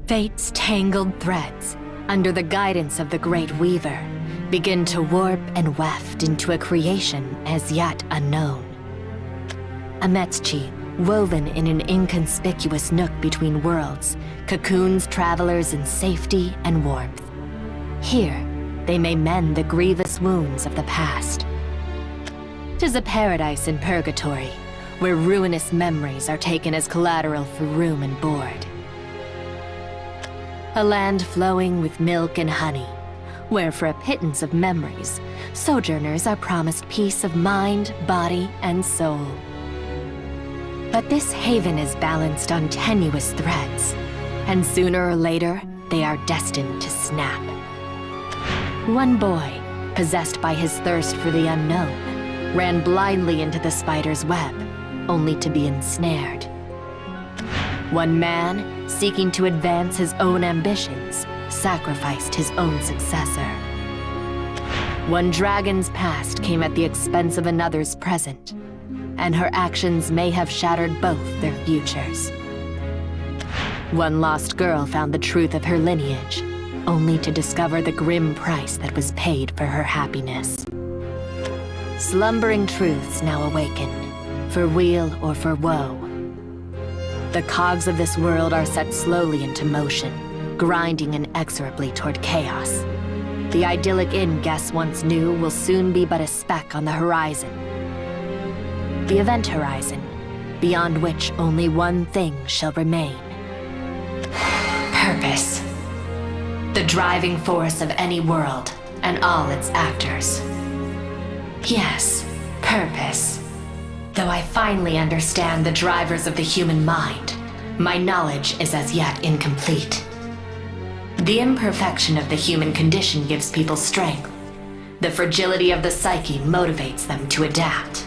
Fate's tangled threads, under the guidance of the Great Weaver, begin to warp and weft into a creation as yet unknown. A Metzchi, woven in an inconspicuous nook between worlds, cocoons travelers in safety and warmth. Here, they may mend the grievous wounds of the past. 'Tis a paradise in purgatory, where ruinous memories are taken as collateral for room and board. A land flowing with milk and honey, where for a pittance of memories, sojourners are promised peace of mind, body, and soul. But this haven is balanced on tenuous threads, and sooner or later, they are destined to snap. One boy, possessed by his thirst for the unknown, ran blindly into the spider's web, only to be ensnared. One man, seeking to advance his own ambitions, sacrificed his own successor. One dragon's past came at the expense of another's present, and her actions may have shattered both their futures. One lost girl found the truth of her lineage, only to discover the grim price that was paid for her happiness. Slumbering truths now awaken, for weal or for woe. The cogs of this world are set slowly into motion, grinding inexorably toward chaos. The idyllic inn guests once knew will soon be but a speck on the horizon. The event horizon, beyond which only one thing shall remain. Purpose. The driving force of any world, and all its actors. Yes, purpose. Though I finally understand the drivers of the human mind, my knowledge is as yet incomplete. The imperfection of the human condition gives people strength. The fragility of the psyche motivates them to adapt.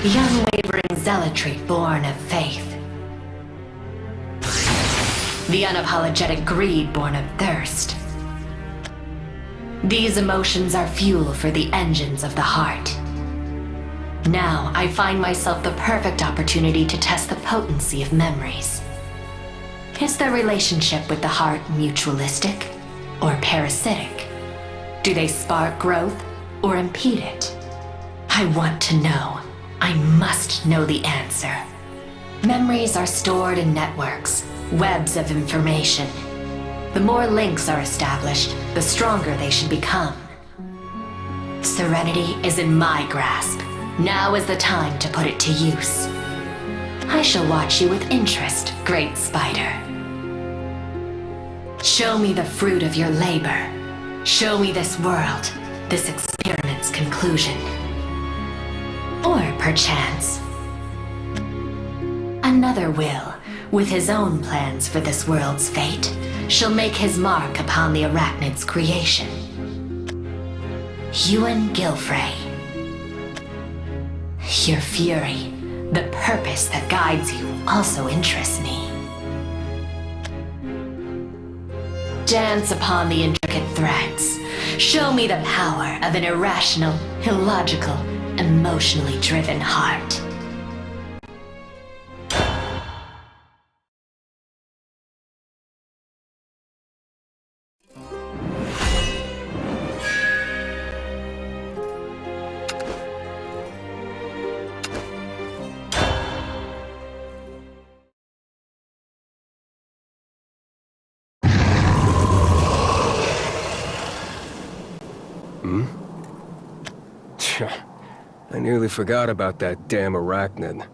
The unwavering zealotry born of faith. The unapologetic greed born of thirst. These emotions are fuel for the engines of the heart. Now I find myself the perfect opportunity to test the potency of memories. Is the relationship with the heart mutualistic or parasitic? Do they spark growth or impede it? I want to know. I must know the answer. Memories are stored in networks, webs of information. The more links are established, the stronger they should become. Serenity is in my grasp. Now is the time to put it to use. I shall watch you with interest, great spider. Show me the fruit of your labor. Show me this world, this experiment's conclusion. Or perchance, another will, with his own plans for this world's fate, shall make his mark upon the arachnid's creation. Ewan Gilfrey. Your fury, the purpose that guides you, also interests me. Dance upon the intricate threads. Show me the power of an irrational, illogical, emotionally driven heart. I nearly forgot about that damn arachnid.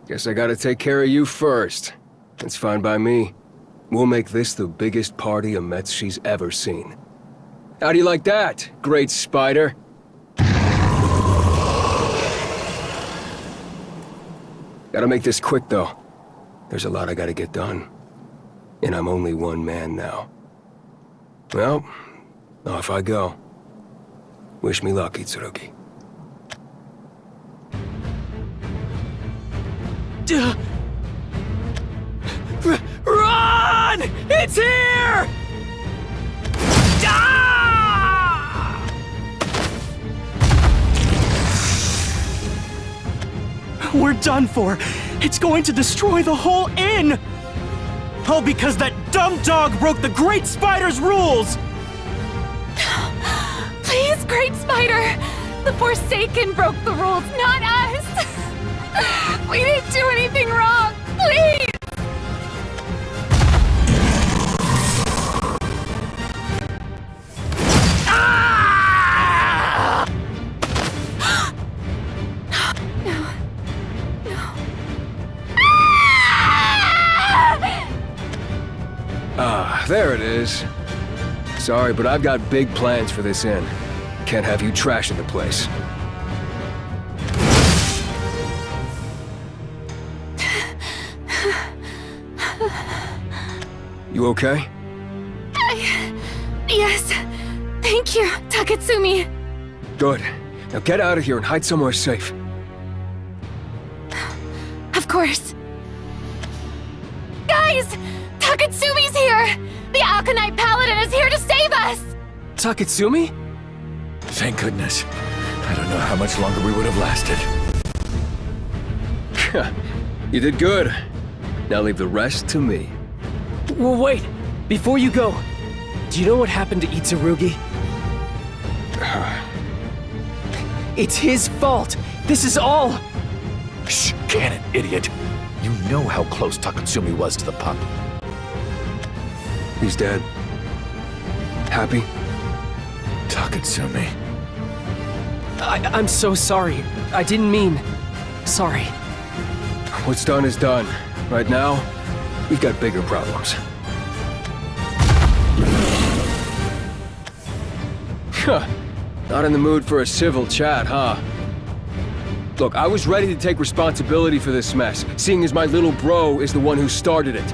Guess I gotta take care of you first. It's fine by me. We'll make this the biggest party a Metzchi's ever seen. How do you like that, great spider? Gotta make this quick, though. There's a lot I gotta get done. And I'm only one man now. Well, off I go. Wish me luck, Itsurugi. Run! It's here! Ah! We're done for. It's going to destroy the whole inn! All because that dumb dog broke the Great Spider's rules! Please, Great Spider! The Forsaken broke the rules, not us! We didn't do anything wrong! Please! There it is. Sorry, but I've got big plans for this inn. Can't have you trashing the place. You okay? Yes. Thank you, Taketsumi. Good. Now get out of here and hide somewhere safe. Of course. Guys! Taketsumi's here! The Aconite Paladin is here to save us! Taketsumi? Thank goodness. I don't know how much longer we would have lasted. You did good. Now leave the rest to me. Well, wait! Before you go, do you know what happened to Itsurugi? It's his fault! This is all... Shh, cannon, idiot. You know how close Taketsumi was to the pup. He's dead. Happy? Taketsumi. I'm so sorry. I didn't mean... Sorry. What's done is done. Right now, we've got bigger problems. Huh. Not in the mood for a civil chat, huh? Look, I was ready to take responsibility for this mess, seeing as my little bro is the one who started it.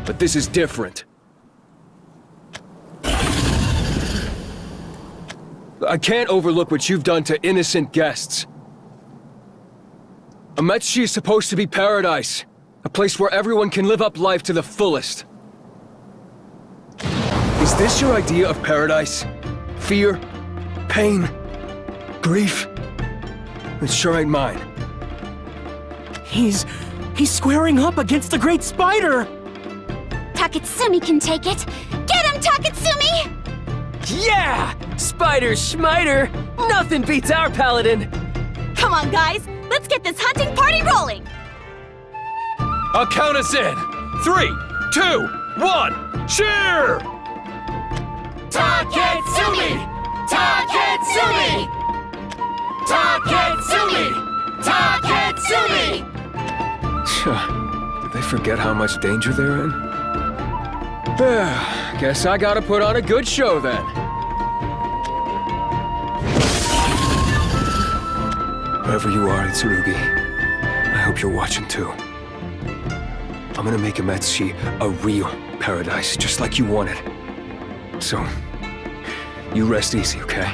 But this is different. I can't overlook what you've done to innocent guests. Ametshi is supposed to be paradise, a place where everyone can live up life to the fullest. Is this your idea of paradise? Fear? Pain? Grief? It sure ain't mine. He's squaring up against the Great Spider! Taketsumi can take it! Get him, Taketsumi! Yeah! Spider Schmider! Nothing beats our paladin! Come on, guys! Let's get this hunting party rolling! I'll count us in! 3, 2, 1, cheer! Taketsumi! Taketsumi! Taketsumi! Taketsumi! Did they forget how much danger they're in? Guess I gotta put on a good show then. Wherever you are, Itsurugi, I hope you're watching too. I'm gonna make Ametsushi a real paradise, just like you wanted. So, you rest easy, okay?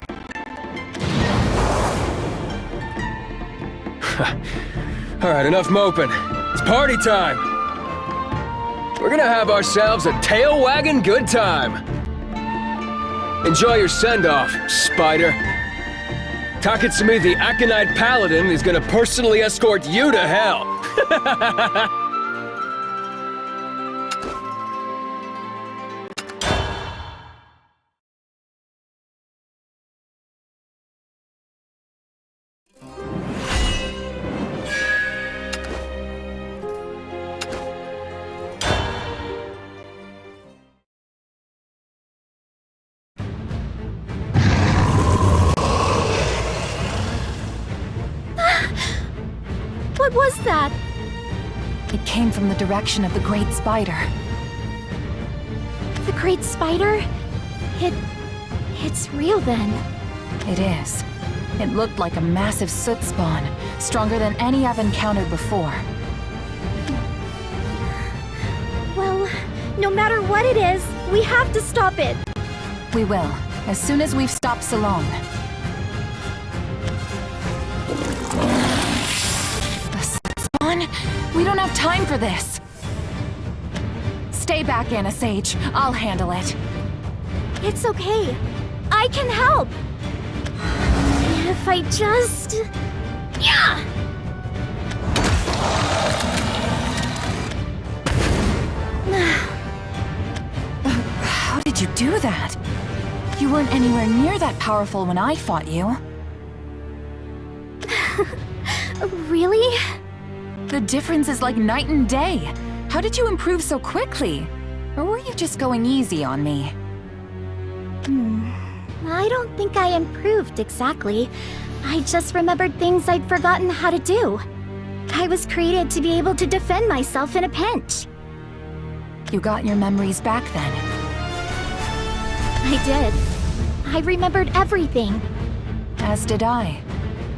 Alright, enough moping. It's party time! We're gonna have ourselves a tail-wagging good time! Enjoy your send-off, Spider. Taketsumi the Aconite Paladin is gonna personally escort you to hell! What was that? It came from the direction of the Great Spider. The Great Spider? It's real then. It is. It looked like a massive soot spawn, stronger than any I've encountered before. Well, no matter what it is, we have to stop it. We will, as soon as we've stopped Salon. The soot spawn? We don't have time for this. Stay back, Anna Sage. I'll handle it. It's okay. I can help. If I just... Yeah! How did you do that? You weren't anywhere near that powerful when I fought you. Really? The difference is like night and day. How did you improve so quickly? Or were you just going easy on me? I don't think I improved exactly. I just remembered things I'd forgotten how to do. I was created to be able to defend myself in a pinch. You got your memories back then. I did. I remembered everything. As did I.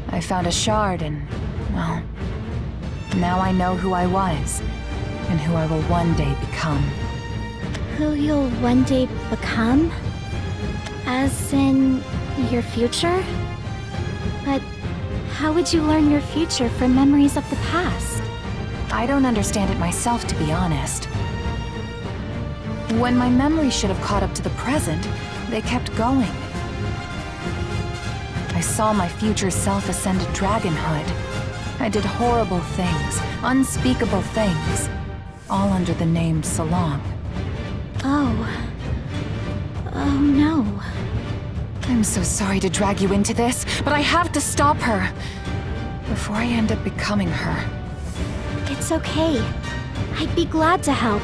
I found a shard and, well, now I know who I was, and who I will one day become. Who you'll one day become? As in, your future? But how would you learn your future from memories of the past? I don't understand it myself, to be honest. When my memories should have caught up to the present, they kept going. I saw my future self ascend to dragonhood. I did horrible things, unspeakable things, all under the name Salong. Oh no. I'm so sorry to drag you into this, but I have to stop her before I end up becoming her. It's okay. I'd be glad to help.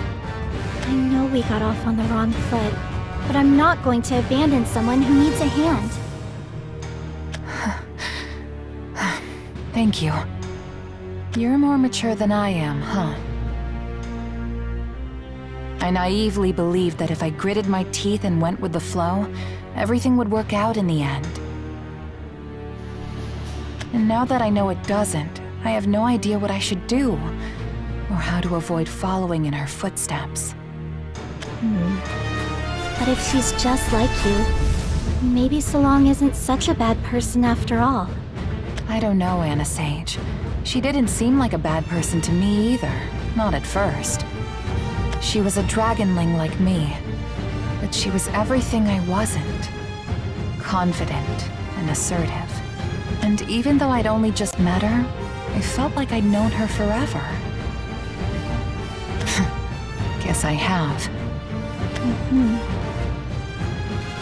I know we got off on the wrong foot, but I'm not going to abandon someone who needs a hand. Thank you. You're more mature than I am, huh? I naively believed that if I gritted my teeth and went with the flow, everything would work out in the end. And now that I know it doesn't, I have no idea what I should do, or how to avoid following in her footsteps. But if she's just like you, maybe Salong isn't such a bad person after all. I don't know, Anna Sage. She didn't seem like a bad person to me either, not at first. She was a dragonling like me, but she was everything I wasn't. Confident and assertive. And even though I'd only just met her, I felt like I'd known her forever. Guess I have.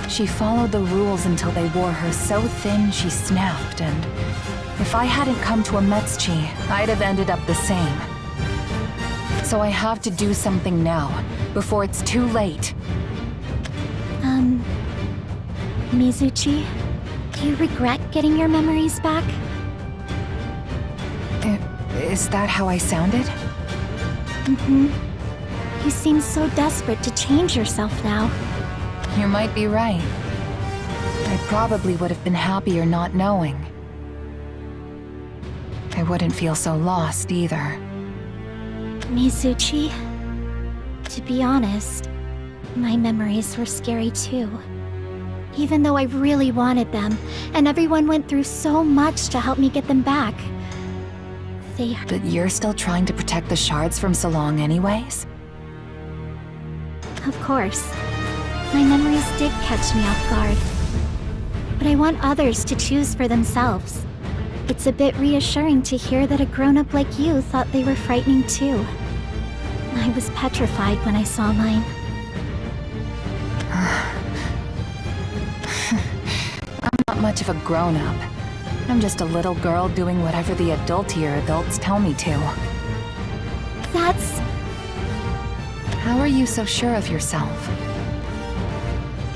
She followed the rules until they wore her so thin she snapped, and if I hadn't come to a Metzchi, I'd have ended up the same. So I have to do something now, before it's too late. Mizuchi, do you regret getting your memories back? Is that how I sounded? You seem so desperate to change yourself now. You might be right. I probably would have been happier not knowing. I wouldn't feel so lost either. Mizuchi, to be honest, my memories were scary too. Even though I really wanted them, and everyone went through so much to help me get them back. But you're still trying to protect the shards from Salong anyways? Of course. My memories did catch me off guard. But I want others to choose for themselves. It's a bit reassuring to hear that a grown-up like you thought they were frightening too. I was petrified when I saw mine. I'm not much of a grown-up. I'm just a little girl doing whatever the adultier adults tell me to. That's... How are you so sure of yourself?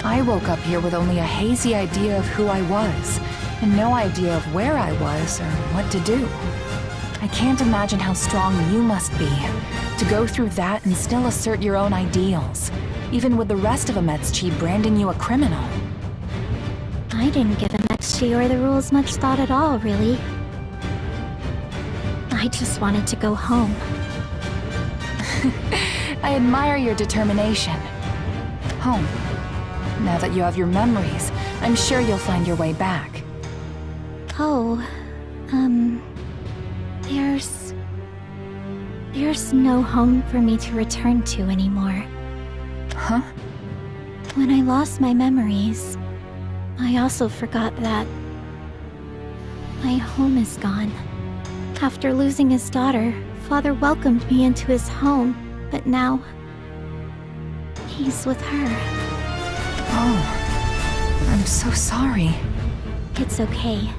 I woke up here with only a hazy idea of who I was, and no idea of where I was or what to do. I can't imagine how strong you must be, to go through that and still assert your own ideals, even with the rest of Ametzchi branding you a criminal. I didn't give Ametzchi or the rules much thought at all, really. I just wanted to go home. I admire your determination. Home. Now that you have your memories, I'm sure you'll find your way back. Oh, There's no home for me to return to anymore. Huh? When I lost my memories, I also forgot that my home is gone. After losing his daughter, Father welcomed me into his home, but now He's with her. Oh, I'm so sorry. It's okay.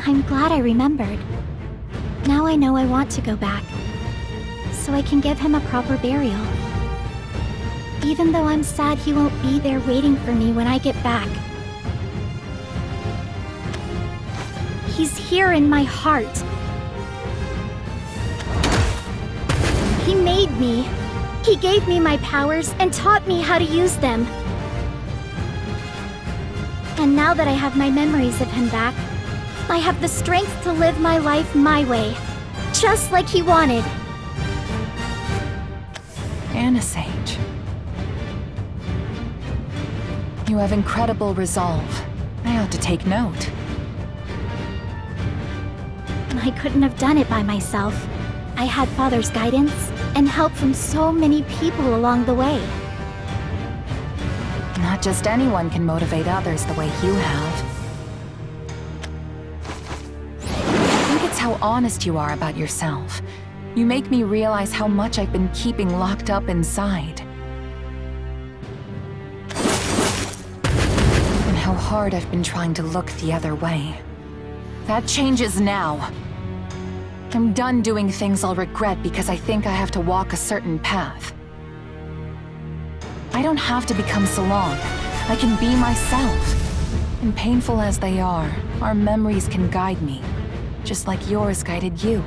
I'm glad I remembered. Now I know I want to go back, so I can give him a proper burial. Even though I'm sad he won't be there waiting for me when I get back. He's here in my heart. He made me. He gave me my powers and taught me how to use them. And now that I have my memories of him back, I have the strength to live my life my way, just like he wanted. Sage. You have incredible resolve. I ought to take note. I couldn't have done it by myself. I had Father's guidance and help from so many people along the way. Not just anyone can motivate others the way you have. I think it's how honest you are about yourself. You make me realize how much I've been keeping locked up inside. And how hard I've been trying to look the other way. That changes now. I'm done doing things I'll regret because I think I have to walk a certain path. I don't have to become Salon. I can be myself. And painful as they are, our memories can guide me, just like yours guided you.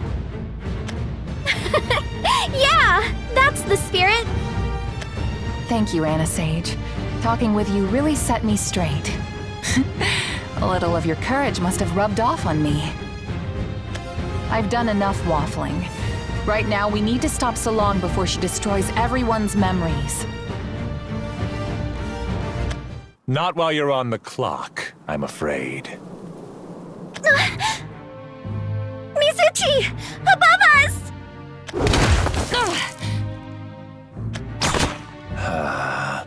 Yeah, that's the spirit. Thank you, Sage. Talking with you really set me straight. A little of your courage must have rubbed off on me. I've done enough waffling. Right now, we need to stop Salon before she destroys everyone's memories. Not while you're on the clock, I'm afraid. Mizuchi! Above us!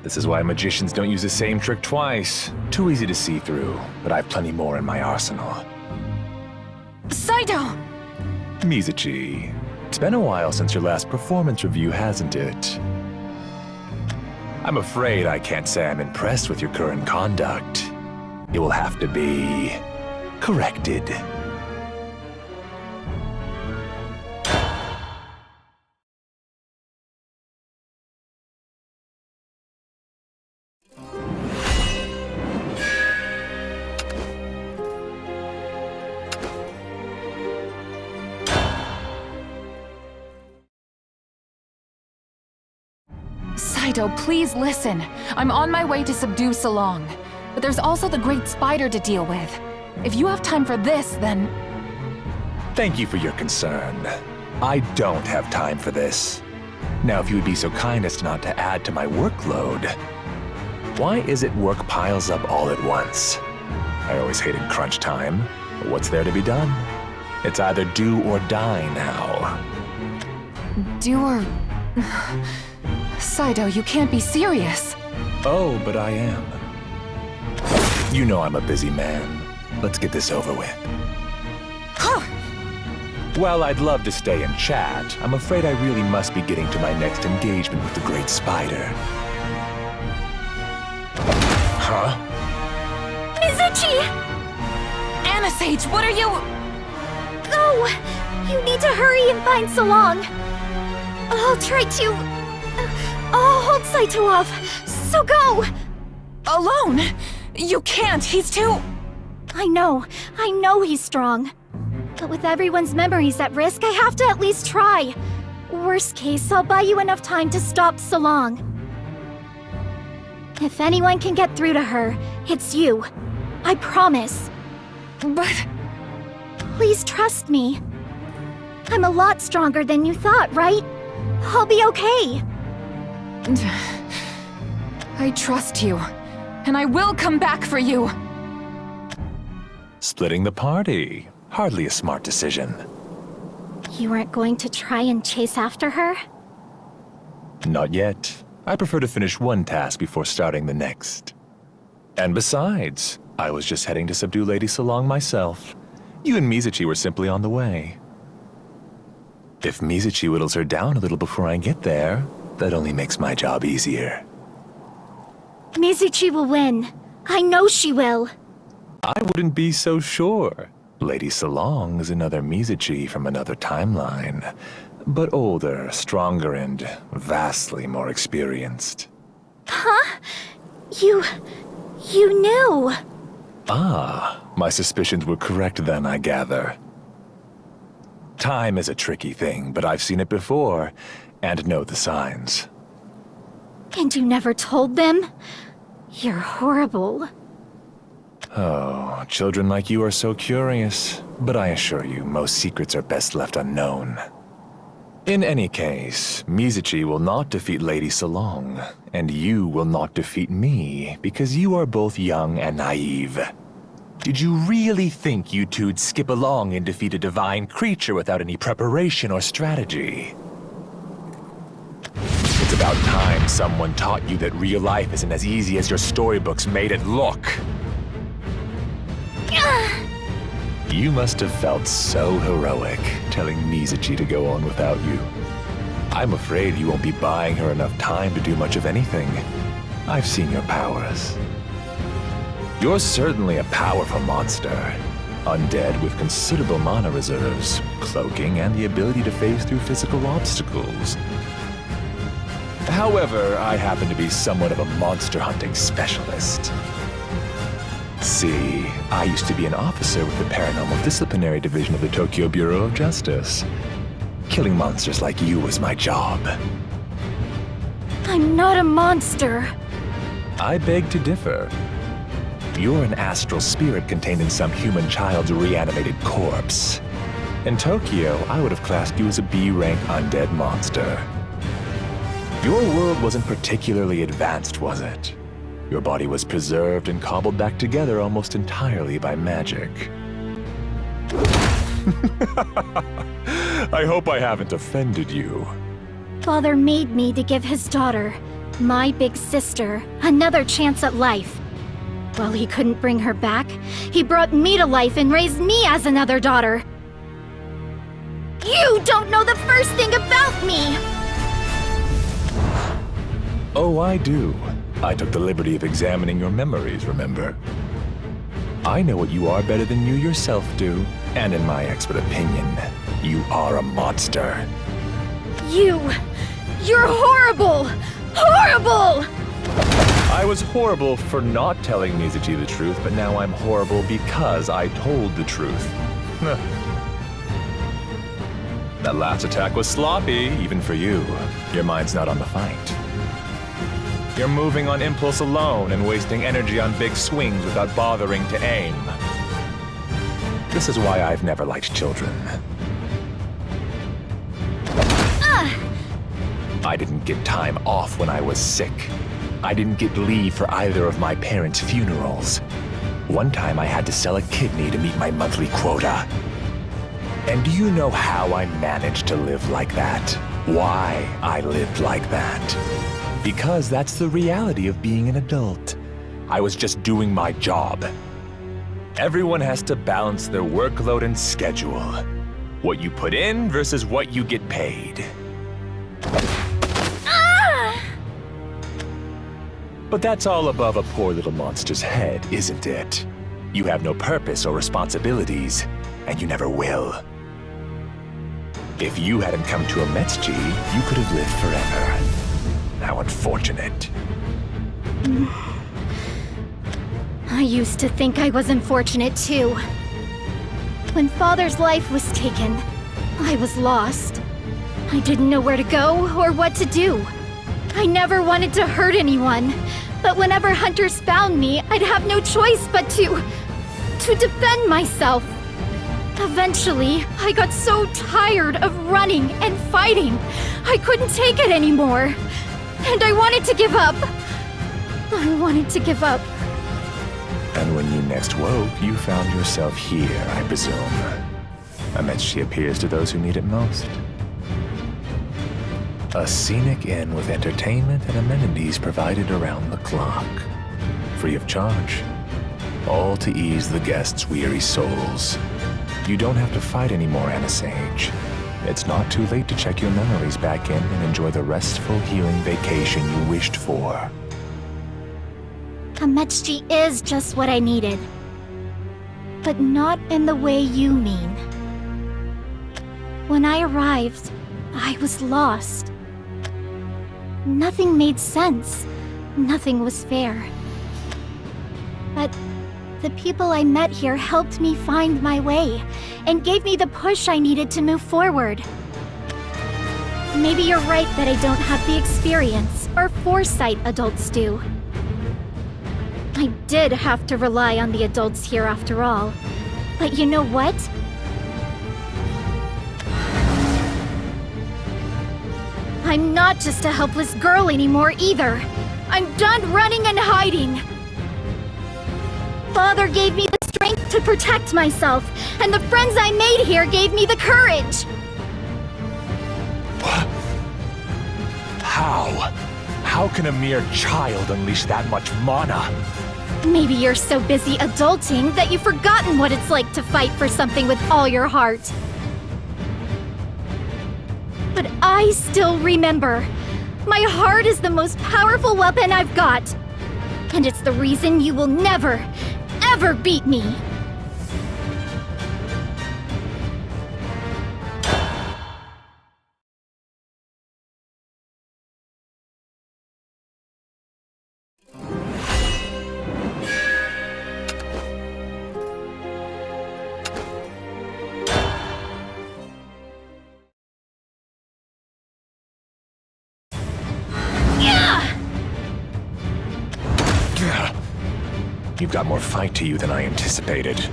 This is why magicians don't use the same trick twice. Too easy to see through, but I've plenty more in my arsenal. Saito! Mizuchi, it's been a while since your last performance review, hasn't it? I'm afraid I can't say I'm impressed with your current conduct. It will have to be corrected. Saito, please listen. I'm on my way to subdue Salon. But there's also the Great Spider to deal with. If you have time for this, then... Thank you for your concern. I don't have time for this. Now, if you would be so kind as not to add to my workload. Why is it work piles up all at once? I always hated crunch time. But what's there to be done? It's either do or die now. Do or... Saito, you can't be serious. Oh, but I am. You know I'm a busy man. Let's get this over with. While I'd love to stay and chat, I'm afraid I really must be getting to my next engagement with the Great Spider. Huh? Mizuchi! Sage, what are you... Go! You need to hurry and find Salon. I'll try to... I'll hold Saito off, so go! Alone? You can't, he's too... I know he's strong. But with everyone's memories at risk, I have to at least try. Worst case, I'll buy you enough time to stop Salon. If anyone can get through to her, it's you. I promise. But... Please trust me. I'm a lot stronger than you thought, right? I'll be okay. I trust you, and I will come back for you. Splitting the party. Hardly a smart decision. You weren't going to try and chase after her? Not yet. I prefer to finish one task before starting the next. And besides, I was just heading to subdue Lady Salon myself. You and Mizuchi were simply on the way. If Mizuchi whittles her down a little before I get there, that only makes my job easier. Mizuchi will win. I know she will. I wouldn't be so sure. Lady Salong is another Mizuchi from another timeline, but older, stronger, and vastly more experienced. Huh? You knew. Ah, my suspicions were correct then, I gather. Time is a tricky thing, but I've seen it before, and know the signs. And you never told them? You're horrible. Oh, children like you are so curious, but I assure you, most secrets are best left unknown. In any case, Mizuchi will not defeat Lady Salong, and you will not defeat me, because you are both young and naive. Did you really think you two'd skip along and defeat a divine creature without any preparation or strategy? It's about time someone taught you that real life isn't as easy as your storybooks made it look. You must have felt so heroic, telling Mizuchi to go on without you. I'm afraid you won't be buying her enough time to do much of anything. I've seen your powers. You're certainly a powerful monster. Undead with considerable mana reserves, cloaking, and the ability to phase through physical obstacles. However, I happen to be somewhat of a monster hunting specialist. See, I used to be an officer with the Paranormal Disciplinary Division of the Tokyo Bureau of Justice. Killing monsters like you was my job. I'm not a monster. I beg to differ. You're an astral spirit contained in some human child's reanimated corpse. In Tokyo, I would have classed you as a B-rank undead monster. Your world wasn't particularly advanced, was it? Your body was preserved and cobbled back together almost entirely by magic. I hope I haven't offended you. Father made me to give his daughter, my big sister, another chance at life. While he couldn't bring her back, he brought me to life and raised me as another daughter. You don't know the first thing about me! Oh, I do. I took the liberty of examining your memories, remember? I know what you are better than you yourself do, and in my expert opinion, you are a monster. You're horrible! Horrible! I was horrible for not telling Mizuchi the truth, but now I'm horrible because I told the truth. That last attack was sloppy, even for you. Your mind's not on the fight. You're moving on impulse alone and wasting energy on big swings without bothering to aim. This is why I've never liked children. I didn't get time off when I was sick. I didn't get leave for either of my parents' funerals. One time I had to sell a kidney to meet my monthly quota. And do you know how I managed to live like that? Why I lived like that? Because that's the reality of being an adult. I was just doing my job. Everyone has to balance their workload and schedule. What you put in versus what you get paid. But that's all above a poor little monster's head, isn't it? You have no purpose or responsibilities, and you never will. If you hadn't come to Ametsuchi, you could have lived forever. How unfortunate. I used to think I was unfortunate too. When Father's life was taken, I was lost. I didn't know where to go or what to do. I never wanted to hurt anyone, but whenever hunters found me, I'd have no choice but to defend myself. Eventually, I got so tired of running and fighting, I couldn't take it anymore. And I wanted to give up. I wanted to give up. And when you next woke, you found yourself here, I presume. Ametsuchi appears to those who need it most. A scenic inn with entertainment and amenities provided around the clock. Free of charge. All to ease the guests' weary souls. You don't have to fight anymore, Anna Sage. It's not too late to check your memories back in and enjoy the restful, healing vacation you wished for. Ametsuchi is just what I needed. But not in the way you mean. When I arrived, I was lost. Nothing made sense. Nothing was fair. But the people I met here helped me find my way, and gave me the push I needed to move forward. Maybe you're right that I don't have the experience or foresight adults do. I did have to rely on the adults here after all. But you know what? I'm not just a helpless girl anymore either. I'm done running and hiding. Father gave me the strength to protect myself, and the friends I made here gave me the courage. How? How can a mere child unleash that much mana? Maybe you're so busy adulting that you've forgotten what it's like to fight for something with all your heart. But I still remember. My heart is the most powerful weapon I've got. And it's the reason you will never, ever beat me. You've got more fight to you than I anticipated.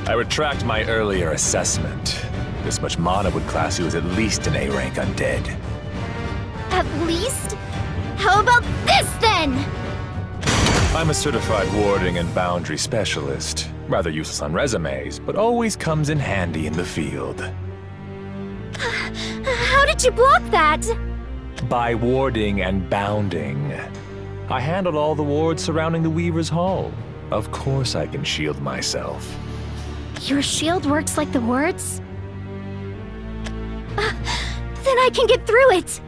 I retract my earlier assessment. This much mana would class you as at least an A-rank undead. At least? How about this then? I'm a certified warding and boundary specialist. Rather useless on resumes, but always comes in handy in the field. How did you block that? By warding and bounding. I handled all the wards surrounding the Weaver's Hall. Of course I can shield myself. Your shield works like the words? Then I can get through it!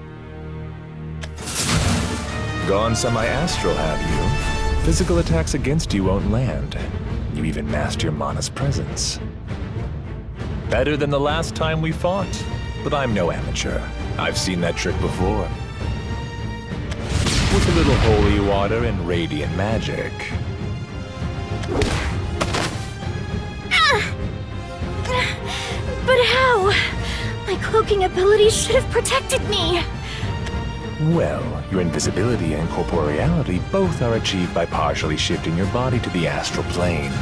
Gone semi-astral, have you? Physical attacks against you won't land. You even master your mana's presence. Better than the last time we fought, but I'm no amateur. I've seen that trick before. With a little holy water and radiant magic. But how? My cloaking abilities should have protected me. Well, your invisibility and corporeality both are achieved by partially shifting your body to the astral plane.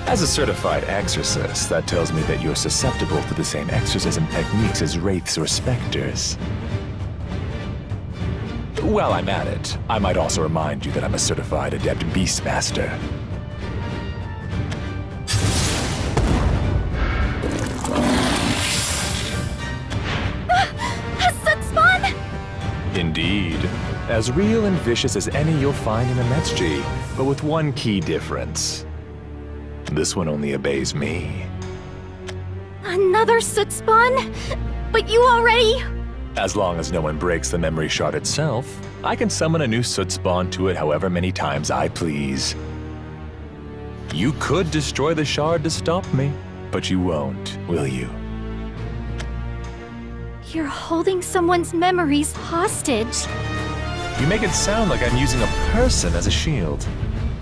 As a certified exorcist, that tells me that you're susceptible to the same exorcism techniques as wraiths or specters. While I'm at it, I might also remind you that I'm a certified adept beastmaster. A Sutspawn? Indeed. As real and vicious as any you'll find in Ametsuchi, but with one key difference. This one only obeys me. Another Sutspawn? But you already... As long as no one breaks the memory shard itself, I can summon a new soot spawn to it however many times I please. You could destroy the shard to stop me, but you won't, will you? You're holding someone's memories hostage. You make it sound like I'm using a person as a shield.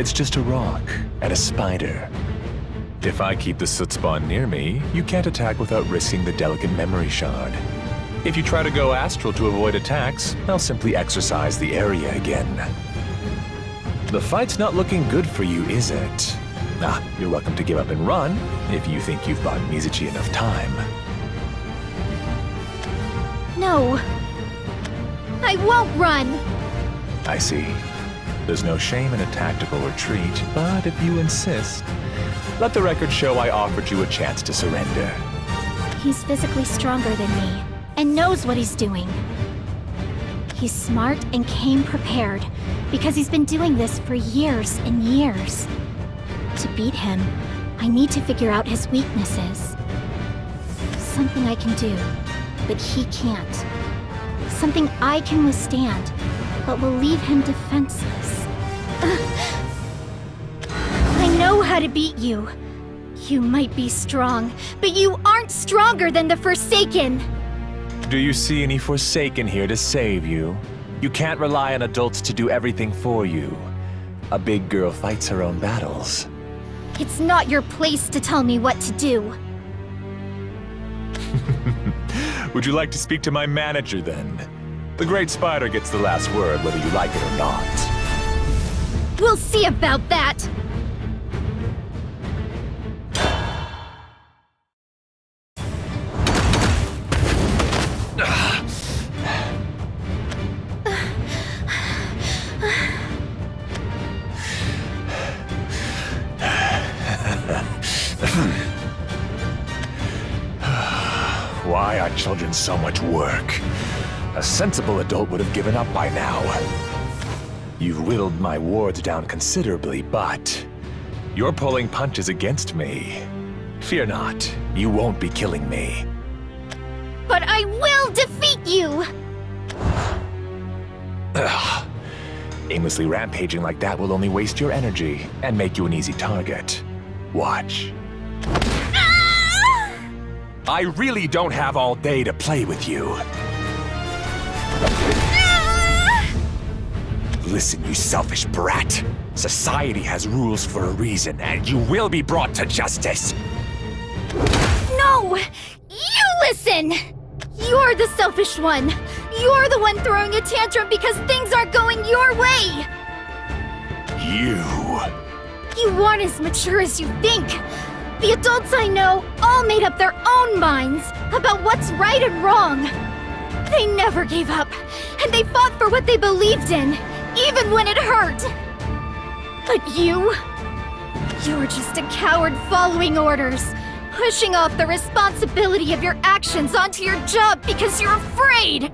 It's just a rock and a spider. If I keep the soot spawn near me, you can't attack without risking the delicate memory shard. If you try to go astral to avoid attacks, I'll simply exorcise the area again. The fight's not looking good for you, is it? You're welcome to give up and run, if you think you've bought Mizuchi enough time. No. I won't run! I see. There's no shame in a tactical retreat, but if you insist, let the record show I offered you a chance to surrender. He's physically stronger than me, and knows what he's doing. He's smart and came prepared, because he's been doing this for years and years. To beat him, I need to figure out his weaknesses. Something I can do, but he can't. Something I can withstand, but will leave him defenseless. I know how to beat you. You might be strong, but you aren't stronger than the Forsaken! Do you see any Forsaken here to save you? You can't rely on adults to do everything for you. A big girl fights her own battles. It's not your place to tell me what to do. Would you like to speak to my manager, then? The Great Spider gets the last word, whether you like it or not. We'll see about that! Why are children so much work? A sensible adult would have given up by now. You've whittled my wards down considerably, but you're pulling punches against me. Fear not, you won't be killing me. But I will defeat you! Ugh. Aimlessly rampaging like that will only waste your energy and make you an easy target. Watch. I really don't have all day to play with you. Listen, you selfish brat. Society has rules for a reason, and you will be brought to justice. No! You listen! You're the selfish one! You're the one throwing a tantrum because things aren't going your way! You aren't as mature as you think. The adults I know all made up their own minds about what's right and wrong. They never gave up, and they fought for what they believed in, even when it hurt. But you're just a coward following orders, pushing off the responsibility of your actions onto your job because you're afraid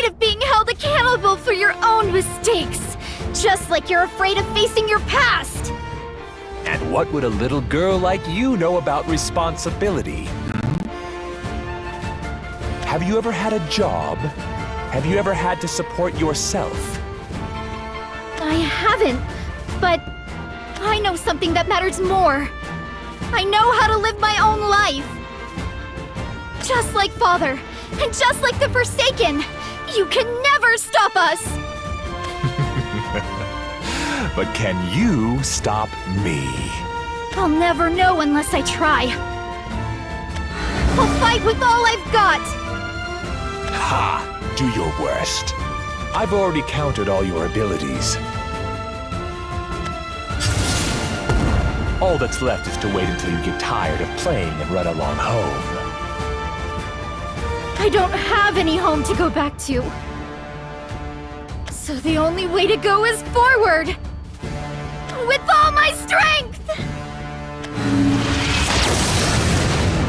of being held accountable for your own mistakes, just like you're afraid of facing your past. And what would a little girl like you know about responsibility? Have you ever had a job? Have you ever had to support yourself? I haven't, but I know something that matters more. I know how to live my own life. Just like Father, and just like the Forsaken, you can never stop us! But can you stop me? I'll never know unless I try. I'll fight with all I've got! Ha! Do your worst. I've already countered all your abilities. All that's left is to wait until you get tired of playing and run along home. I don't have any home to go back to. So the only way to go is forward! With all my strength!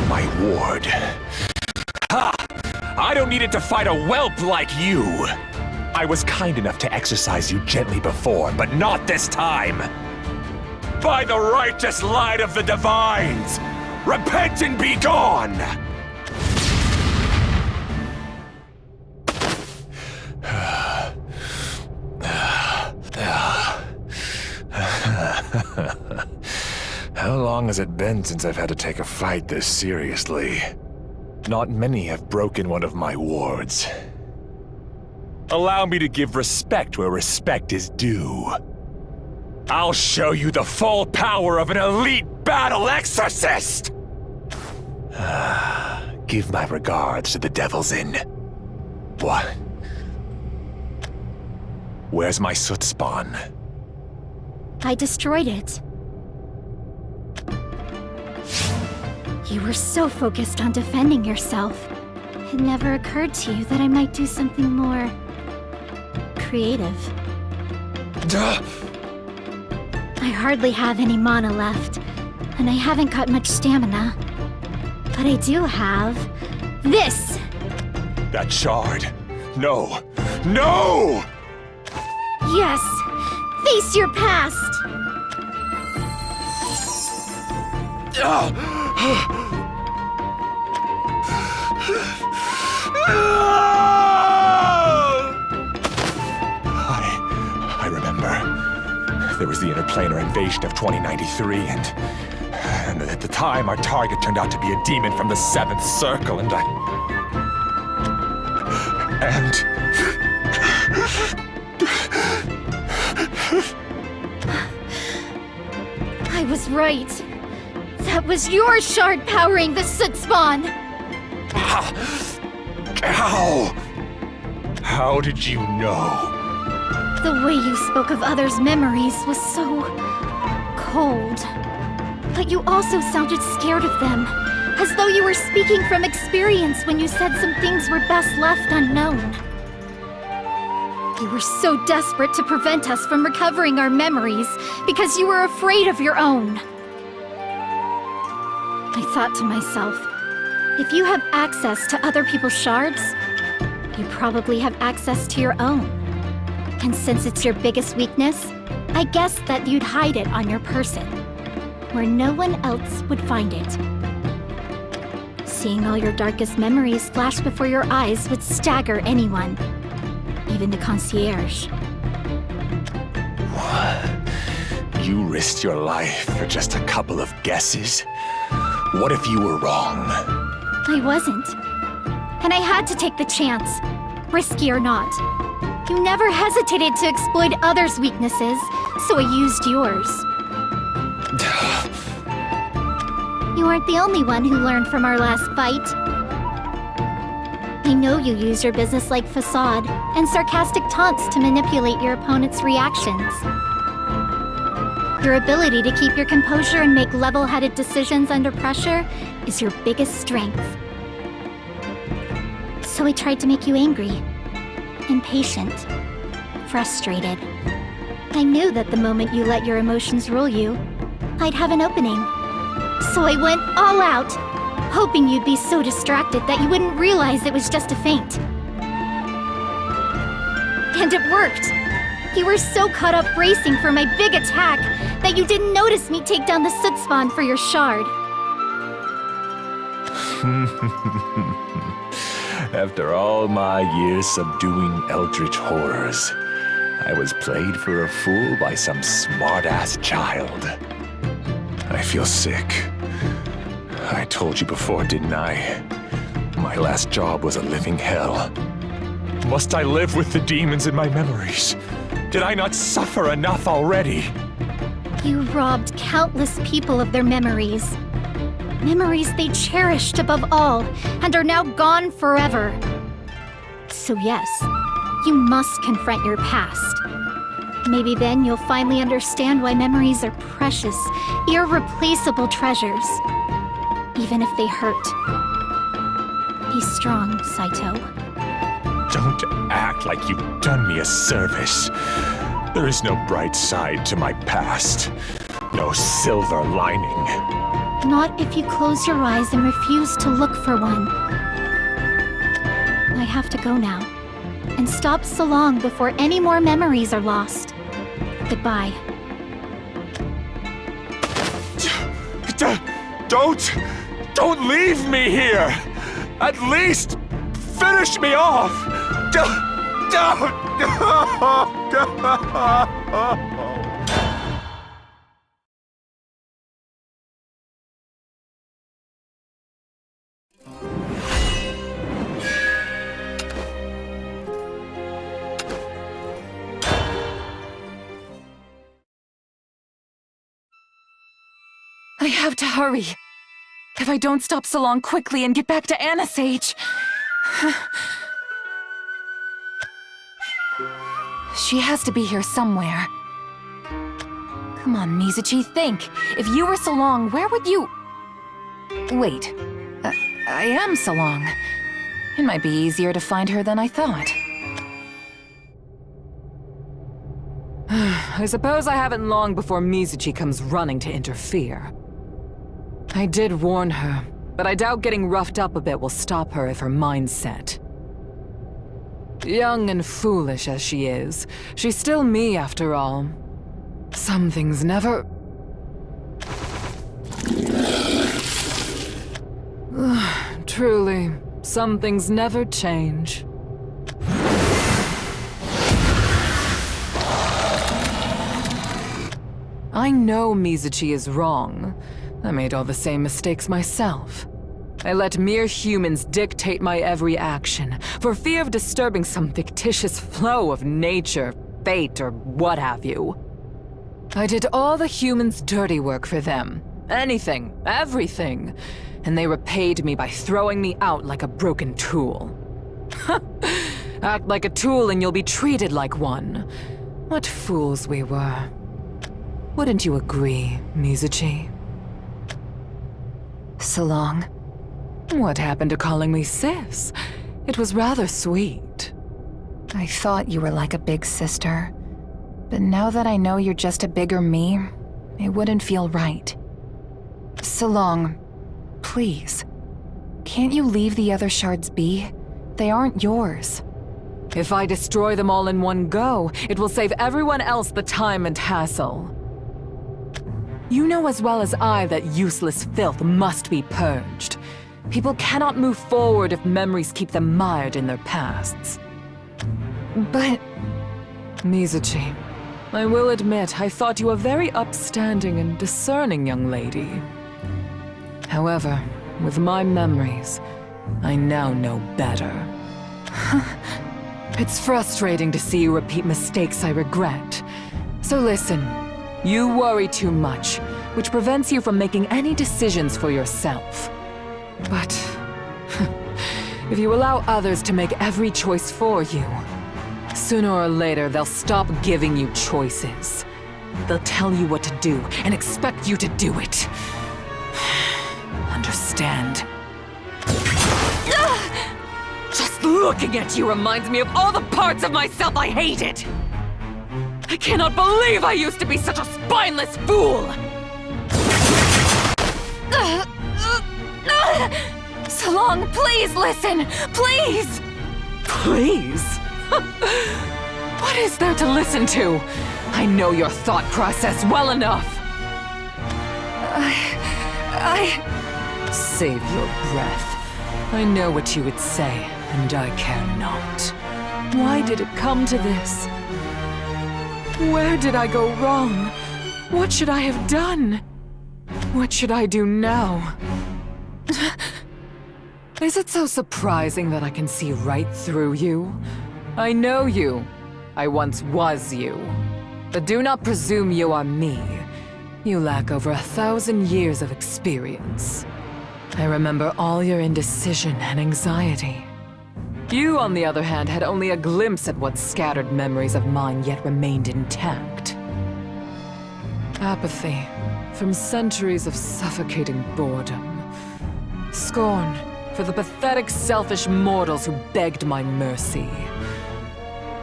My ward. Ha! I don't need it to fight a whelp like you! I was kind enough to exercise you gently before, but not this time! By the righteous light of the Divines! Repent and be gone! How long has it been since I've had to take a fight this seriously? Not many have broken one of my wards. Allow me to give respect where respect is due. I'll show you the full power of an elite battle exorcist! Give my regards to the Devil's Inn. What? Where's my soot spawn? I destroyed it. You were so focused on defending yourself. It never occurred to you that I might do something more creative. Duh. I hardly have any mana left, and I haven't got much stamina. But I do have this! That shard. No. No! Yes! Face your past! planar invasion of 2093, and at the time, our target turned out to be a demon from the 7th Circle, and I was right. That was your shard powering the soot spawn! How? How did you know? The way you spoke of others' memories was so cold. But you also sounded scared of them, as though you were speaking from experience when you said some things were best left unknown. You were so desperate to prevent us from recovering our memories because you were afraid of your own. I thought to myself, if you have access to other people's shards, you probably have access to your own. And since it's your biggest weakness, I guessed that you'd hide it on your person, where no one else would find it. Seeing all your darkest memories flash before your eyes would stagger anyone, even the concierge. You risked your life for just a couple of guesses? What if you were wrong? I wasn't. And I had to take the chance, risky or not. You never hesitated to exploit others' weaknesses, so I used yours. You aren't the only one who learned from our last fight. I know you use your business-like facade and sarcastic taunts to manipulate your opponent's reactions. Your ability to keep your composure and make level-headed decisions under pressure is your biggest strength. So I tried to make you angry, impatient, frustrated. I knew that the moment you let your emotions rule you, I'd have an opening. So I went all out, hoping you'd be so distracted that you wouldn't realize it was just a feint. And it worked! You were so caught up bracing for my big attack that you didn't notice me take down the soot spawn for your shard. After all my years subduing eldritch horrors, I was played for a fool by some smart-ass child. I feel sick. I told you before, didn't I? My last job was a living hell. Must I live with the demons in my memories? Did I not suffer enough already? You robbed countless people of their memories. Memories they cherished above all, and are now gone forever. So yes, you must confront your past. Maybe then you'll finally understand why memories are precious, irreplaceable treasures. Even if they hurt. Be strong, Saito. Don't act like you've done me a service. There is no bright side to my past. No silver lining. Not if you close your eyes and refuse to look for one. I have to go now. And stop so long before any more memories are lost. Goodbye. Don't leave me here! At least finish me off! Don't! I have to hurry. If I don't stop so long quickly and get back to Anasage... She has to be here somewhere. Come on, Mizuchi, think. If you were so long, where would you... Wait. I am so long. It might be easier to find her than I thought. I suppose I haven't long before Mizuchi comes running to interfere. I did warn her, but I doubt getting roughed up a bit will stop her if her mind's set. Young and foolish as she is, she's still me after all. Some things never... Truly, some things never change. I know Mizuchi is wrong. I made all the same mistakes myself. I let mere humans dictate my every action, for fear of disturbing some fictitious flow of nature, fate, or what have you. I did all the humans' dirty work for them. Anything, everything. And they repaid me by throwing me out like a broken tool. Act like a tool and you'll be treated like one. What fools we were. Wouldn't you agree, Mizuchi? Salong. What happened to calling me sis? It was rather sweet. I thought you were like a big sister. But now that I know you're just a bigger me, it wouldn't feel right. Salong, please. Can't you leave the other shards be? They aren't yours. If I destroy them all in one go, it will save everyone else the time and hassle. You know as well as I that useless filth must be purged. People cannot move forward if memories keep them mired in their pasts. But... Mizuchi, I will admit I thought you a very upstanding and discerning young lady. However, with my memories, I now know better. It's frustrating to see you repeat mistakes I regret. So listen, you worry too much, which prevents you from making any decisions for yourself. But if you allow others to make every choice for you, sooner or later they'll stop giving you choices. They'll tell you what to do and expect you to do it. Understand? Just looking at you reminds me of all the parts of myself I hated! I cannot believe I used to be such a spineless fool! Salong, please listen! Please! Please? What is there to listen to? I know your thought process well enough. Save your breath. I know what you would say, and I care not. Why did it come to this? Where did I go wrong? What should I have done? What should I do now? Is it so surprising that I can see right through you? I know you. I once was you. But do not presume you are me. You lack over 1,000 years of experience. I remember all your indecision and anxiety. You, on the other hand, had only a glimpse at what scattered memories of mine yet remained intact. Apathy, from centuries of suffocating boredom. Scorn, for the pathetic, selfish mortals who begged my mercy.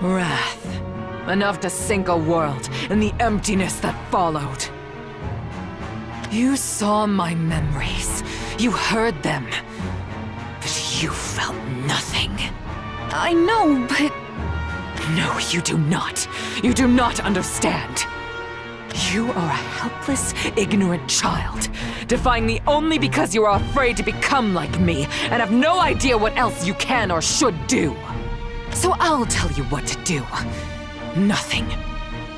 Wrath, enough to sink a world in the emptiness that followed. You saw my memories. You heard them. But you felt nothing. I know, but... No, you do not. You do not understand. You are a helpless, ignorant child, defying me only because you are afraid to become like me, and have no idea what else you can or should do. So I'll tell you what to do. Nothing.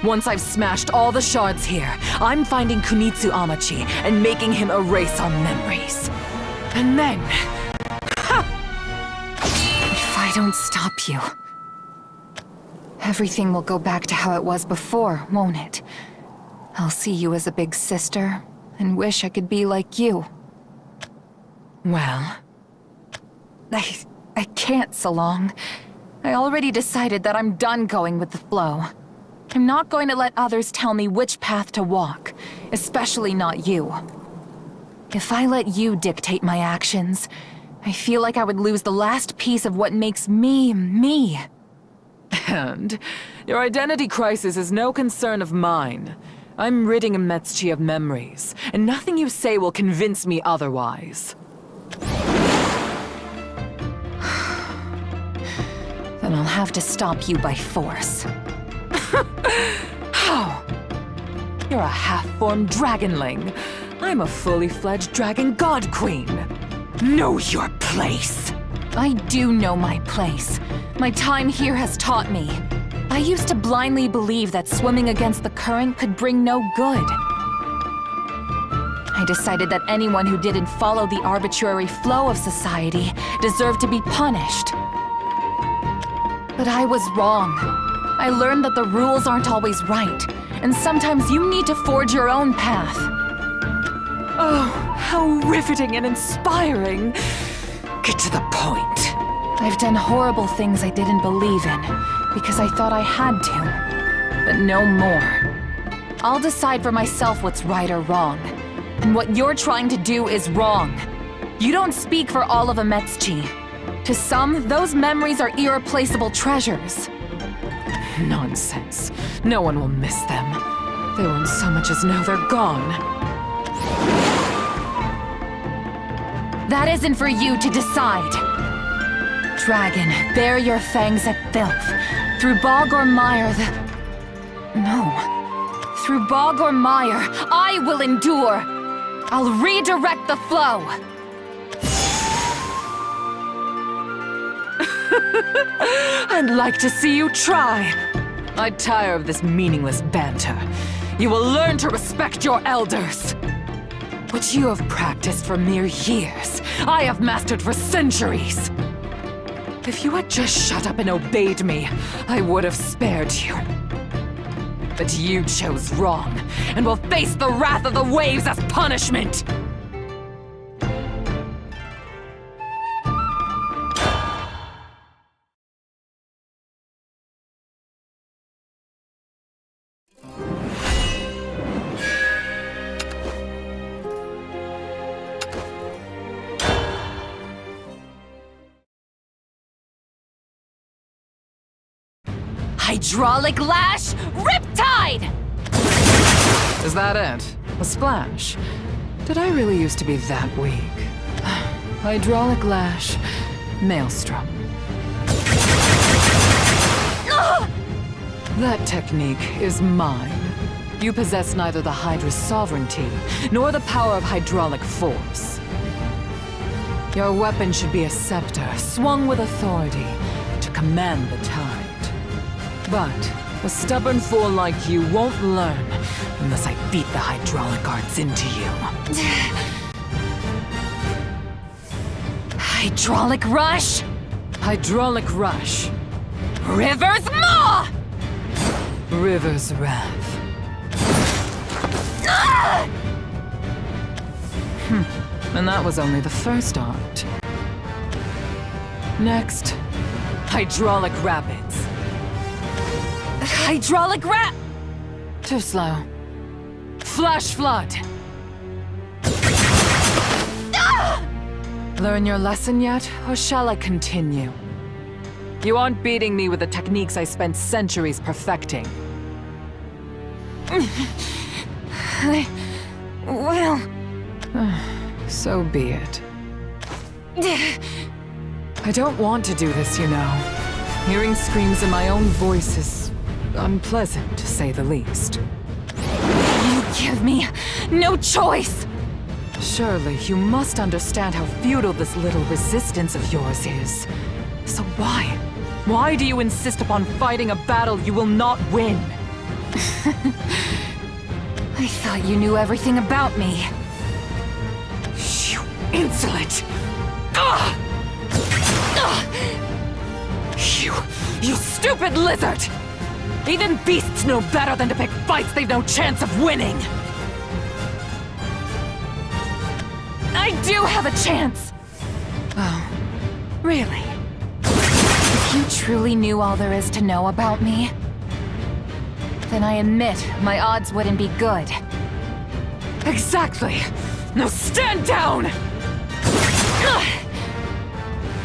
Once I've smashed all the shards here, I'm finding Kunitsu Amachi and making him erase our memories. And then... If I don't stop you... everything will go back to how it was before, won't it? I'll see you as a big sister, and wish I could be like you. Well... I can't, Salong. I already decided that I'm done going with the flow. I'm not going to let others tell me which path to walk, especially not you. If I let you dictate my actions, I feel like I would lose the last piece of what makes me, me. And your identity crisis is no concern of mine. I'm ridding Ametsuchi of memories, and nothing you say will convince me otherwise. Then I'll have to stop you by force. How? You're a half-formed dragonling. I'm a fully fledged dragon god queen. Know your place. I do know my place. My time here has taught me. I used to blindly believe that swimming against the current could bring no good. decided that anyone who didn't follow the arbitrary flow of society deserved to be punished. But I was wrong. I learned that the rules aren't always right, and sometimes you need to forge your own path. Oh, how riveting and inspiring! Get to the point. I've done horrible things I didn't believe in, because I thought I had to. But no more. I'll decide for myself what's right or wrong. And what you're trying to do is wrong. You don't speak for all of Ametsuchi. To some, those memories are irreplaceable treasures. Nonsense. No one will miss them. They won't so much as know they're gone. That isn't for you to decide. Dragon, bare your fangs at filth. Through bog or mire, No. Through bog or mire, I will endure. I'll redirect the flow. I'd like to see you try. I tire of this meaningless banter. You will learn to respect your elders. What you have practiced for mere years, I have mastered for centuries. If you had just shut up and obeyed me, I would have spared you. But you chose wrong, and will face the wrath of the waves as punishment! Hydraulic lash, riptide! Is that it? A splash? Did I really used to be that weak? Hydraulic lash, maelstrom. That technique is mine. You possess neither the Hydra's sovereignty, nor the power of hydraulic force. Your weapon should be a scepter, swung with authority, to command the tide. But a stubborn fool like you won't learn unless I beat the hydraulic arts into you. Hydraulic rush? Hydraulic rush. River's maw! River's wrath. And that was only the first art. Next, hydraulic rapids. Hydraulic Too slow. Flash flood! Learn your lesson yet, or shall I continue? You aren't beating me with the techniques I spent centuries perfecting. Well... So be it. I don't want to do this, you know. Hearing screams in my own voice is unpleasant, to say the least. You give me no choice! Surely you must understand how futile this little resistance of yours is. So why? Why do you insist upon fighting a battle you will not win? I thought you knew everything about me. You insolent! Ugh! You stupid lizard! Even beasts know better than to pick fights they've no chance of winning! I do have a chance! Oh, really? If you truly knew all there is to know about me, then I admit my odds wouldn't be good. Exactly! Now stand down!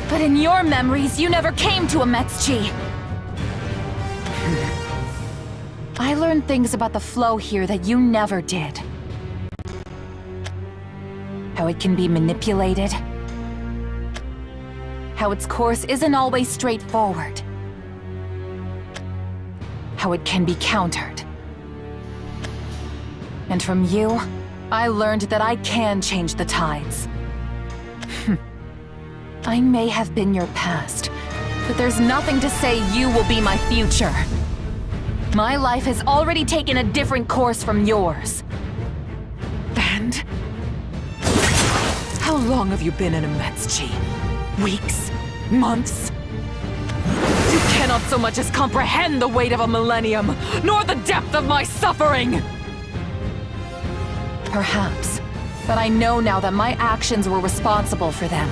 But in your memories, you never came to Ametsuchi. I learned things about the flow here that you never did. How it can be manipulated. How its course isn't always straightforward. How it can be countered. And from you, I learned that I can change the tides. I may have been your past, but there's nothing to say you will be my future. My life has already taken a different course from yours. And How long have you been in Ametsuchi? Weeks? Months? You cannot so much as comprehend the weight of a millennium, nor the depth of my suffering! Perhaps, but I know now that my actions were responsible for them.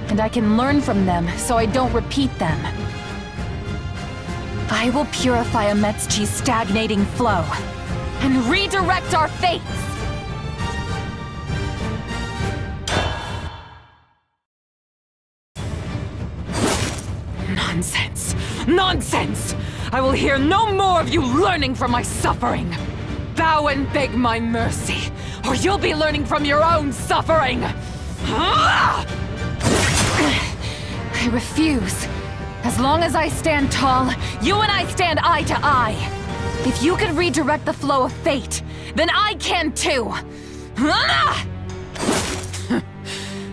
And I can learn from them so I don't repeat them. I will purify Ametsuchi's stagnating flow and redirect our fates! Nonsense! Nonsense! I will hear no more of you learning from my suffering! Bow and beg my mercy, or you'll be learning from your own suffering! I refuse. As long as I stand tall, you and I stand eye to eye. If you can redirect the flow of fate, then I can too!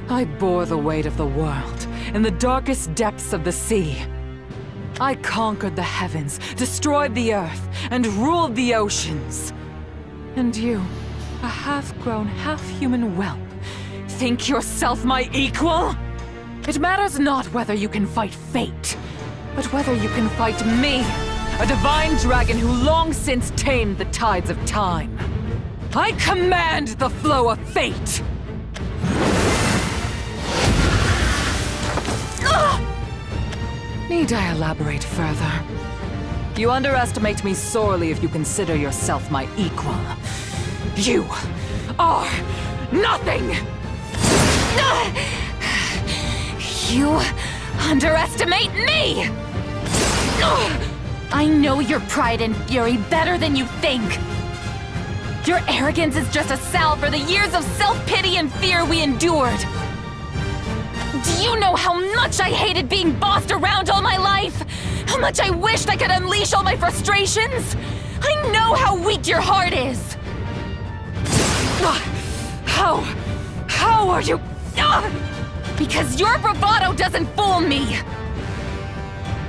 I bore the weight of the world in the darkest depths of the sea. I conquered the heavens, destroyed the earth, and ruled the oceans. And you, a half-grown, half-human whelp, think yourself my equal? It matters not whether you can fight fate, but whether you can fight me, a divine dragon who long since tamed the tides of time. I command the flow of fate! Need I elaborate further? You underestimate me sorely if you consider yourself my equal. You are nothing! You underestimate me! I know your pride and fury better than you think. Your arrogance is just a salve for the years of self-pity and fear we endured. Do you know how much I hated being bossed around all my life? How much I wished I could unleash all my frustrations? I know how weak your heart is! How are you? Because your bravado doesn't fool me!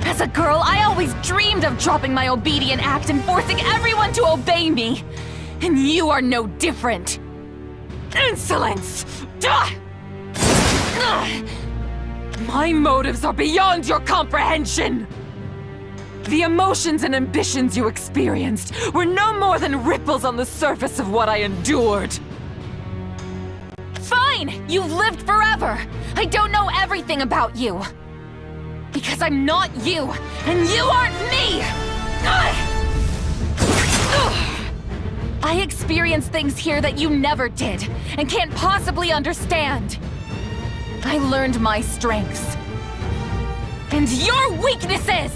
As a girl, I always dreamed of dropping my obedient act and forcing everyone to obey me. And you are no different. Insolence! My motives are beyond your comprehension! The emotions and ambitions you experienced were no more than ripples on the surface of what I endured. Fine! You've lived forever! I don't know everything about you! Because I'm not you, and you aren't me! I experienced things here that you never did, and can't possibly understand. I learned my strengths. And your weaknesses!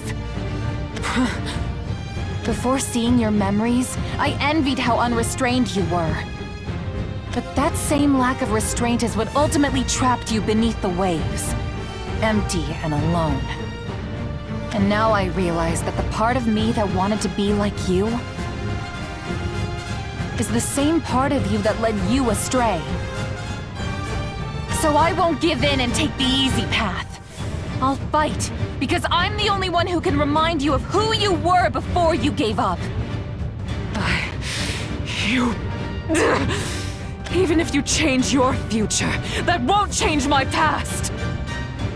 Before seeing your memories, I envied how unrestrained you were. But that same lack of restraint is what ultimately trapped you beneath the waves. Empty and alone. And now I realize that the part of me that wanted to be like you is the same part of you that led you astray. So I won't give in and take the easy path. I'll fight, because I'm the only one who can remind you of who you were before you gave up. Even if you change your future, that won't change my past!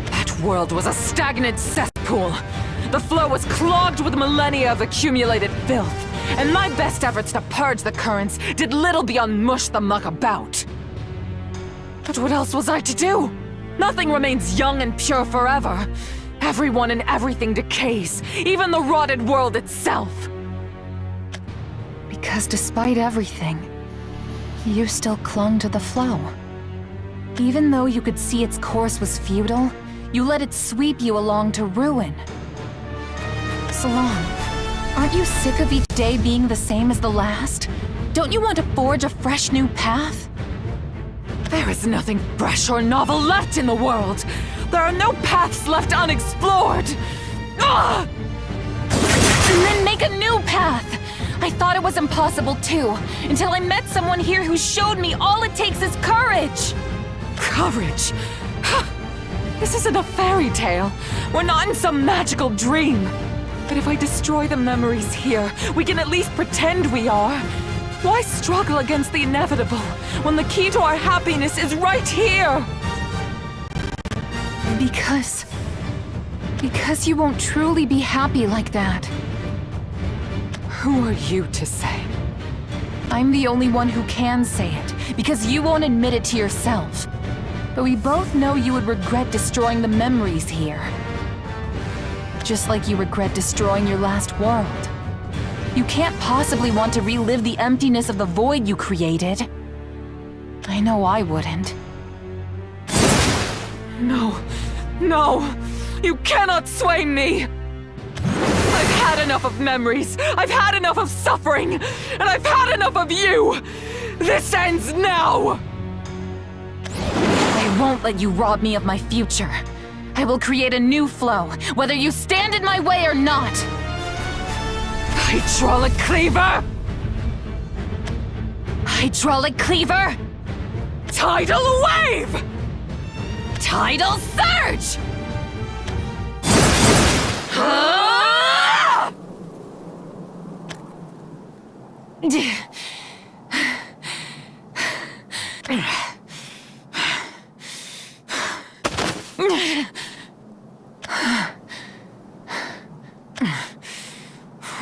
That world was a stagnant cesspool. The flow was clogged with millennia of accumulated filth, and my best efforts to purge the currents did little beyond mush the muck about. But what else was I to do? Nothing remains young and pure forever. Everyone and everything decays, even the rotted world itself. Because despite everything, you still clung to the flow. Even though you could see its course was futile, you let it sweep you along to ruin. Salon, aren't you sick of each day being the same as the last? Don't you want to forge a fresh new path? There is nothing fresh or novel left in the world! There are no paths left unexplored! Ugh! And then make a new path! I thought it was impossible too, until I met someone here who showed me all it takes is courage! Courage? This isn't a fairy tale. We're not in some magical dream. But if I destroy the memories here, we can at least pretend we are. Why struggle against the inevitable when the key to our happiness is right here? Because you won't truly be happy like that. Who are you to say? I'm the only one who can say it, because you won't admit it to yourself. But we both know you would regret destroying the memories here. Just like you regret destroying your last world. You can't possibly want to relive the emptiness of the void you created. I know I wouldn't. No! You cannot sway me! I've had enough of memories, I've had enough of suffering, and I've had enough of you! This ends now! I won't let you rob me of my future. I will create a new flow, whether you stand in my way or not! Hydraulic cleaver! Hydraulic cleaver! Tidal wave! Tidal surge! Ah!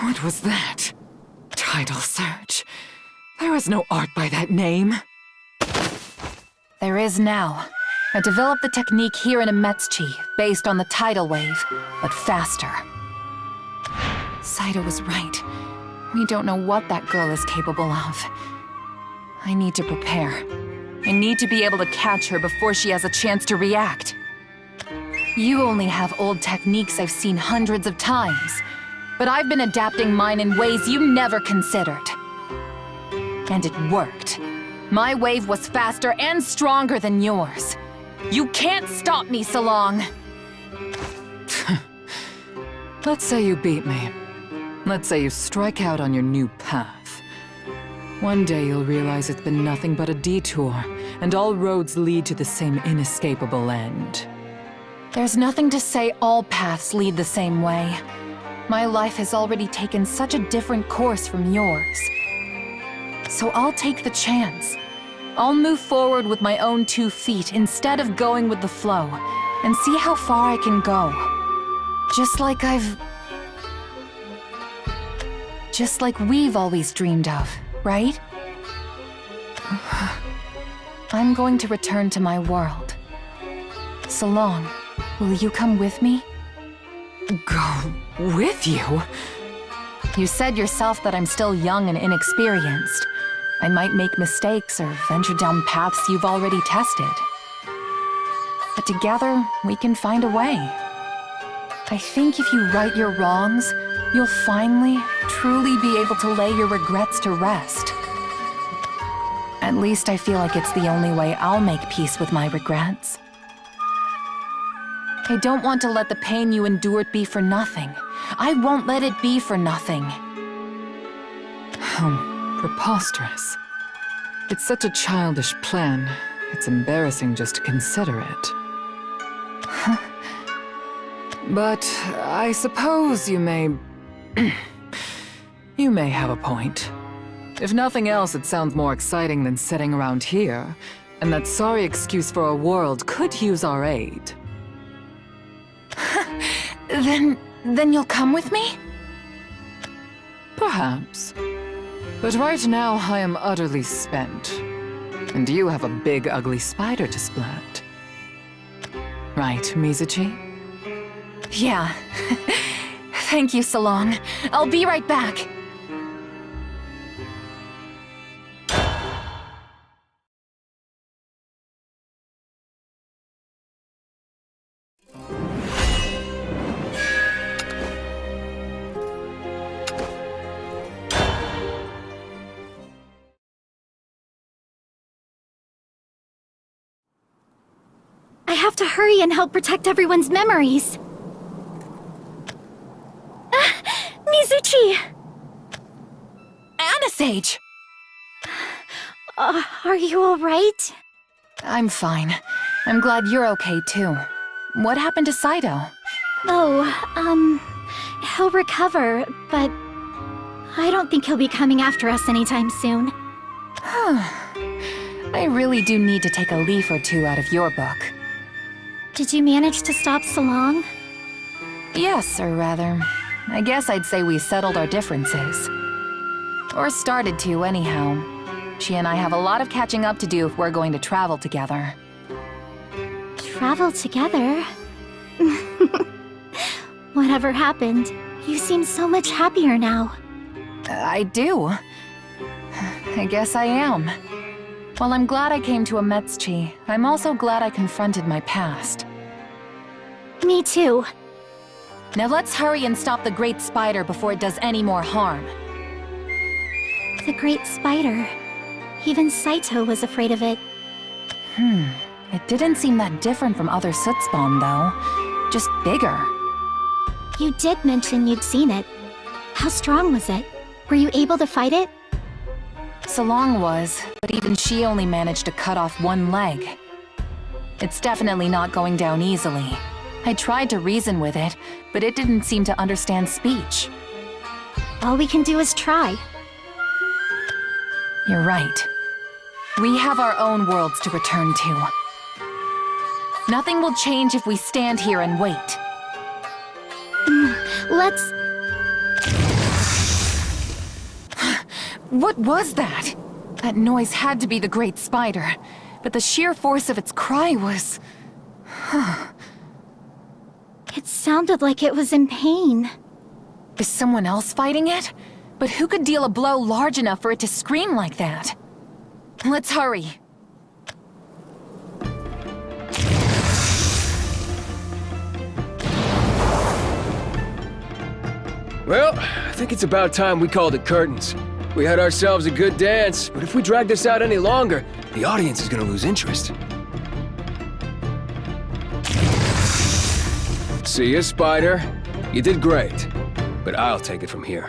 What was that? Tidal surge. There was no art by that name. There is now. I developed the technique here in Emetschi, based on the tidal wave, but faster. Saito was right. We don't know what that girl is capable of. I need to prepare. I need to be able to catch her before she has a chance to react. You only have old techniques I've seen hundreds of times, but I've been adapting mine in ways you never considered. And it worked. My wave was faster and stronger than yours. You can't stop me, Salong! Let's say you beat me. Let's say you strike out on your new path. One day you'll realize it's been nothing but a detour, and all roads lead to the same inescapable end. There's nothing to say all paths lead the same way. My life has already taken such a different course from yours. So I'll take the chance. I'll move forward with my own 2 feet instead of going with the flow, and see how far I can go. Just like we've always dreamed of, right? I'm going to return to my world. Salong, will you come with me? Go with you? You said yourself that I'm still young and inexperienced. I might make mistakes or venture down paths you've already tested. But together, we can find a way. I think if you right your wrongs, you'll finally, truly be able to lay your regrets to rest. At least I feel like it's the only way I'll make peace with my regrets. I don't want to let the pain you endured be for nothing. I won't let it be for nothing. Preposterous. It's such a childish plan. It's embarrassing just to consider it. But I suppose you may... you may have a point. If nothing else, it sounds more exciting than sitting around here, and that sorry excuse for a world could use our aid. Then you'll come with me? Perhaps. But right now, I am utterly spent. And you have a big, ugly spider to splat. Right, Mizuchi? Yeah. Thank you, Salong. I'll be right back. I have to hurry and help protect everyone's memories. Mizuchi! Anasage! Are you alright? I'm fine. I'm glad you're okay, too. What happened to Saito? Oh, he'll recover, but I don't think he'll be coming after us anytime soon. I really do need to take a leaf or two out of your book. Did you manage to stop Salong? Yes, or rather, I guess I'd say we settled our differences. Or started to, anyhow. She and I have a lot of catching up to do if we're going to travel together. Travel together? Whatever happened, you seem so much happier now. I do. I guess I am. While I'm glad I came to Ametsuchi, I'm also glad I confronted my past. Me too. Now let's hurry and stop the Great Spider before it does any more harm. The Great Spider. Even Saito was afraid of it. It didn't seem that different from other soot spawn, though. Just bigger. You did mention you'd seen it. How strong was it? Were you able to fight it? Salong was, but even she only managed to cut off one leg. It's definitely not going down easily. I tried to reason with it, but it didn't seem to understand speech. All we can do is try. You're right. We have our own worlds to return to. Nothing will change if we stand here and wait. Let's... What was that? That noise had to be the Great Spider, but the sheer force of its cry was... It sounded like it was in pain. Is someone else fighting it? But who could deal a blow large enough for it to scream like that? Let's hurry. Well, I think it's about time we called it curtains. We had ourselves a good dance, but if we drag this out any longer, the audience is gonna lose interest. See ya, Spider. You did great, but I'll take it from here.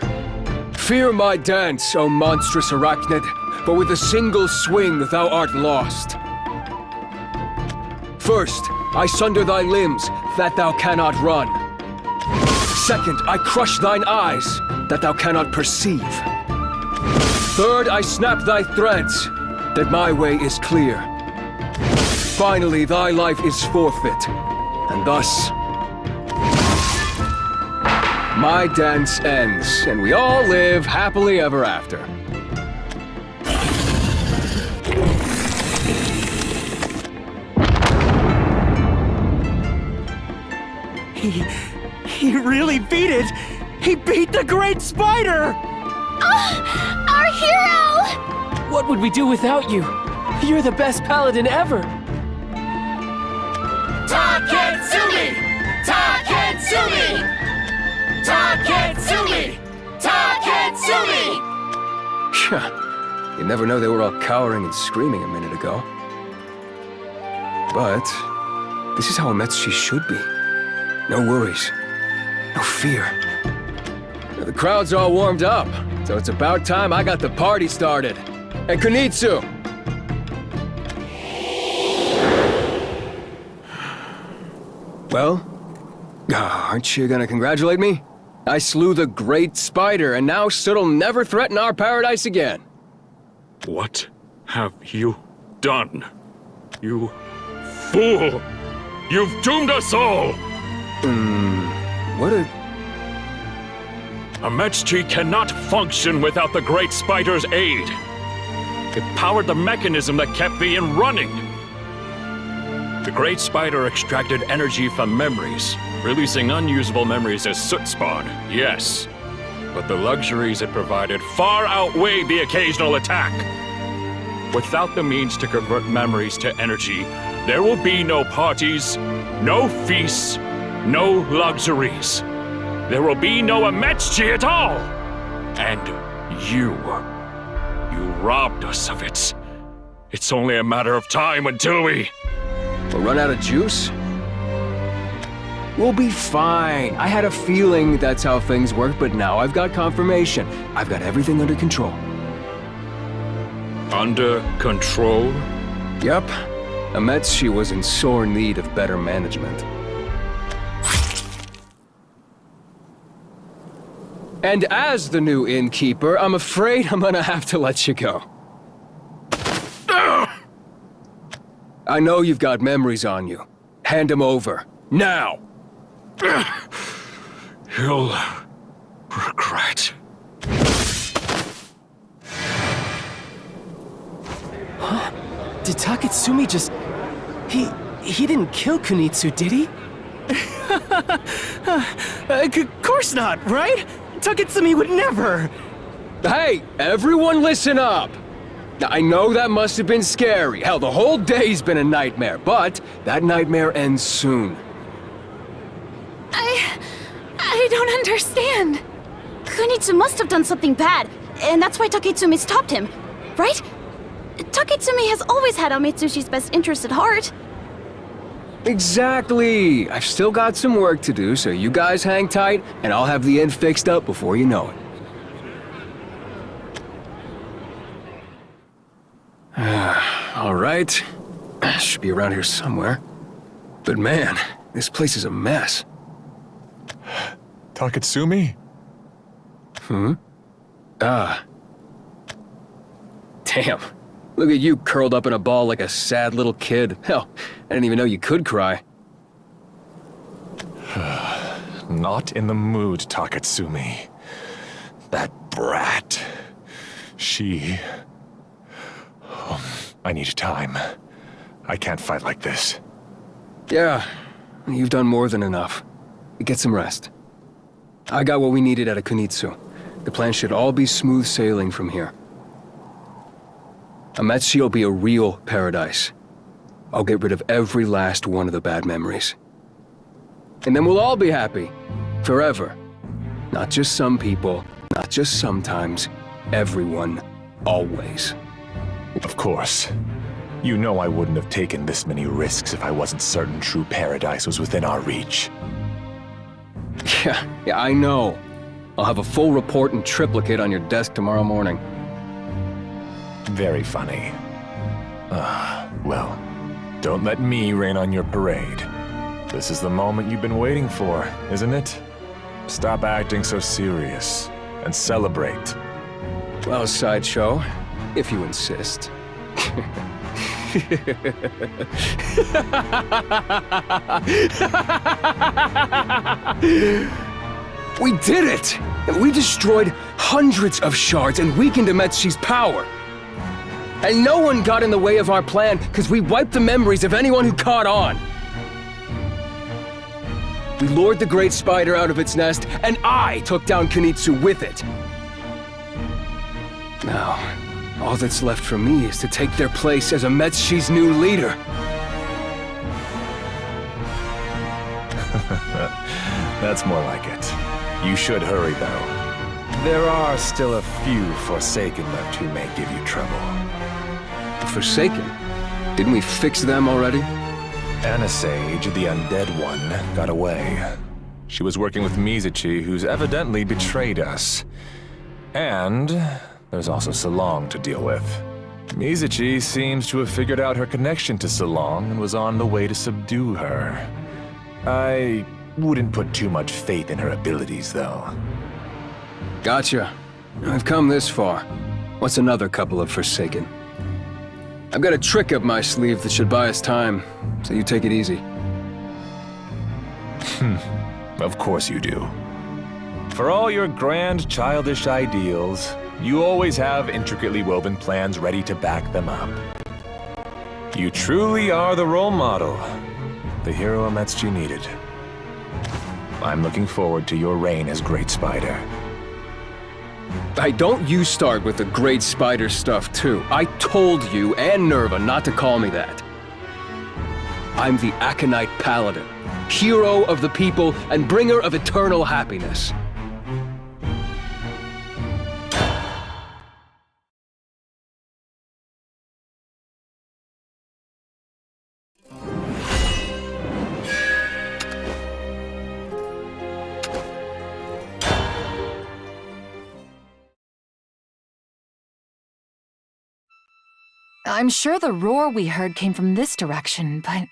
Fear my dance, O monstrous arachnid, for with a single swing thou art lost. First, I sunder thy limbs, that thou cannot run. Second, I crush thine eyes, that thou cannot perceive. Third, I snap thy threads, that my way is clear. Finally, thy life is forfeit, and thus... my dance ends, and we all live happily ever after. He really beat it! He beat the Great Spider! Our hero! What would we do without you? You're the best paladin ever! Taketsumi! Taketsumi! Taketsumi! Taketsumi! You never know, they were all cowering and screaming a minute ago. But this is how Ametsuchi should be. No worries. No fear. Now, the crowd's all warmed up, so it's about time I got the party started. And Kunitsu! Well, aren't you gonna congratulate me? I slew the Great Spider, and now Soot'll never threaten our paradise again. What have you done? You fool! You've doomed us all! What a... Ametsuchi cannot function without the Great Spider's aid. It powered the mechanism that kept the inn running. The Great Spider extracted energy from memories, releasing unusable memories as soot spawn, yes. But the luxuries it provided far outweighed the occasional attack. Without the means to convert memories to energy, there will be no parties, no feasts, no luxuries. There will be no Ametsuchi at all! And you robbed us of it. It's only a matter of time until we... We'll run out of juice? We'll be fine. I had a feeling that's how things work, but now I've got confirmation. I've got everything under control. Under control? Yep. Ametsuchi was in sore need of better management. And as the new innkeeper, I'm afraid I'm gonna have to let you go. I know you've got memories on you. Hand them over. Now! You'll regret. Did Taketsumi just... He didn't kill Kunitsu, did he? Of course not, right? Taketsumi would never! Hey, everyone listen up! Now, I know that must have been scary. Hell, the whole day's been a nightmare, but that nightmare ends soon. I don't understand. Kunitsu must have done something bad, and that's why Taketsumi stopped him, right? Taketsumi has always had Amitsushi's best interest at heart. Exactly! I've still got some work to do, so you guys hang tight, and I'll have the end fixed up before you know it. All right. Should be around here somewhere. But man, this place is a mess. Taketsumi? Damn. Look at you curled up in a ball like a sad little kid. Hell, I didn't even know you could cry. Not in the mood, Taketsumi. That brat. She... I need time. I can't fight like this. Yeah, you've done more than enough. Get some rest. I got what we needed out of Kunitsu. The plan should all be smooth sailing from here. Ametsushi will be a real paradise. I'll get rid of every last one of the bad memories. And then we'll all be happy. Forever. Not just some people, not just sometimes. Everyone. Always. Of course. You know I wouldn't have taken this many risks if I wasn't certain true paradise was within our reach. Yeah, I know. I'll have a full report in triplicate on your desk tomorrow morning. Very funny. Well, don't let me rain on your parade. This is the moment you've been waiting for, isn't it? Stop acting so serious, and celebrate. Well, Sideshow, if you insist. We did it! We destroyed hundreds of shards and weakened Ametsushi's power. And no one got in the way of our plan because we wiped the memories of anyone who caught on. We lured the Great Spider out of its nest, and I took down Kunitsu with it. Now, all that's left for me is to take their place as Ametsushi's new leader. That's more like it. You should hurry, though. There are still a few Forsaken left who may give you trouble. Forsaken? Didn't we fix them already? Anasage, the undead one, got away. She was working with Mizuchi, who's evidently betrayed us. And there's also Salong to deal with. Mizuchi seems to have figured out her connection to Salong and was on the way to subdue her. I wouldn't put too much faith in her abilities, though. Gotcha. I've come this far. What's another couple of Forsaken? I've got a trick up my sleeve that should buy us time, so you take it easy. Of course you do. For all your grand childish ideals, you always have intricately woven plans ready to back them up. You truly are the role model, the hero Ametsuchi needed. I'm looking forward to your reign as Great Spider. Hey, don't you start with the Great Spider stuff, too. I told you and Nerva not to call me that. I'm the Aconite Paladin, hero of the people and bringer of eternal happiness. I'm sure the roar we heard came from this direction, but...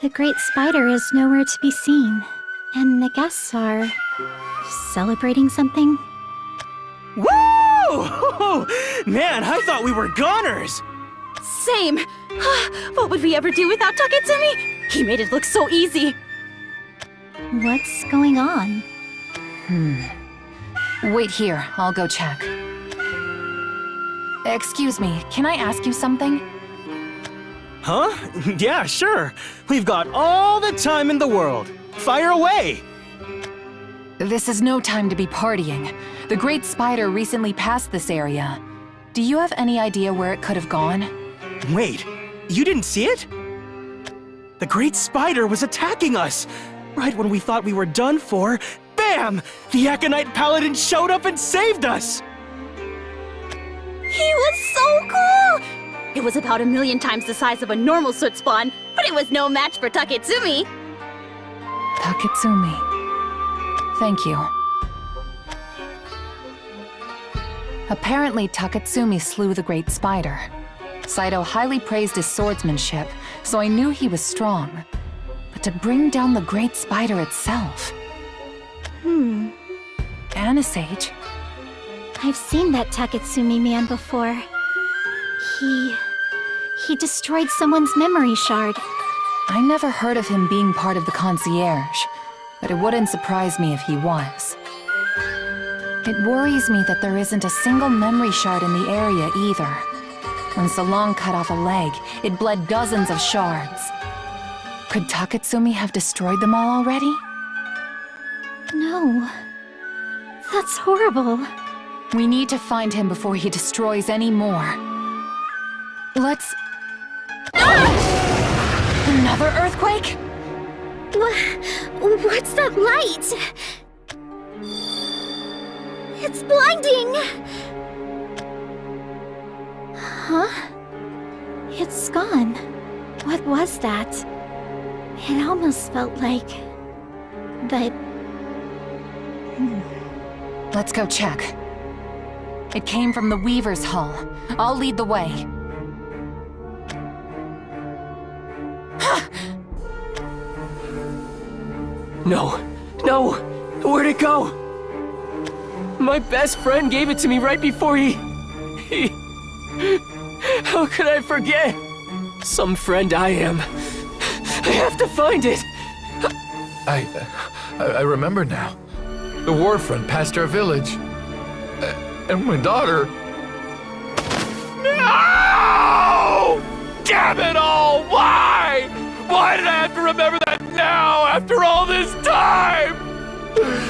The Great Spider is nowhere to be seen, and the guests are... celebrating something? Woo! Man, I thought we were goners! Same. What would we ever do without Taketsumi? He made it look so easy. What's going on? Wait here, I'll go check. Excuse me, can I ask you something? Huh? Yeah, sure. We've got all the time in the world. Fire away! This is no time to be partying. The Great Spider recently passed this area. Do you have any idea where it could have gone? Wait, you didn't see it? The Great Spider was attacking us! Right when we thought we were done for, bam! The Aconite Paladin showed up and saved us! He was so cool! It was about 1,000,000 times the size of a normal soot spawn, but it was no match for Taketsumi. Taketsumi. Thank you. Apparently, Taketsumi slew the Great Spider. Saito highly praised his swordsmanship, so I knew he was strong. But to bring down the Great Spider itself... Anasage? I've seen that Taketsumi man before. He destroyed someone's memory shard. I never heard of him being part of the concierge, but it wouldn't surprise me if he was. It worries me that there isn't a single memory shard in the area either. When Salong cut off a leg, it bled dozens of shards. Could Taketsumi have destroyed them all already? No. That's horrible. We need to find him before he destroys any more. Let's... Another earthquake? What's that light? It's blinding! Huh? It's gone. What was that? It almost felt like... that... Let's go check. It came from the Weaver's Hall. I'll lead the way. No! Where'd it go? My best friend gave it to me right before he... How could I forget? Some friend I am. I have to find it! I remember now. The war front past our village. And my daughter... No! Damn it all! Why? Why did I have to remember that now, after all this time?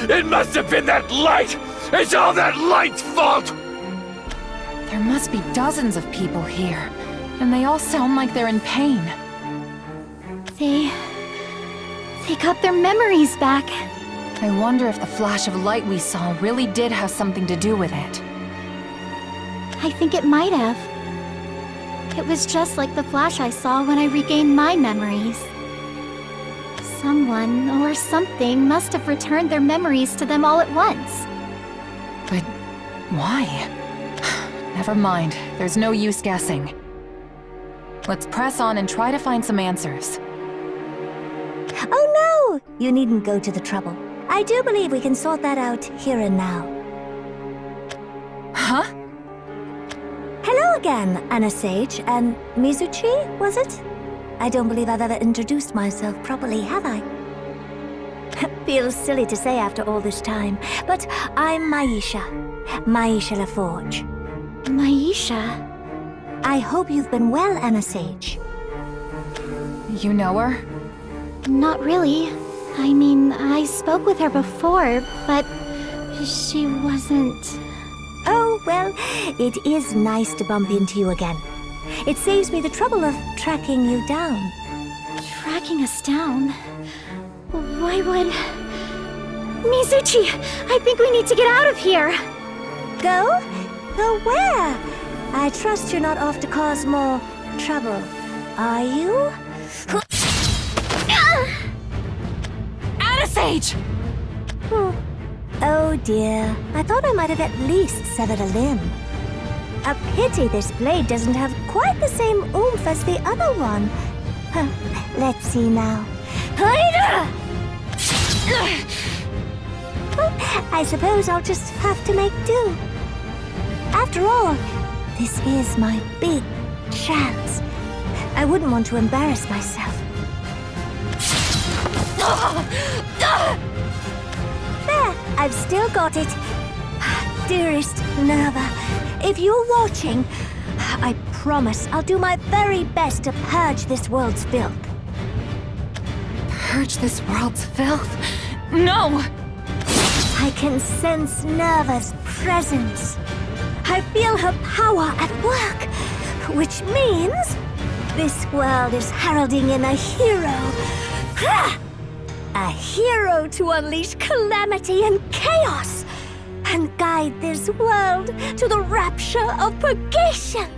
It must have been that light! It's all that light's fault! There must be dozens of people here, and they all sound like they're in pain. They got their memories back. I wonder if the flash of light we saw really did have something to do with it. I think it might have. It was just like the flash I saw when I regained my memories. Someone or something must have returned their memories to them all at once. But why? Never mind, there's no use guessing. Let's press on and try to find some answers. Oh no! You needn't go to the trouble. I do believe we can sort that out here and now. Huh? Hello again, Anasage, and Mizuchi, was it? I don't believe I've ever introduced myself properly, have I? Feels silly to say after all this time, but I'm Maisha. Maisha LaForge. Maisha? I hope you've been well, Anasage. You know her? Not really. I mean, I spoke with her before, but she wasn't... Oh, well, it is nice to bump into you again. It saves me the trouble of tracking you down. Tracking us down? Why would... Mizuchi! I think we need to get out of here! Go? Go where? I trust you're not off to cause more trouble, are you? Anasage! Oh dear, I thought I might have at least severed a limb. A pity this blade doesn't have quite the same oomph as the other one. Let's see now. I suppose I'll just have to make do. After all, this is my big chance. I wouldn't want to embarrass myself. There, I've still got it. Dearest Nerva, if you're watching, I promise I'll do my very best to purge this world's filth. Purge this world's filth? No! I can sense Nerva's presence. I feel her power at work, which means this world is heralding in a hero. A hero to unleash calamity and chaos, and guide this world to the rapture of purgation.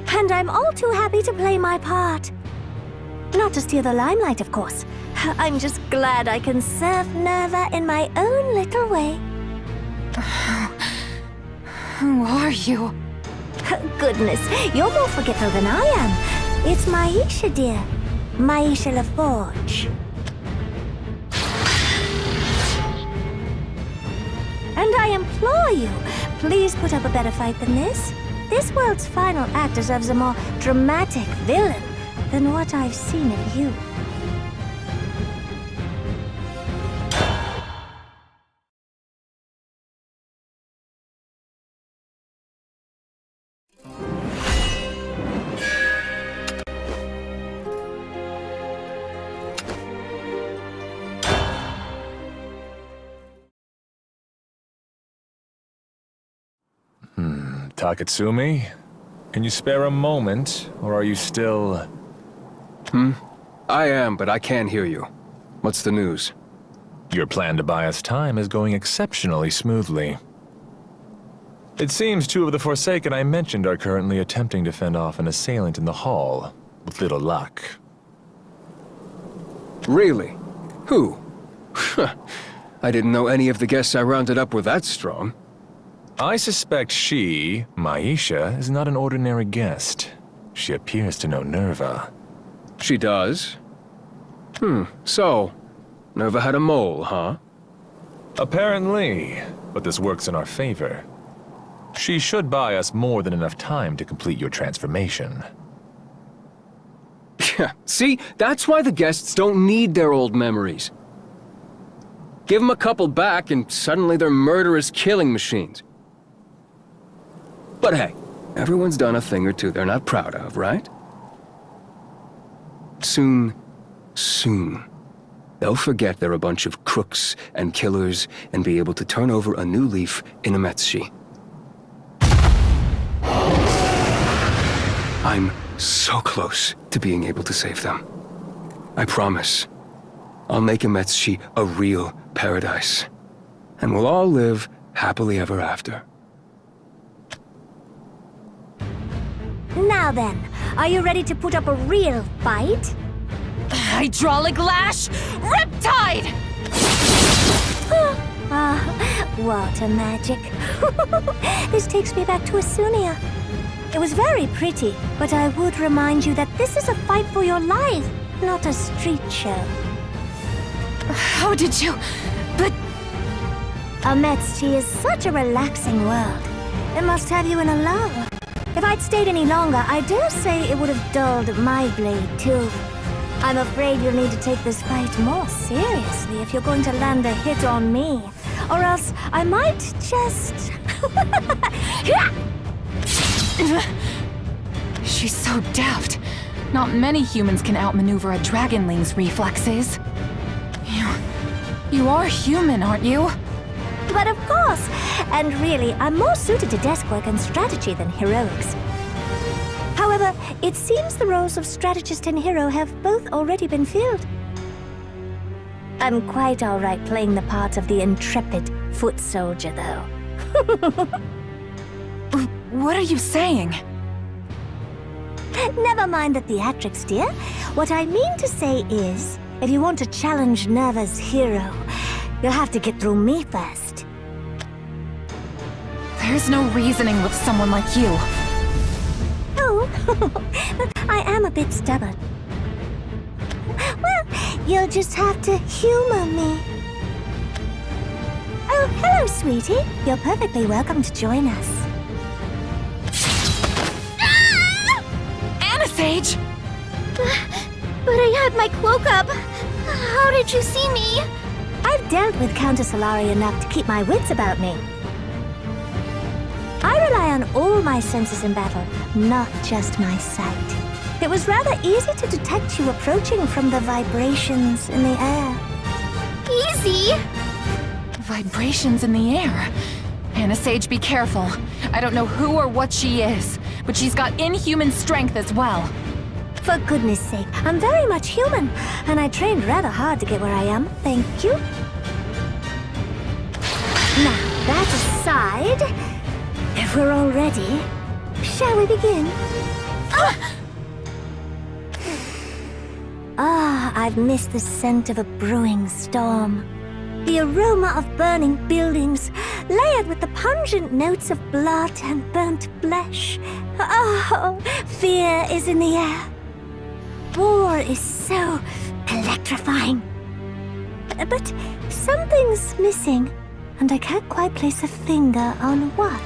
And I'm all too happy to play my part. Not to steal the limelight, of course. I'm just glad I can serve Nerva in my own little way. Who are you? Goodness, you're more forgetful than I am. It's Maisha, dear. Maisha LaForge. And I implore you, please put up a better fight than this. This world's final act deserves a more dramatic villain than what I've seen of you. Taketsumi, can you spare a moment, or are you still... I am, but I can't hear you. What's the news? Your plan to buy us time is going exceptionally smoothly. It seems two of the Forsaken I mentioned are currently attempting to fend off an assailant in the hall, with little luck. Really? Who? I didn't know any of the guests I rounded up were that strong. I suspect she, Maisha, is not an ordinary guest. She appears to know Nerva. She does? So, Nerva had a mole, huh? Apparently, but this works in our favor. She should buy us more than enough time to complete your transformation. See, that's why the guests don't need their old memories. Give them a couple back and suddenly they're murderous killing machines. But hey, everyone's done a thing or two they're not proud of, right? Soon, they'll forget they're a bunch of crooks and killers and be able to turn over a new leaf in Ametsushi. I'm so close to being able to save them. I promise. I'll make Ametsushi a real paradise. And we'll all live happily ever after. Now then, are you ready to put up a real fight? Hydraulic lash! Riptide! Water magic. This takes me back to Asunia. It was very pretty, but I would remind you that this is a fight for your life, not a street show. How did you... But... Ametsushi is such a relaxing world. It must have you in a lull. If I'd stayed any longer, I dare say it would have dulled my blade, too. I'm afraid you'll need to take this fight more seriously if you're going to land a hit on me. Or else I might just... She's so deft. Not many humans can outmaneuver a dragonling's reflexes. You are human, aren't you? But of course! And really, I'm more suited to desk work and strategy than heroics. However, it seems the roles of strategist and hero have both already been filled. I'm quite all right playing the part of the intrepid foot soldier, though. What are you saying? Never mind the theatrics, dear. What I mean to say is, if you want to challenge Nerva's hero, you'll have to get through me first. There's no reasoning with someone like you. Oh, I am a bit stubborn. Well, You'll just have to humor me. Oh, hello, sweetie. You're perfectly welcome to join us. Sage! But I had my cloak up. How did you see me? I've dealt with Countess Solari enough to keep my wits about me. I rely on all my senses in battle, not just my sight. It was rather easy to detect you approaching from the vibrations in the air. Easy? Vibrations in the air? Anna Sage, be careful. I don't know who or what she is, but she's got inhuman strength as well. For goodness sake, I'm very much human, and I trained rather hard to get where I am, thank you. Now, that aside, if we're all ready, shall we begin? I've missed the scent of a brewing storm. The aroma of burning buildings, layered with the pungent notes of blood and burnt flesh. Oh, fear is in the air. War is so electrifying. But something's missing, and I can't quite place a finger on what.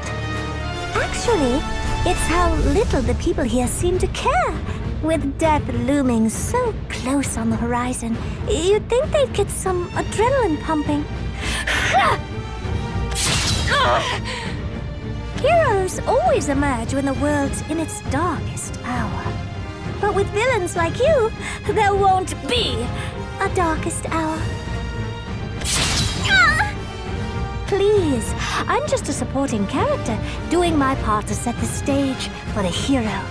Actually, it's how little the people here seem to care. With death looming so close on the horizon, you'd think they'd get some adrenaline pumping. Heroes always emerge when the world's in its darkest hour. But with villains like you, there won't be a darkest hour. Please, I'm just a supporting character, doing my part to set the stage for the hero.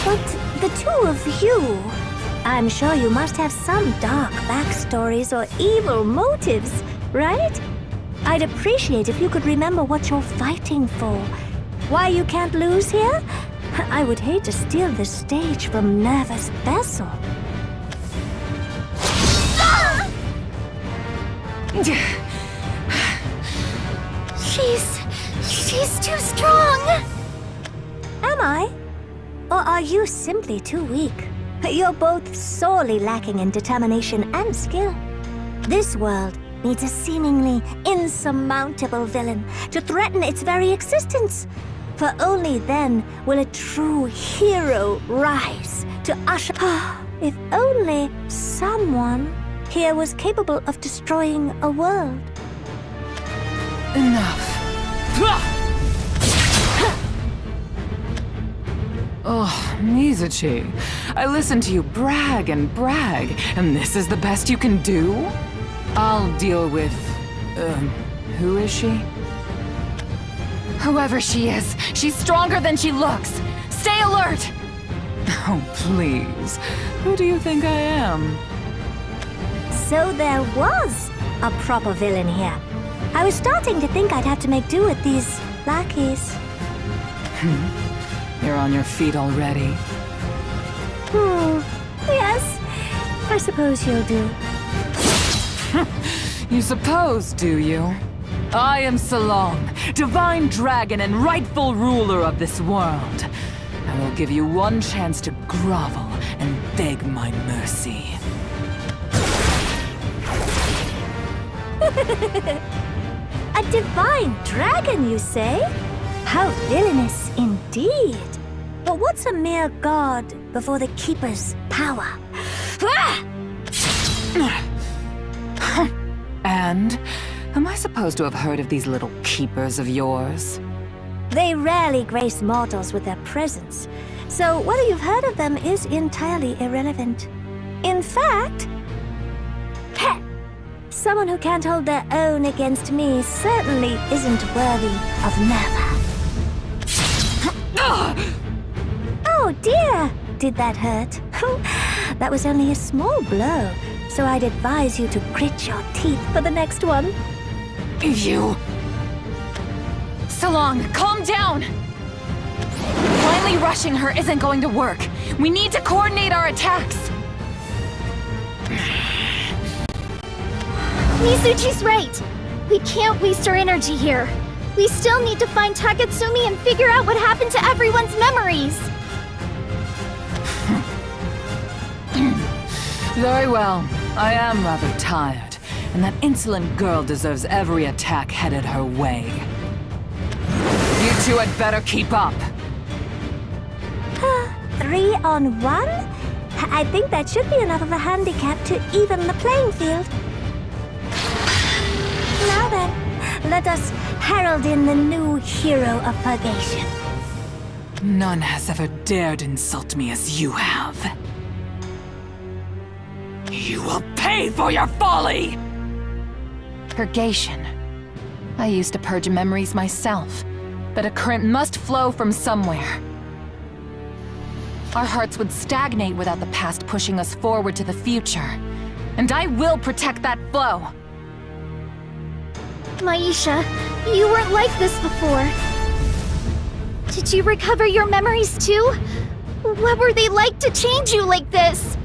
But the two of you, I'm sure you must have some dark backstories or evil motives, right? I'd appreciate if you could remember what you're fighting for. Why you can't lose here? I would hate to steal the stage from Nervous Vessel. She's too strong! Am I? Or are you simply too weak? You're both sorely lacking in determination and skill. This world needs a seemingly insurmountable villain to threaten its very existence. For only then will a true hero rise to usher... If only someone here was capable of destroying a world. Enough. Oh, Mizuchi, I listened to you brag, and this is the best you can do? I'll deal with... who is she? Whoever she is, she's stronger than she looks. Stay alert! Oh, please. Who do you think I am? So there was a proper villain here. I was starting to think I'd have to make do with these lackeys. You're on your feet already. Yes. I suppose you'll do. You suppose, do you? I am Salong, divine dragon and rightful ruler of this world. I will give you one chance to grovel and beg my mercy. A divine dragon, you say? How villainous indeed. But what's a mere god before the Keeper's power? And am I supposed to have heard of these little keepers of yours? They rarely grace mortals with their presence, so whether you've heard of them is entirely irrelevant. In fact, someone who can't hold their own against me certainly isn't worthy of Nerva. Oh dear! Did that hurt? That was only a small blow, so I'd advise you to grit your teeth for the next one. You... Salong, calm down! Blindly rushing her isn't going to work. We need to coordinate our attacks. Mizuchi's right! We can't waste our energy here. We still need to find Taketsumi and figure out what happened to everyone's memories. Very well. I am rather tired, and that insolent girl deserves every attack headed her way. You two had better keep up. 3 on 1? I think that should be enough of a handicap to even the playing field. Now then, let us herald in the new hero of purgation. None has ever dared insult me as you have. You will pay for your folly! Purgation. I used to purge memories myself, but a current must flow from somewhere. Our hearts would stagnate without the past pushing us forward to the future. And I will protect that flow! Maisha, you weren't like this before. Did you recover your memories too? What were they like to change you like this?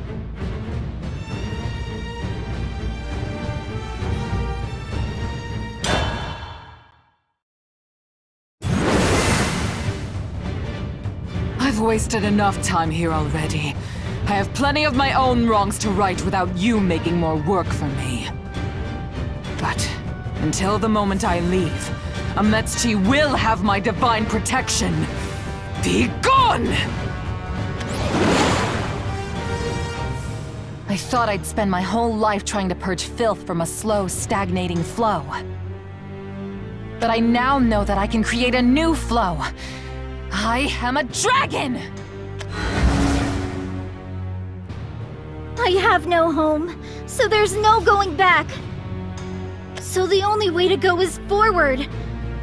I've wasted enough time here already. I have plenty of my own wrongs to right without you making more work for me. But until the moment I leave, Ametsuchi will have my divine protection. Be gone! I thought I'd spend my whole life trying to purge filth from a slow, stagnating flow. But I now know that I can create a new flow. I am a dragon! I have no home, so there's no going back. So the only way to go is forward.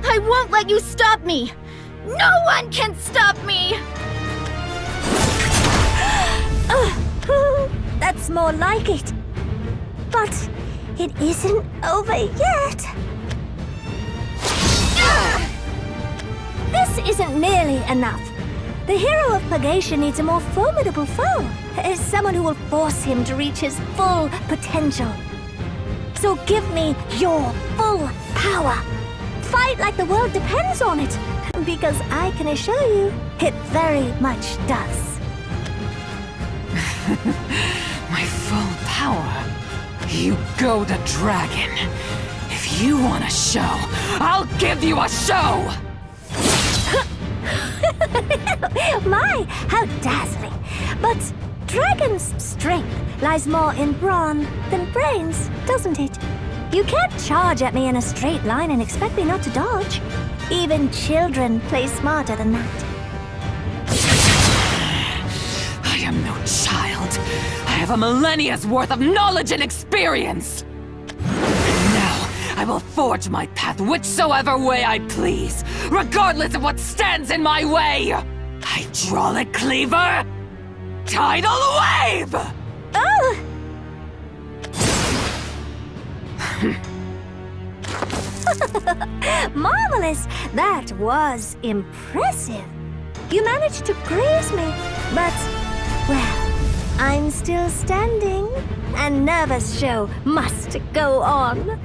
I won't let you stop me! No one can stop me! That's more like it. But it isn't over yet. This isn't nearly enough. The hero of purgation needs a more formidable foe. Someone who will force him to reach his full potential. So give me your full power. Fight like the world depends on it. Because I can assure you, it very much does. My full power? You go to dragon. If you want a show, I'll give you a show! My, how dazzling. But dragon's strength lies more in brawn than brains, doesn't it? You can't charge at me in a straight line and expect me not to dodge. Even children play smarter than that. I am no child. I have a millennia's worth of knowledge and experience! And now, I will forge my path whichsoever way I please, regardless of what stands in my way! Hydraulic cleaver! Tidal wave! Oh! Marvelous! That was impressive. You managed to graze me, but, well, I'm still standing, and Nerva's show must go on.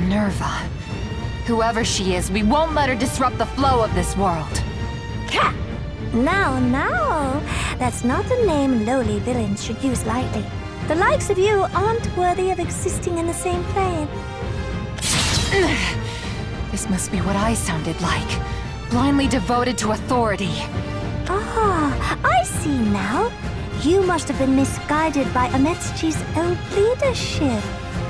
Nerva. Whoever she is, we won't let her disrupt the flow of this world. Ha! Now, that's not a name lowly villains should use lightly. The likes of you aren't worthy of existing in the same plane. This must be what I sounded like. Blindly devoted to authority. Ah, I see now. You must have been misguided by Ametsuchi's old leadership.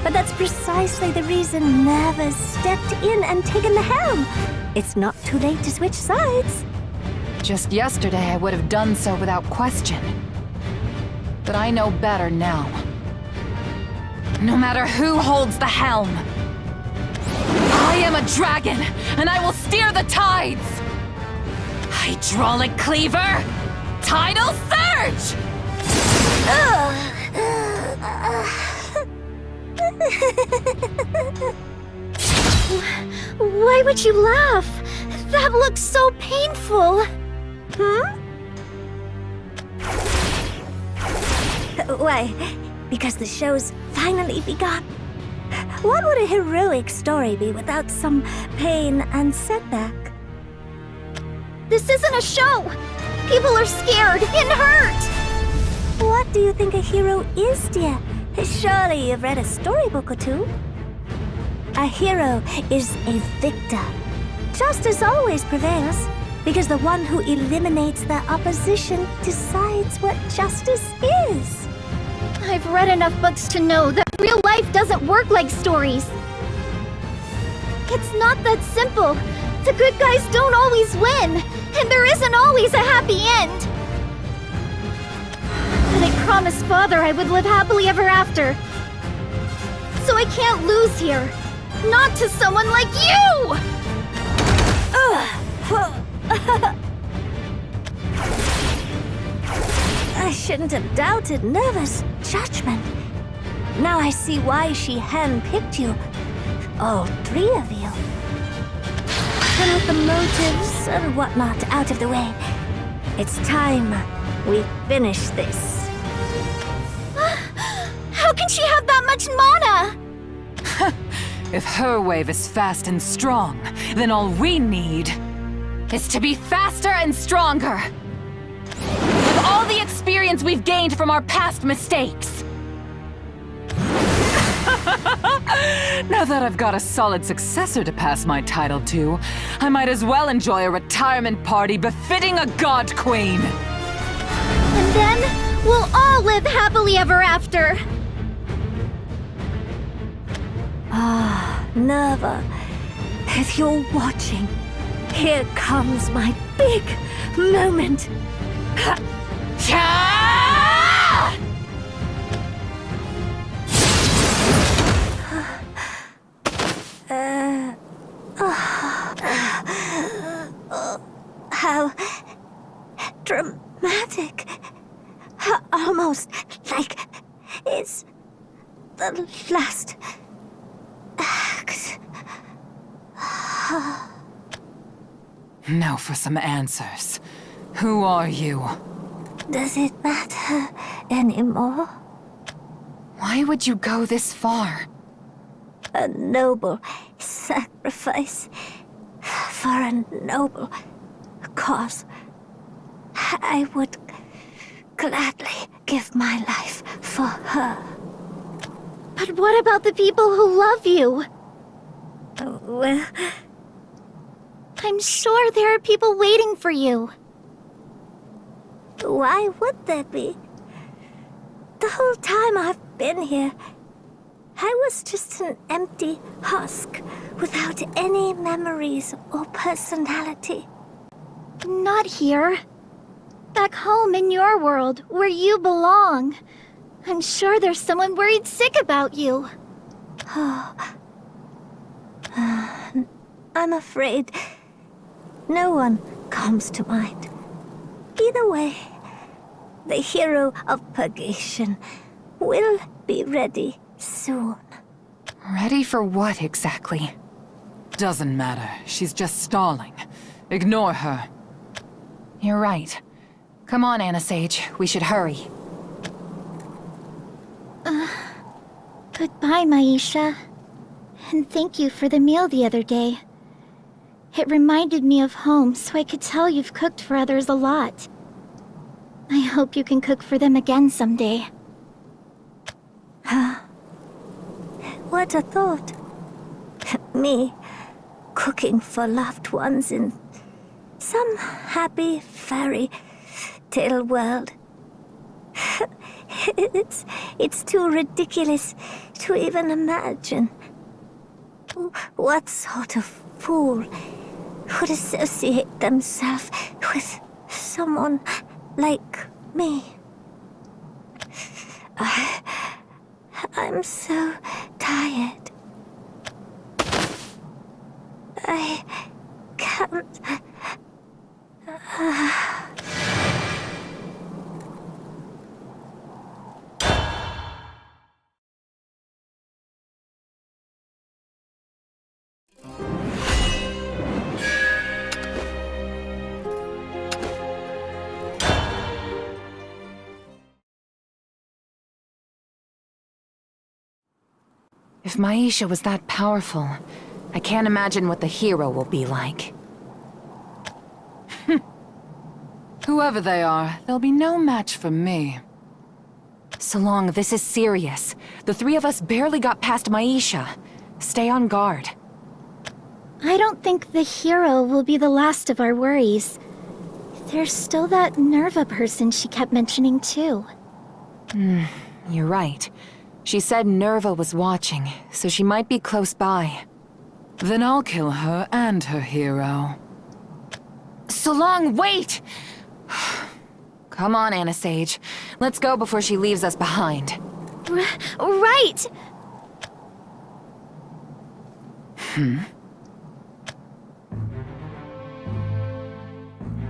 But that's precisely the reason Nerva's stepped in and taken the helm. It's not too late to switch sides. Just yesterday, I would have done so without question. But I know better now. No matter who holds the helm, I am a dragon, and I will steer the tides! Hydraulic cleaver! Tidal surge! Why would you laugh? That looks so painful. Why, because the show's finally begun. What would a heroic story be without some pain and setback? This isn't a show. People are scared and hurt. What do you think a hero is, dear? Surely you've read a storybook or two. A hero is a victor. Justice always prevails, because the one who eliminates their opposition decides what justice is. I've read enough books to know that real life doesn't work like stories. It's not that simple. The good guys don't always win, and there isn't always a happy end. But I promised Father I would live happily ever after. So I can't lose here. Not to someone like you! I shouldn't have doubted Nerva's judgment. Now I see why she handpicked you. All three of you. And with the motives and whatnot out of the way, it's time we finish this. How can she have that much mana? If her wave is fast and strong, then all we need is to be faster and stronger. With all the experience we've gained from our past mistakes. Now that I've got a solid successor to pass my title to, I might as well enjoy a retirement party befitting a god queen. And then we'll all live happily ever after. Ah, Nerva, if you're watching, here comes my big moment. How dramatic. Almost like it's the last act. Now for some answers. Who are you? Does it matter anymore? Why would you go this far? A noble sacrifice for a noble cause. I would gladly give my life for her. But what about the people who love you? Well, I'm sure there are people waiting for you. why would there be? The whole time I've been here, I was just an empty husk without any memories or personality. Not here. Back home in your world, where you belong. I'm sure there's someone worried sick about you. I'm afraid no one comes to mind. Either way, the hero of purgation will be ready soon. Ready for what exactly? Doesn't matter. She's just stalling. Ignore her. You're right. Come on, Anasaige. We should hurry. Goodbye, Maisha. And thank you for the meal the other day. It reminded me of home, so I could tell you've cooked for others a lot. I hope you can cook for them again someday. What a thought. Me, cooking for loved ones in some happy fairy tale world. It's too ridiculous to even imagine. What sort of fool would associate themselves with someone like me? I'm so tired. I can't. If Maisha was that powerful, I can't imagine what the hero will be like. Whoever they are, they'll be no match for me. Solong, this is serious. The three of us barely got past Maisha. Stay on guard. I don't think the hero will be the last of our worries. There's still that Nerva person she kept mentioning too. You're right. She said Nerva was watching, so she might be close by. Then I'll kill her and her hero. Solong, wait! Come on, Anasage. Let's go before she leaves us behind. Right!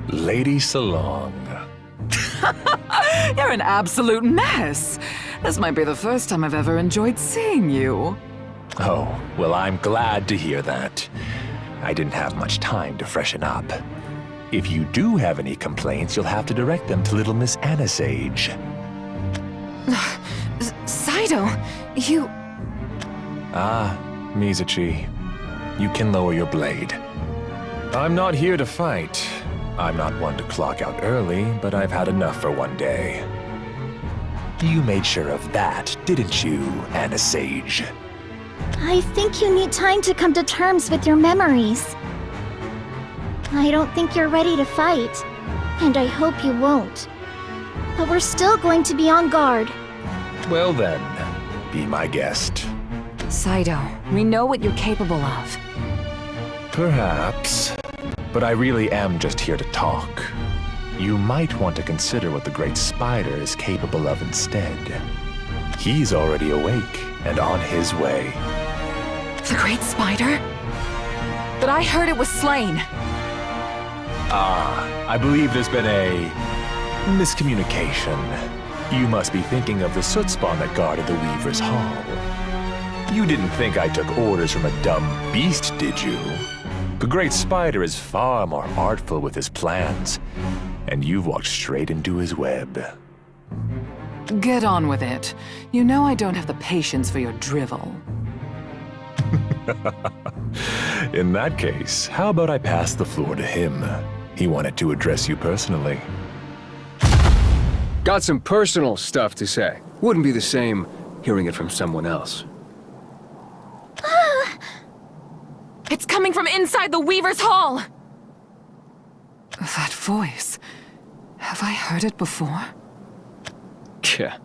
Lady Solong. You're an absolute mess. This might be the first time I've ever enjoyed seeing you. Oh, well, I'm glad to hear that. I didn't have much time to freshen up. If you do have any complaints, you'll have to direct them to little Miss Anasage. Saito, you... Ah, Mizuchi. You can lower your blade. I'm not here to fight. I'm not one to clock out early, but I've had enough for one day. You made sure of that, didn't you, Anasage? I think you need time to come to terms with your memories. I don't think you're ready to fight, and I hope you won't. But we're still going to be on guard. Well then, be my guest. Saito, we know what you're capable of. Perhaps, but I really am just here to talk. You might want to consider what the Great Spider is capable of instead. He's already awake and on his way. The Great Spider? But I heard it was slain. I believe there's been a miscommunication. You must be thinking of the soot spawn that guarded the Weaver's Hall. You didn't think I took orders from a dumb beast, did you? The Great Spider is far more artful with his plans, and you've walked straight into his web. Get on with it. You know I don't have the patience for your drivel. In that case, how about I pass the floor to him? He wanted to address you personally. Got some personal stuff to say. Wouldn't be the same hearing it from someone else. It's coming from inside the Weaver's Hall! That voice. Have I heard it before? Yeah.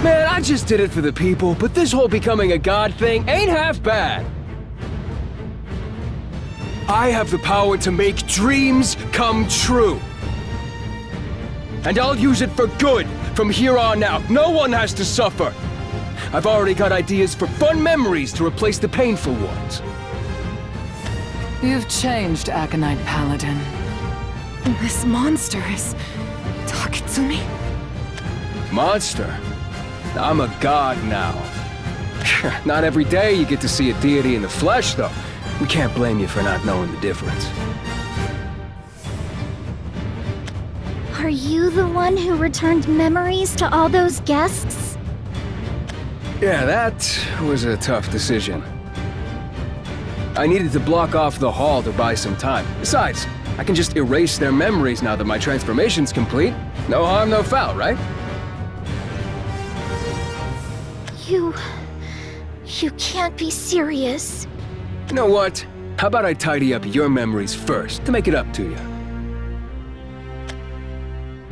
Man, I just did it for the people, but this whole becoming a god thing ain't half bad. I have the power to make dreams come true. And I'll use it for good from here on out. No one has to suffer. I've already got ideas for fun memories to replace the painful ones. You've changed, Aconite Paladin. This monster is... Taketsumi? Monster? I'm a god now. Not every day you get to see a deity in the flesh, though. We can't blame you for not knowing the difference. Are you the one who returned memories to all those guests? Yeah, that was a tough decision. I needed to block off the hall to buy some time. Besides, I can just erase their memories now that my transformation's complete. No harm, no foul, right? You can't be serious. You know what? How about I tidy up your memories first, to make it up to you?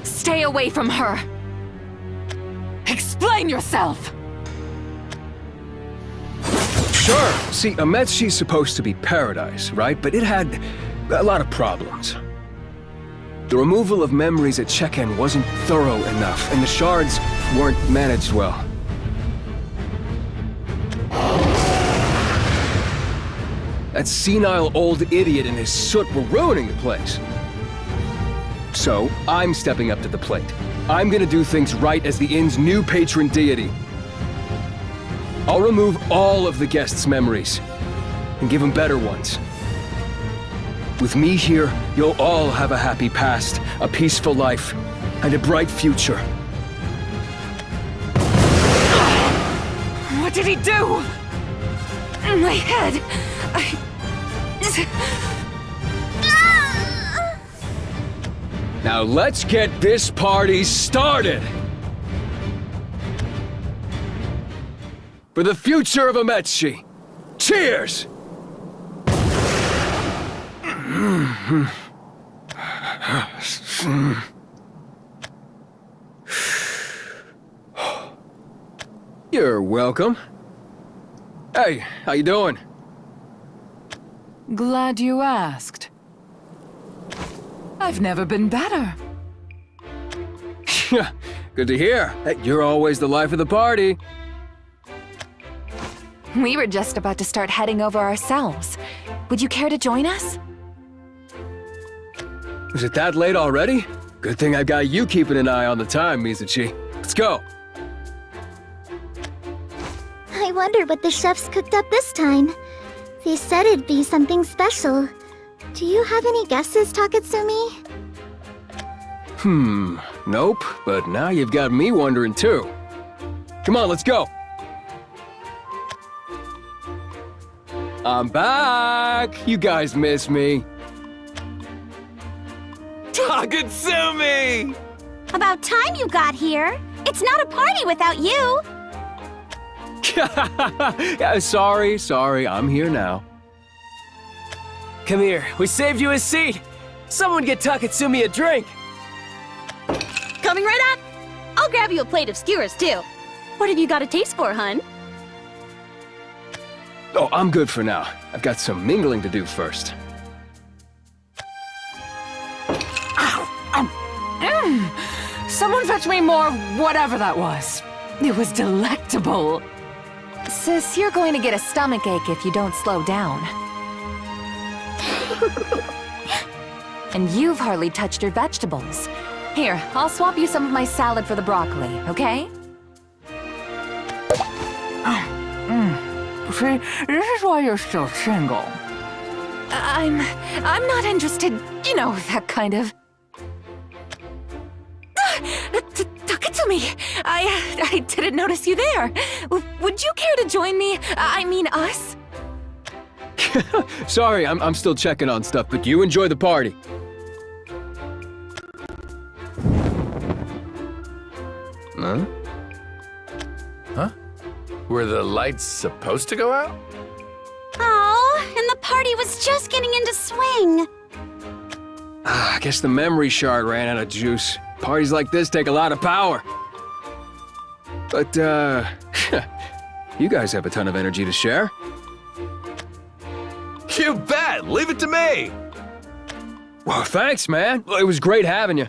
Stay away from her! Explain yourself! Sure. See, Ametshi's supposed to be paradise, right? But it had a lot of problems. The removal of memories at check-in wasn't thorough enough, and the shards weren't managed well. That senile old idiot and his soot were ruining the place. So, I'm stepping up to the plate. I'm gonna do things right as the inn's new patron deity. I'll remove all of the guests' memories and give them better ones. With me here, you'll all have a happy past, a peaceful life, and a bright future. What did he do? My head! Now let's get this party started! For the future of Ametsi! Cheers! You're welcome. Hey, how you doing? Glad you asked. I've never been better. Good to hear. Hey, you're always the life of the party. We were just about to start heading over ourselves. Would you care to join us? Is it that late already? Good thing I got you keeping an eye on the time, Mizuchi. Let's go. I wonder what the chefs cooked up this time. They said it'd be something special. Do you have any guesses, Taketsumi? Nope, but now you've got me wondering too. Come on, let's go. I'm back! You guys miss me. Taketsumi! About time you got here. It's not a party without you. Yeah, sorry, I'm here now. Come here, we saved you a seat! Someone get Taketsumi a drink! Coming right up. I'll grab you a plate of skewers, too. What have you got a taste for, hun? Oh, I'm good for now. I've got some mingling to do first. Someone fetch me more whatever that was. It was delectable. Sis, you're going to get a stomachache if you don't slow down. And you've hardly touched your vegetables. Here, I'll swap you some of my salad for the broccoli, okay? See, this is why you're still single. I'm not interested, you know, that kind of... Taketsumi! I didn't notice you there. Would you care to join me? I mean us? Sorry, I'm still checking on stuff, but you enjoy the party. Huh? Huh? Were the lights supposed to go out? Oh, and the party was just getting into swing. I guess the memory shard ran out of juice. Parties like this take a lot of power. But, you guys have a ton of energy to share. You bet! Leave it to me! Well, thanks, man. It was great having you.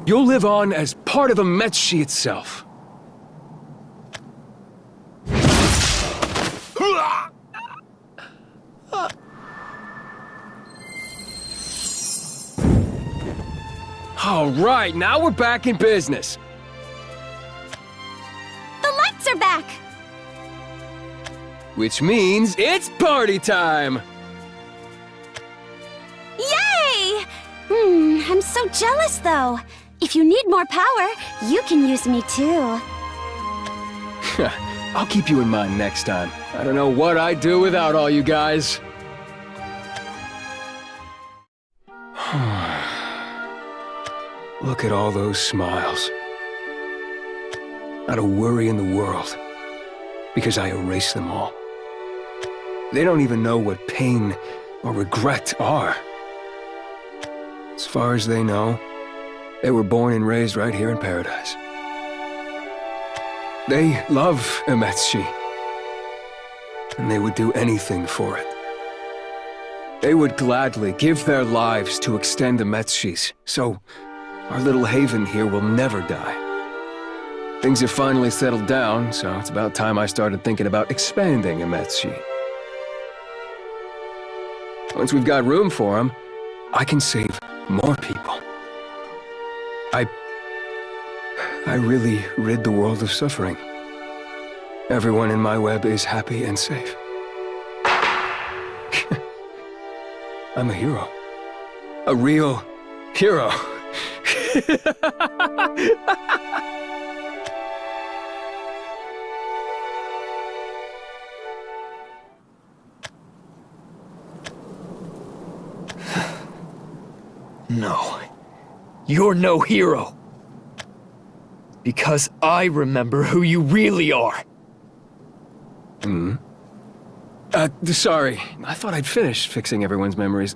You'll live on as part of Ametsi itself. All right, now we're back in business. The lights are back. Which means it's party time! Yay! I'm so jealous, though. If you need more power, you can use me, too. I'll keep you in mind next time. I don't know what I'd do without all you guys. Look at all those smiles. Not a worry in the world, because I erase them all. They don't even know what pain or regret are. As far as they know, they were born and raised right here in paradise. They love Ametsi, and they would do anything for it. They would gladly give their lives to extend Ametsi's, so our little haven here will never die. Things have finally settled down, so it's about time I started thinking about expanding Ametsi. Once we've got room for them, I can save more people. I really rid the world of suffering. Everyone in my web is happy and safe. I'm a hero. A real hero. You're no hero. Because I remember who you really are. Sorry. I thought I'd finished fixing everyone's memories.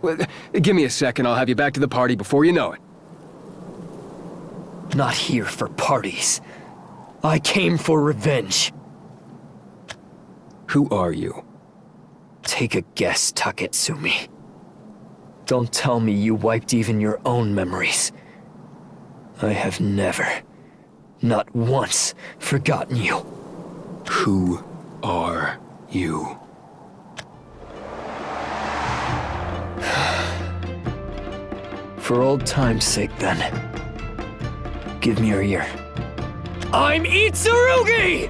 Give me a second, I'll have you back to the party before you know it. Not here for parties. I came for revenge. Who are you? Take a guess, Taketsumi. Don't tell me you wiped even your own memories. I have never, not once, forgotten you. Who are you? For old time's sake, then. Give me your ear. I'm Itsurugi!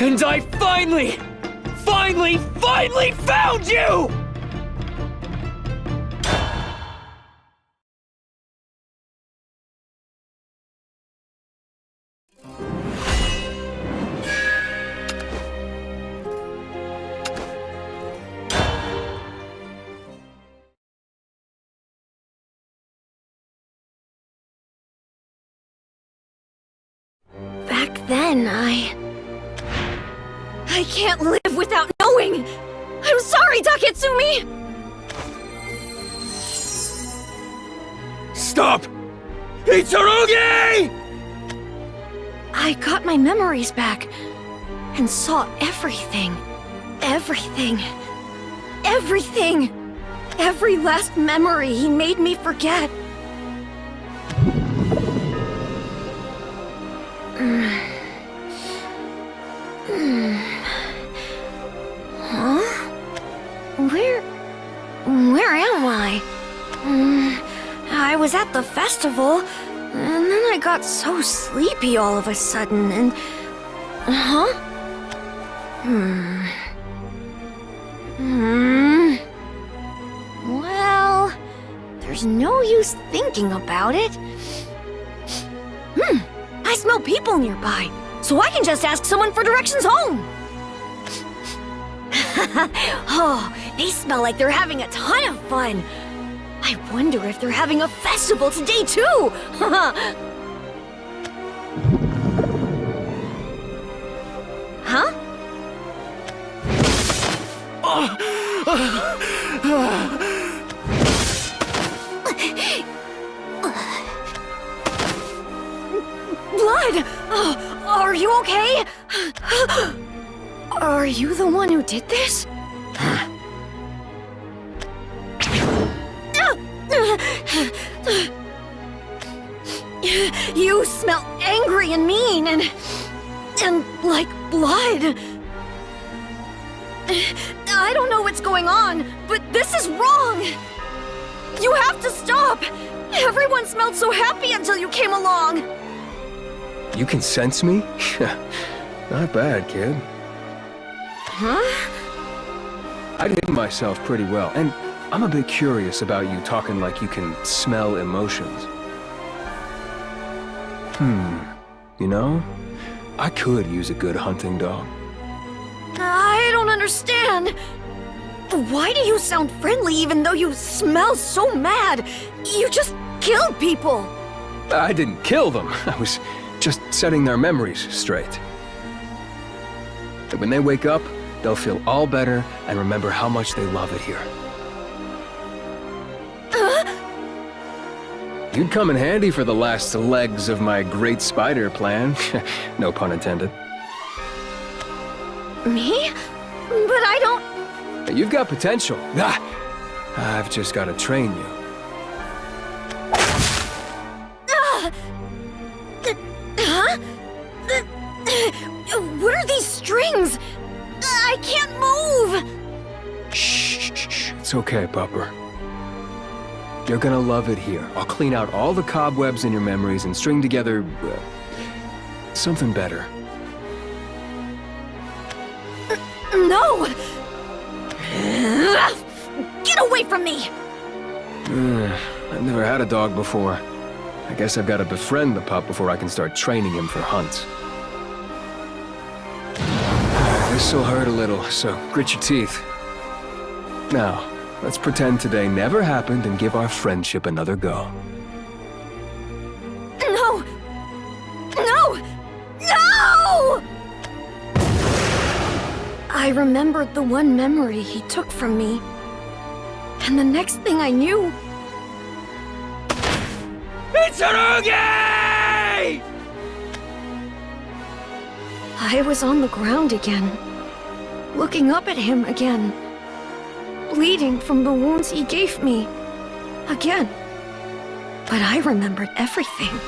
And I finally found you! Back then, I can't live without knowing! I'm sorry, Taketsumi! Stop! Itsurugi! I got my memories back and saw everything. Everything. Everything! Every last memory he made me forget. Huh? Where am I? I was at the festival, and then I got so sleepy all of a sudden, and... Huh? Well, there's no use thinking about it. I smell people nearby, so I can just ask someone for directions home. Oh, they smell like they're having a ton of fun. I wonder if they're having a festival today, too. Huh? Blood! Are you okay? Are you the one who did this? You smell angry and mean and like blood. I don't know what's going on, but this is wrong. You have to stop. Everyone smelled so happy until you came along. You can sense me? Not bad, kid. Huh? I'd hidden myself pretty well, and I'm a bit curious about you talking like you can smell emotions. You know, I could use a good hunting dog. I don't understand. Why do you sound friendly even though you smell so mad? You just killed people. I didn't kill them. I was just setting their memories straight. And when they wake up, they'll feel all better and remember how much they love it here. You'd come in handy for the last legs of my great spider plan. No pun intended. Me? But I don't... You've got potential. I've just got to train you. Huh? What are these strings? I can't move! Shh. It's okay, Pupper. You're gonna love it here. I'll clean out all the cobwebs in your memories and string together... something better. No! Get away from me! I've never had a dog before. I guess I've got to befriend the pup before I can start training him for hunts. This'll hurt a little, so grit your teeth. Now, let's pretend today never happened and give our friendship another go. I remembered the one memory he took from me. And the next thing I knew... Mitsurugi! I was on the ground again, looking up at him again, bleeding from the wounds he gave me again. But I remembered everything.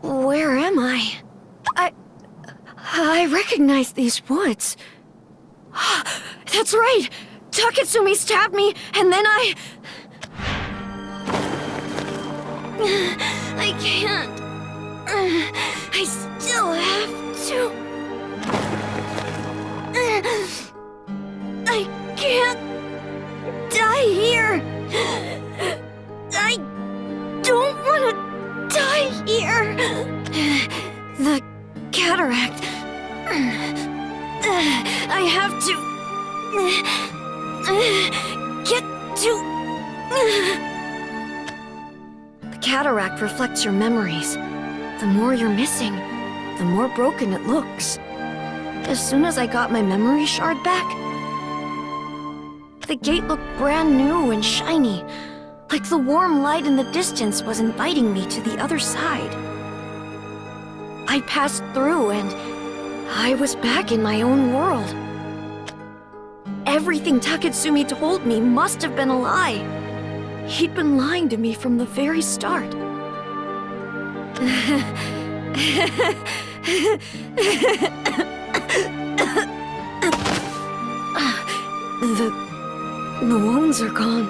Where am I? I recognize these woods. That's right! Taketsumi stabbed me, and then I can't. I still have to. I can't die here. I don't want to die here. The cataract. I have to get to... The cataract reflects your memories. The more you're missing, the more broken it looks. As soon as I got my memory shard back, the gate looked brand new and shiny, like the warm light in the distance was inviting me to the other side. I passed through and I was back in my own world. Everything Taketsumi told me must have been a lie. He'd been lying to me from the very start. The wounds are gone.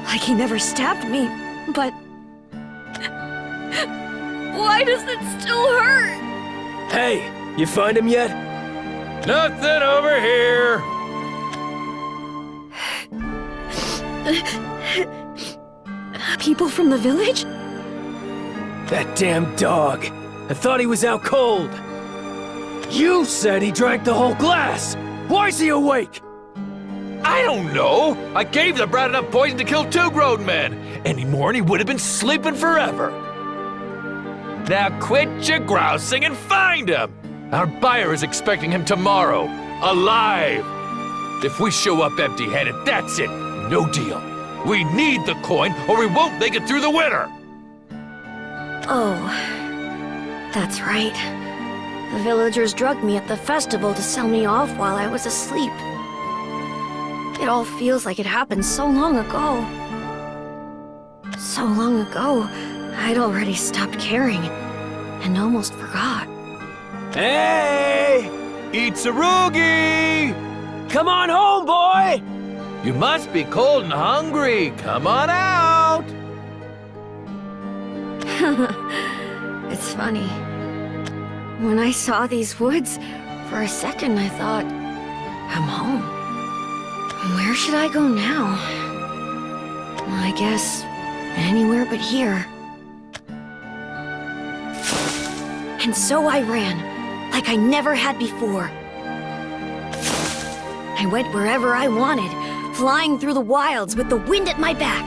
Like he never stabbed me, but... Why does it still hurt? Hey, you find him yet? Nothing over here! People from the village? That damn dog. I thought he was out cold. You said he drank the whole glass. Why's he awake? I don't know. I gave the brat enough poison to kill 2 grown men. Any more and he would have been sleeping forever. Now quit your grousing and find him. Our buyer is expecting him tomorrow, alive. If we show up empty-handed, that's it. No deal. We need the coin or we won't make it through the winter. Oh, that's right. The villagers drugged me at the festival to sell me off while I was asleep. It all feels like it happened so long ago. So long ago, I'd already stopped caring and almost forgot. Hey! Itsurugi! Come on home, boy! You must be cold and hungry. Come on out! It's funny. When I saw these woods, for a second I thought, I'm home. Where should I go now? I guess anywhere but here. And so I ran, like I never had before. I went wherever I wanted, flying through the wilds with the wind at my back.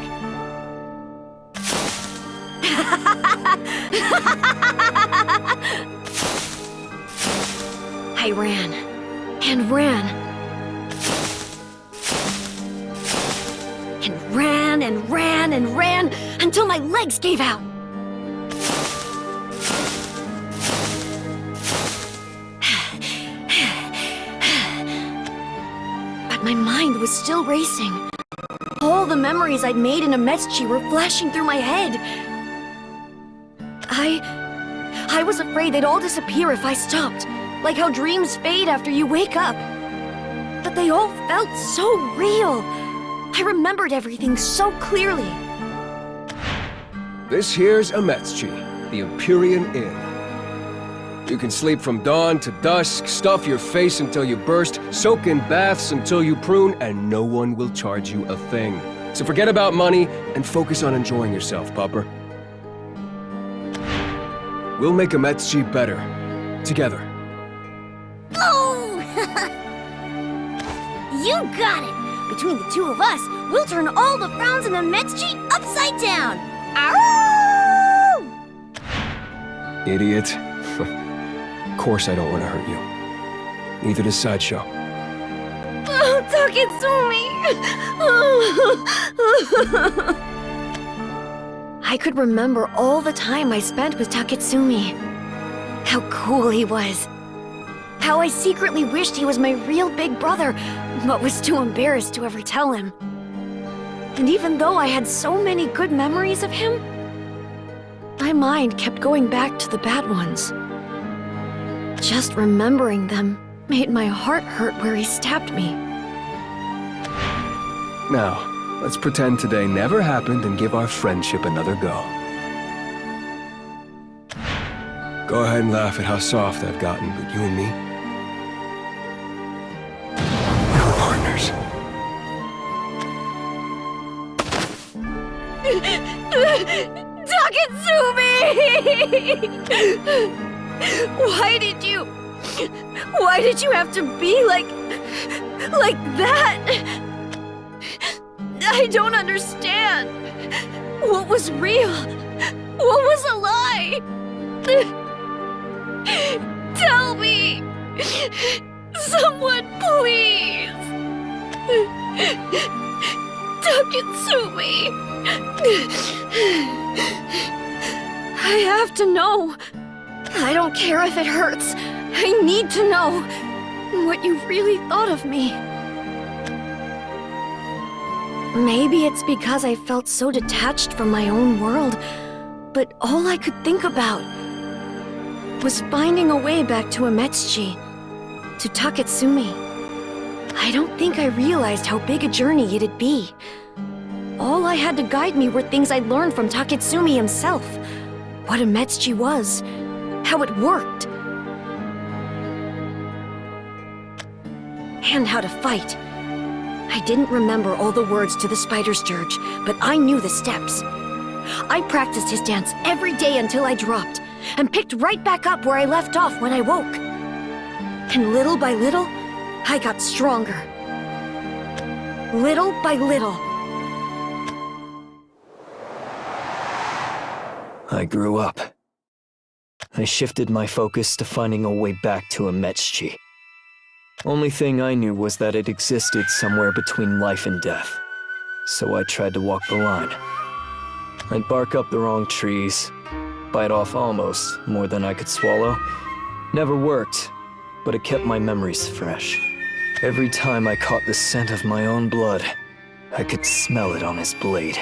I ran, and ran, and ran, and ran, and ran, until my legs gave out. But my mind was still racing. All the memories I'd made in Ametsuchi were flashing through my head. I was afraid they'd all disappear if I stopped, like how dreams fade after you wake up. But they all felt so real. I remembered everything so clearly. This here's Ametsuchi, the Empyrean Inn. You can sleep from dawn to dusk, stuff your face until you burst, soak in baths until you prune, and no one will charge you a thing. So forget about money and focus on enjoying yourself, Pupper. We'll make Ametsuchi better. Together. Oh! You got it! Between the two of us, we'll turn all the frowns in the Metzji upside down! Ow! Idiot. Of course I don't want to hurt you. Neither does Sideshow. Oh, Taketsumi! I could remember all the time I spent with Taketsumi. How cool he was. How I secretly wished he was my real big brother, but was too embarrassed to ever tell him. And even though I had so many good memories of him, my mind kept going back to the bad ones. Just remembering them made my heart hurt where he stabbed me. Now, let's pretend today never happened and give our friendship another go. Go ahead and laugh at how soft I've gotten, but you and me, we're partners. Taketsumi! Why did you have to be like that? I don't understand. What was real? What was a lie? Tell me! Someone, please! Taketsumi! I have to know. I don't care if it hurts. I need to know what you really thought of me. Maybe it's because I felt so detached from my own world, but all I could think about was finding a way back to Ametsuchi, to Taketsumi. I don't think I realized how big a journey it'd be. All I had to guide me were things I'd learned from Taketsumi himself. What Ametsuchi was, how it worked, and how to fight. I didn't remember all the words to the Spider's Dirge, but I knew the steps. I practiced his dance every day until I dropped, and picked right back up where I left off when I woke. And little by little, I got stronger. Little by little. I grew up. I shifted my focus to finding a way back to Ametsuchi. Only thing I knew was that it existed somewhere between life and death. So I tried to walk the line. I'd bark up the wrong trees, bite off almost more than I could swallow. Never worked, but it kept my memories fresh. Every time I caught the scent of my own blood, I could smell it on his blade.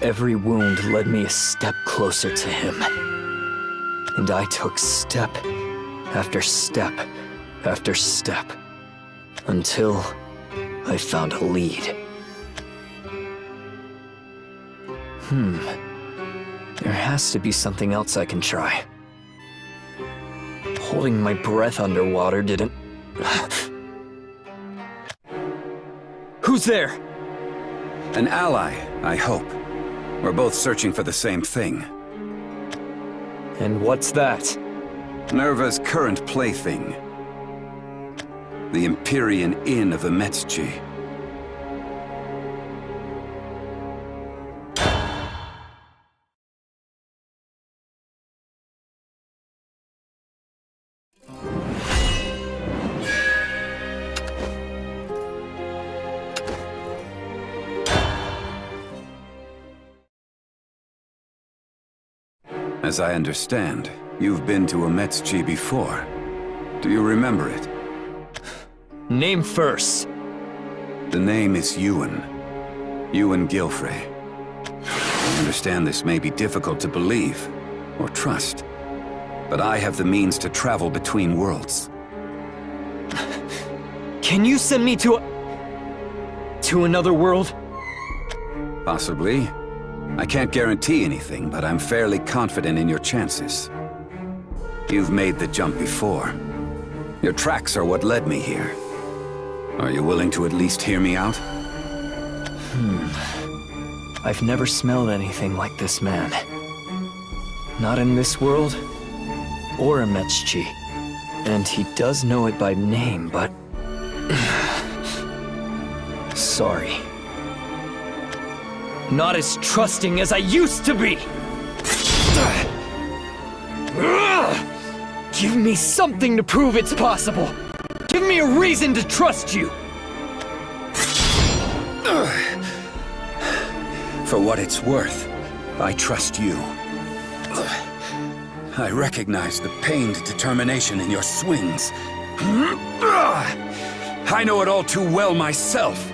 Every wound led me a step closer to him. And I took step after step after step, until I found a lead. There has to be something else I can try. Holding my breath underwater didn't... Who's there? An ally, I hope. We're both searching for the same thing. And what's that? Nerva's current plaything. The Empyrean Inn of Ametsuchi. As I understand, you've been to Ametsuchi before. Do you remember it? Name first. The name is Ewan. Ewan Gilfrey. I understand this may be difficult to believe, or trust, but I have the means to travel between worlds. Can you send me to another world? Possibly. I can't guarantee anything, but I'm fairly confident in your chances. You've made the jump before. Your tracks are what led me here. Are you willing to at least hear me out? I've never smelled anything like this man. Not in this world, or Ametsuchi. And he does know it by name, but... sorry. Not as trusting as I used to be! Give me something to prove it's possible! Give me a reason to trust you! For what it's worth, I trust you. I recognize the pained determination in your swings. I know it all too well myself.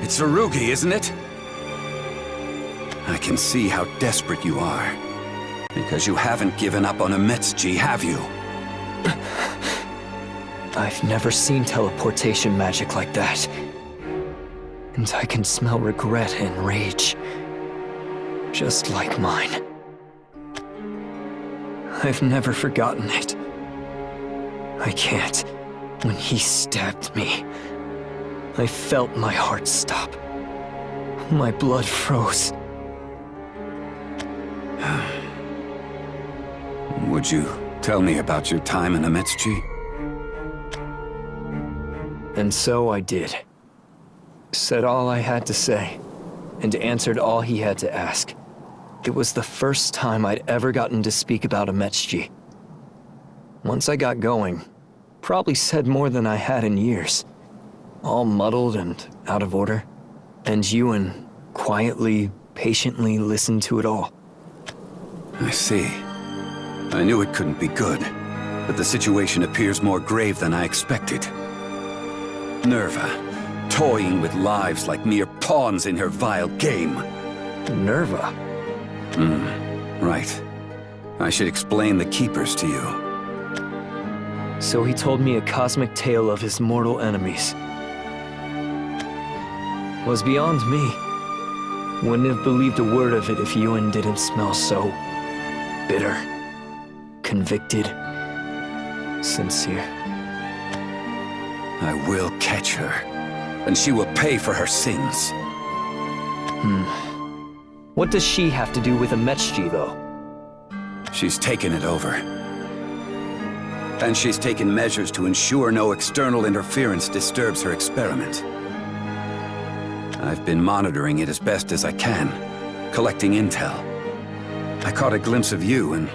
It's Tsurugi, isn't it? I can see how desperate you are. Because you haven't given up on Ametsuchi, have you? I've never seen teleportation magic like that. And I can smell regret and rage. Just like mine. I've never forgotten it. I can't. When he stabbed me, I felt my heart stop. My blood froze. Would you tell me about your time in Ametsuchi? And so I did. Said all I had to say, and answered all he had to ask. It was the first time I'd ever gotten to speak about Ametsuchi. Once I got going, probably said more than I had in years. All muddled and out of order. And Ewan quietly, patiently listened to it all. I see. I knew it couldn't be good, but the situation appears more grave than I expected. Nerva, toying with lives like mere pawns in her vile game. Nerva? Right. I should explain the Keepers to you. So he told me a cosmic tale of his mortal enemies. Was beyond me. Wouldn't have believed a word of it if Ewan didn't smell so bitter, convicted, sincere. I will catch her, and she will pay for her sins. What does she have to do with Ametsuchi, though? She's taken it over. And she's taken measures to ensure no external interference disturbs her experiment. I've been monitoring it as best as I can, collecting intel. I caught a glimpse of you, and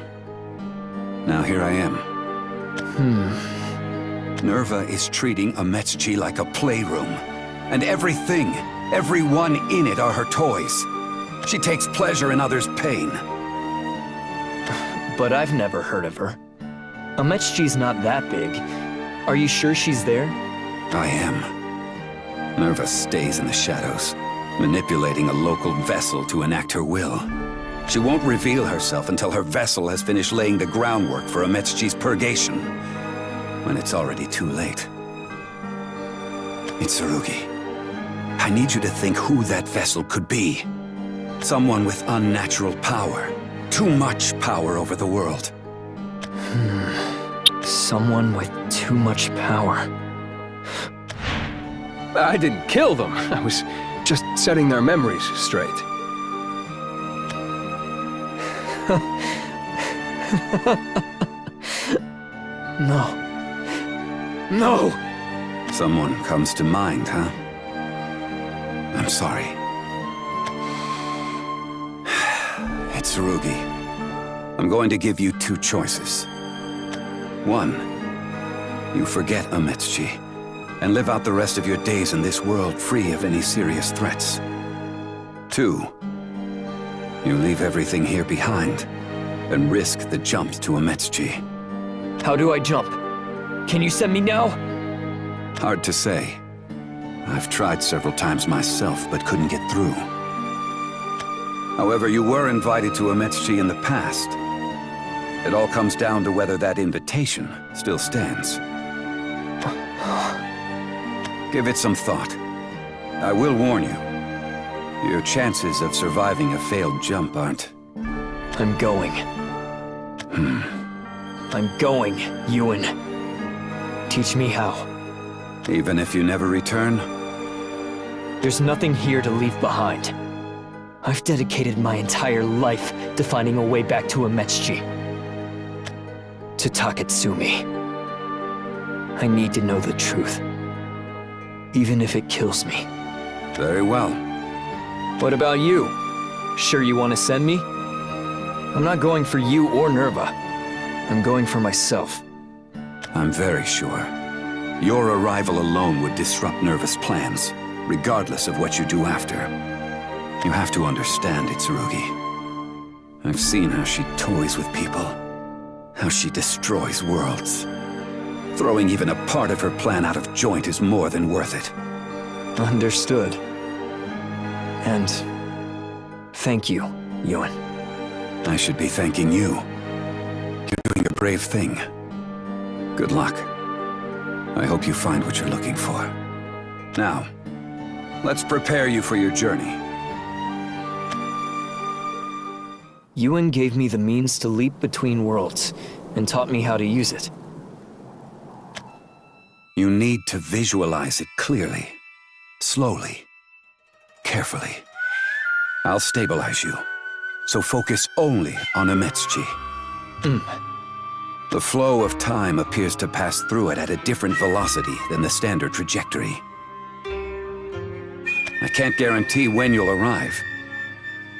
now here I am. Nerva is treating Ametsuchi like a playroom. And everyone in it are her toys. She takes pleasure in others' pain. But I've never heard of her. Ametsuchi's not that big. Are you sure she's there? I am. Nerva stays in the shadows, manipulating a local vessel to enact her will. She won't reveal herself until her vessel has finished laying the groundwork for Ametsuchi's purgation, when it's already too late. It's Tsurugi. I need you to think who that vessel could be. Someone with unnatural power. Too much power over the world. Someone with too much power. I didn't kill them. I was just setting their memories straight. No. No! Someone comes to mind, huh? I'm sorry. It's Tsurugi. I'm going to give you two choices. One, you forget Ametsuchi, and live out the rest of your days in this world free of any serious threats. Two, you leave everything here behind, and risk the jump to Ametsuchi. How do I jump? Can you send me now? Hard to say. I've tried several times myself, but couldn't get through. However, you were invited to Ametsuchi in the past. It all comes down to whether that invitation still stands. Give it some thought. I will warn you. Your chances of surviving a failed jump aren't... I'm going. I'm going, Ewan. Teach me how. Even if you never return? There's nothing here to leave behind. I've dedicated my entire life to finding a way back to Ametsuchi. To Taketsumi. I need to know the truth. Even if it kills me. Very well. What about you? Sure you want to send me? I'm not going for you or Nerva. I'm going for myself. I'm very sure. Your arrival alone would disrupt Nerva's plans, regardless of what you do after. You have to understand, Itsurugi. I've seen how she toys with people. How she destroys worlds. Throwing even a part of her plan out of joint is more than worth it. Understood. And thank you, Yuan. I should be thanking you. You're doing a brave thing. Good luck. I hope you find what you're looking for. Now, let's prepare you for your journey. Yuan gave me the means to leap between worlds, and taught me how to use it. You need to visualize it clearly, slowly, carefully. I'll stabilize you, so focus only on Ametsuchi. The flow of time appears to pass through it at a different velocity than the standard trajectory. I can't guarantee when you'll arrive.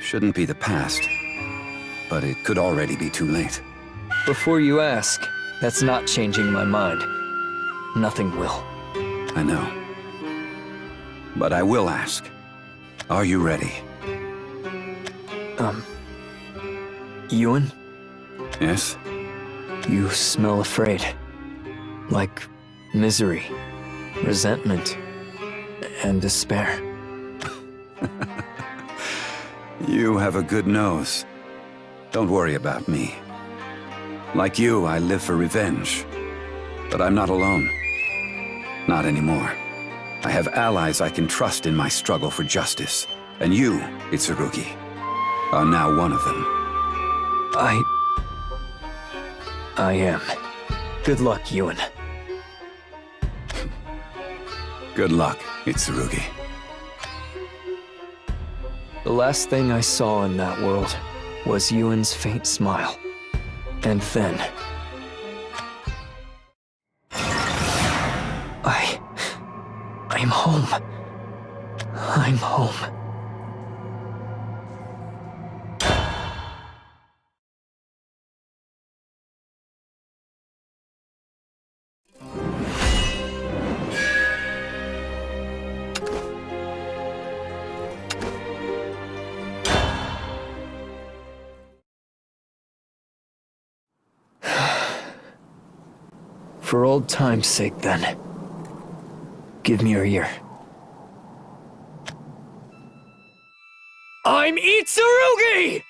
Shouldn't be the past, but it could already be too late. Before you ask, that's not changing my mind. Nothing will. I know. But I will ask. Are you ready? Yuan? Yes? You smell afraid. Like misery, resentment, and despair. You have a good nose. Don't worry about me. Like you, I live for revenge. But I'm not alone. Not anymore. I have allies I can trust in my struggle for justice. And you, Itsurugi, are now one of them. I am. Good luck, Yuan. Good luck, Itsurugi. The last thing I saw in that world was Yuan's faint smile. And then... I'm home. I'm home. For old time's sake, then. Give me your ear. I'm Itsurugi!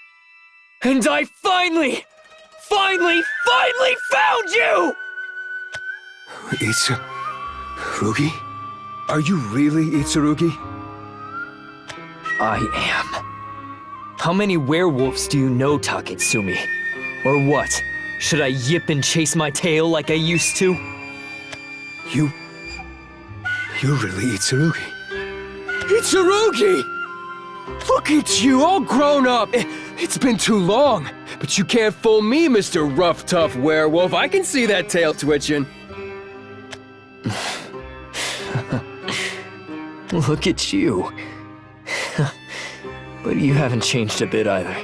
And I finally found you! Itsurugi? Are you really Itsurugi? I am. How many werewolves do you know, Taketsumi? Or what? Should I yip and chase my tail like I used to? You're really Itsurugi. Itsurugi! Look at you, all grown up! It's been too long, but you can't fool me, Mr. Rough Tough Werewolf. I can see that tail twitching. Look at you. But you haven't changed a bit either.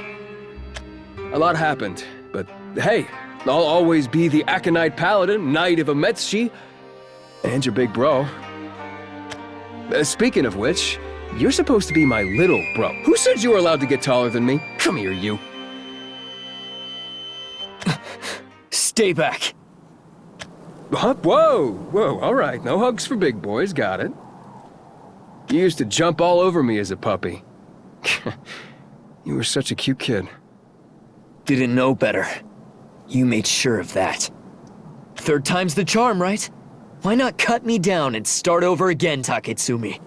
A lot happened, but hey, I'll always be the Aconite Paladin, Knight of Ametsuchi, and your big bro. Speaking of which, you're supposed to be my little bro. Who said you were allowed to get taller than me? Come here, you. Stay back. Huh? Whoa, all right. No hugs for big boys, got it. You used to jump all over me as a puppy. You were such a cute kid. Didn't know better. You made sure of that. Third time's the charm, right? Why not cut me down and start over again, Taketsumi?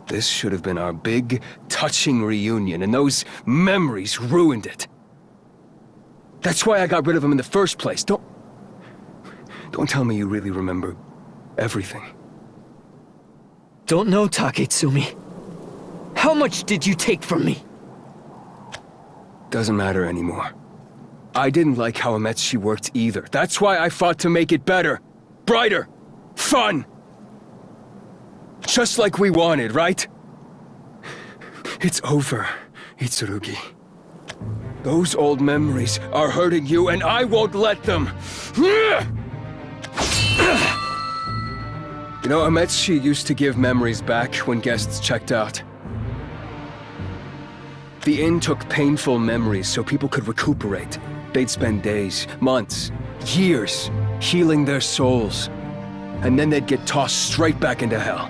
This should have been our big, touching reunion, and those memories ruined it. That's why I got rid of him in the first place. Don't tell me you really remember everything. Don't know, Taketsumi. How much did you take from me? Doesn't matter anymore. I didn't like how Ametsushi worked either. That's why I fought to make it better, brighter, fun. Just like we wanted, right? It's over, Itsurugi. Those old memories are hurting you, and I won't let them. You know, Ametsushi used to give memories back when guests checked out. The inn took painful memories so people could recuperate. They'd spend days, months, years healing their souls. And then they'd get tossed straight back into hell.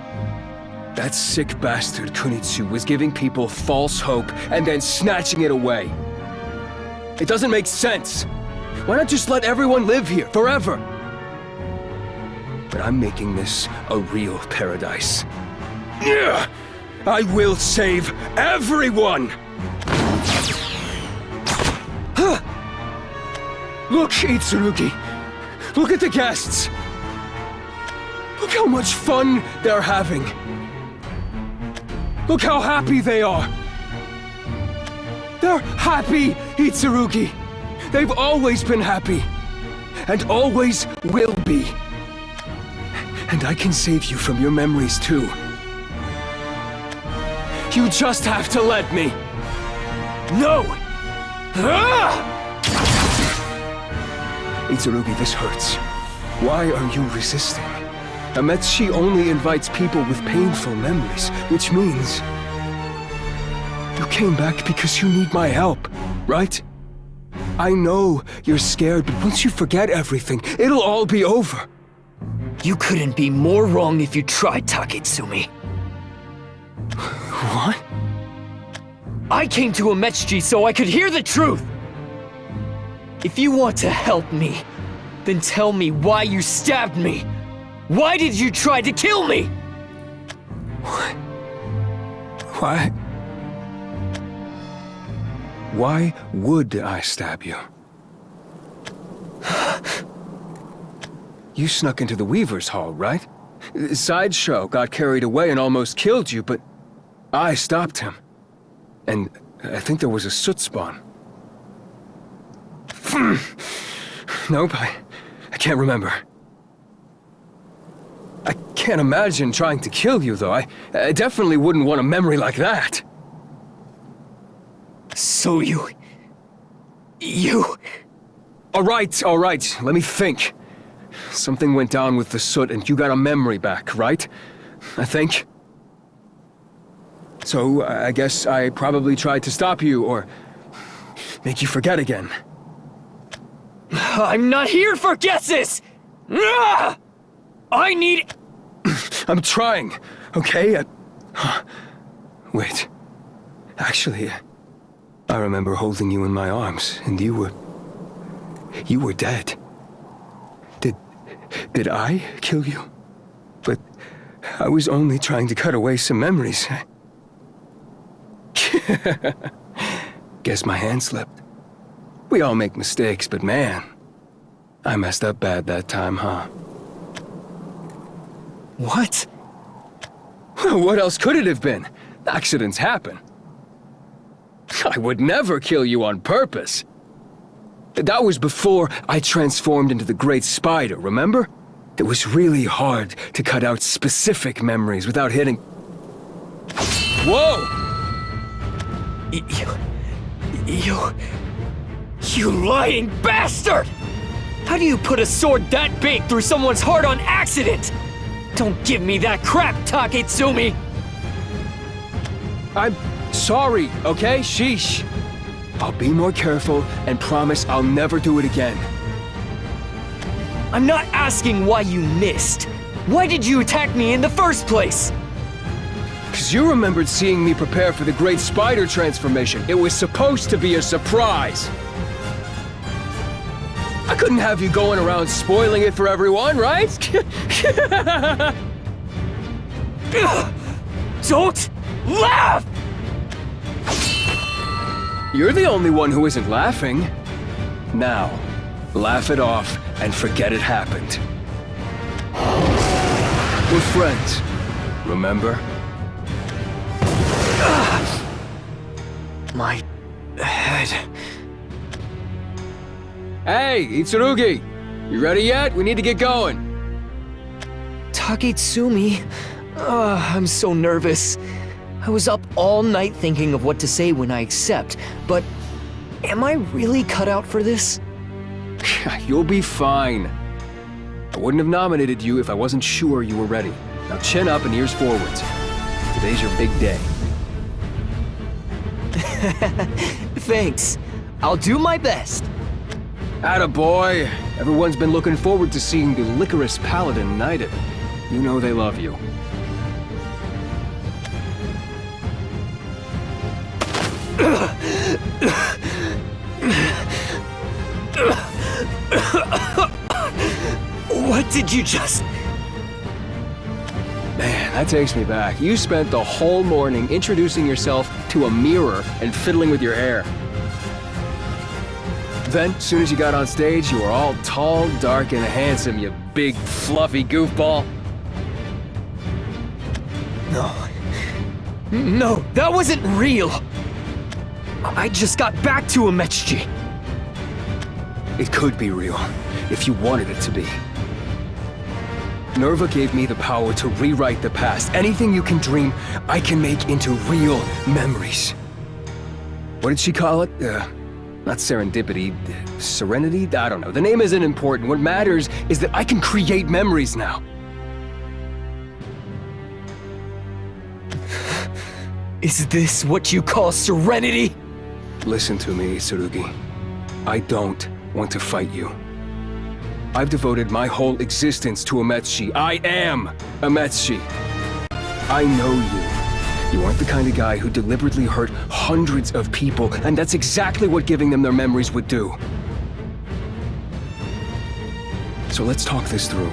That sick bastard Kunitsu was giving people false hope and then snatching it away. It doesn't make sense. Why not just let everyone live here forever? But I'm making this a real paradise. I will save everyone! Look, Itsurugi. Look at the guests. Look how much fun they're having. Look how happy they are. They're happy, Itsurugi. They've always been happy. And always will be. And I can save you from your memories too. You just have to let me. No! Itsurugi, this hurts. Why are you resisting? Ametsushi only invites people with painful memories, which means... You came back because you need my help, right? I know you're scared, but once you forget everything, it'll all be over. You couldn't be more wrong if you tried, Taketsumi. What? I came to Ametsushi so I could hear the truth! If you want to help me, then tell me why you stabbed me! Why did you try to kill me? What? Why? Why would I stab you? You snuck into the Weaver's Hall, right? Sideshow got carried away and almost killed you, but I stopped him. And I think there was a soot spawn. Nope, I can't remember. I can't imagine trying to kill you, though. I definitely wouldn't want a memory like that. So you... All right, let me think. Something went down with the soot and you got a memory back, right? I think. So, I guess I probably tried to stop you, or make you forget again. I'm not here for guesses! I need... I'm trying, okay? Wait. Actually, I remember holding you in my arms, and you were dead. Did I kill you? But I was only trying to cut away some memories. Guess my hand slipped. We all make mistakes, but man, I messed up bad that time, huh? What? What else could it have been? Accidents happen. I would never kill you on purpose. That was before I transformed into the Great Spider, remember? It was really hard to cut out specific memories without hitting... Whoa! You lying bastard! How do you put a sword that big through someone's heart on accident? Don't give me that crap, Taketsumi! I'm sorry, okay? Sheesh. I'll be more careful and promise I'll never do it again. I'm not asking why you missed. Why did you attack me in the first place? Because you remembered seeing me prepare for the Great Spider transformation. It was supposed to be a surprise. I couldn't have you going around spoiling it for everyone, right? Don't laugh! You're the only one who isn't laughing. Now, laugh it off and forget it happened. We're friends, remember? My head... Hey, Itsurugi! You ready yet? We need to get going. Taketsumi? I'm so nervous. I was up all night thinking of what to say when I accept, but am I really cut out for this? You'll be fine. I wouldn't have nominated you if I wasn't sure you were ready. Now chin up and ears forwards. Today's your big day. Thanks. I'll do my best. Attaboy! Everyone's been looking forward to seeing the Licorice Paladin knighted. You know they love you. What did you just... Man, that takes me back. You spent the whole morning introducing yourself to a mirror and fiddling with your hair. Then, as soon as you got on stage, you were all tall, dark, and handsome, you big, fluffy goofball. No, that wasn't real! I just got back to Ametsuchi. It could be real, if you wanted it to be. Nerva gave me the power to rewrite the past. Anything you can dream, I can make into real memories. What did she call it? Not serendipity, serenity? I don't know. The name isn't important. What matters is that I can create memories now. Is this what you call serenity? Listen to me, Itsurugi. I don't want to fight you. I've devoted my whole existence to Ametsuchi. I am Ametsuchi. I know you. You aren't the kind of guy who deliberately hurt hundreds of people, and that's exactly what giving them their memories would do. So let's talk this through.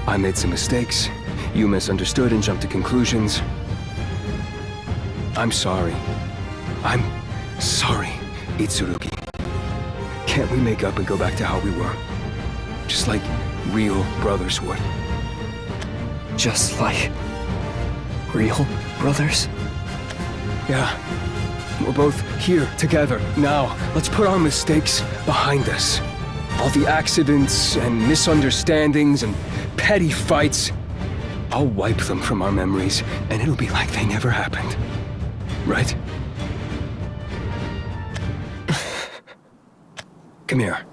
I made some mistakes. You misunderstood and jumped to conclusions. I'm sorry. I'm sorry, Itsurugi. Can't we make up and go back to how we were? Just like real brothers would. Just like real brothers? Yeah. We're both here together now. Let's put our mistakes behind us. All the accidents and misunderstandings and petty fights. I'll wipe them from our memories, and it'll be like they never happened. Right? Come here.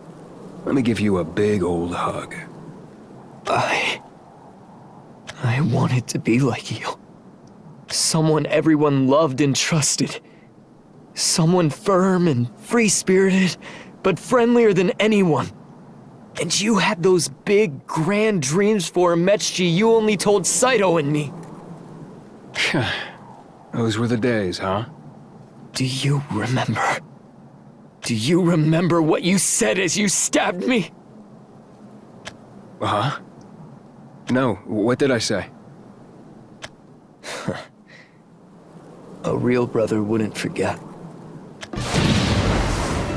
Let me give you a big old hug. I wanted to be like you. Someone everyone loved and trusted. Someone firm and free-spirited, but friendlier than anyone. And you had those big, grand dreams for Ametsuchi you only told Saito and me. Those were the days, huh? Do you remember? Do you remember what you said as you stabbed me? Uh-huh. No, what did I say? A real brother wouldn't forget.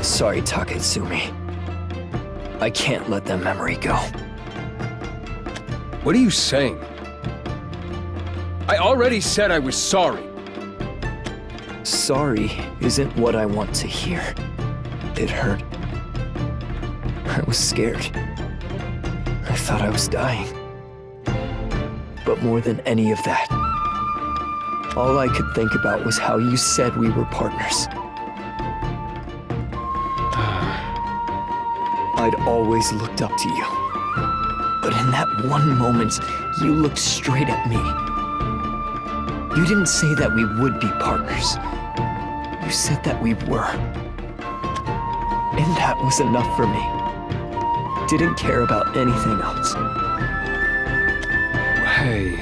Sorry, Taketsumi. I can't let that memory go. What are you saying? I already said I was sorry. Sorry isn't what I want to hear. It hurt. I was scared. I thought I was dying. But more than any of that, all I could think about was how you said we were partners. I'd always looked up to you. But in that one moment, you looked straight at me. You didn't say that we would be partners. You said that we were. And that was enough for me. Didn't care about anything else. Hey,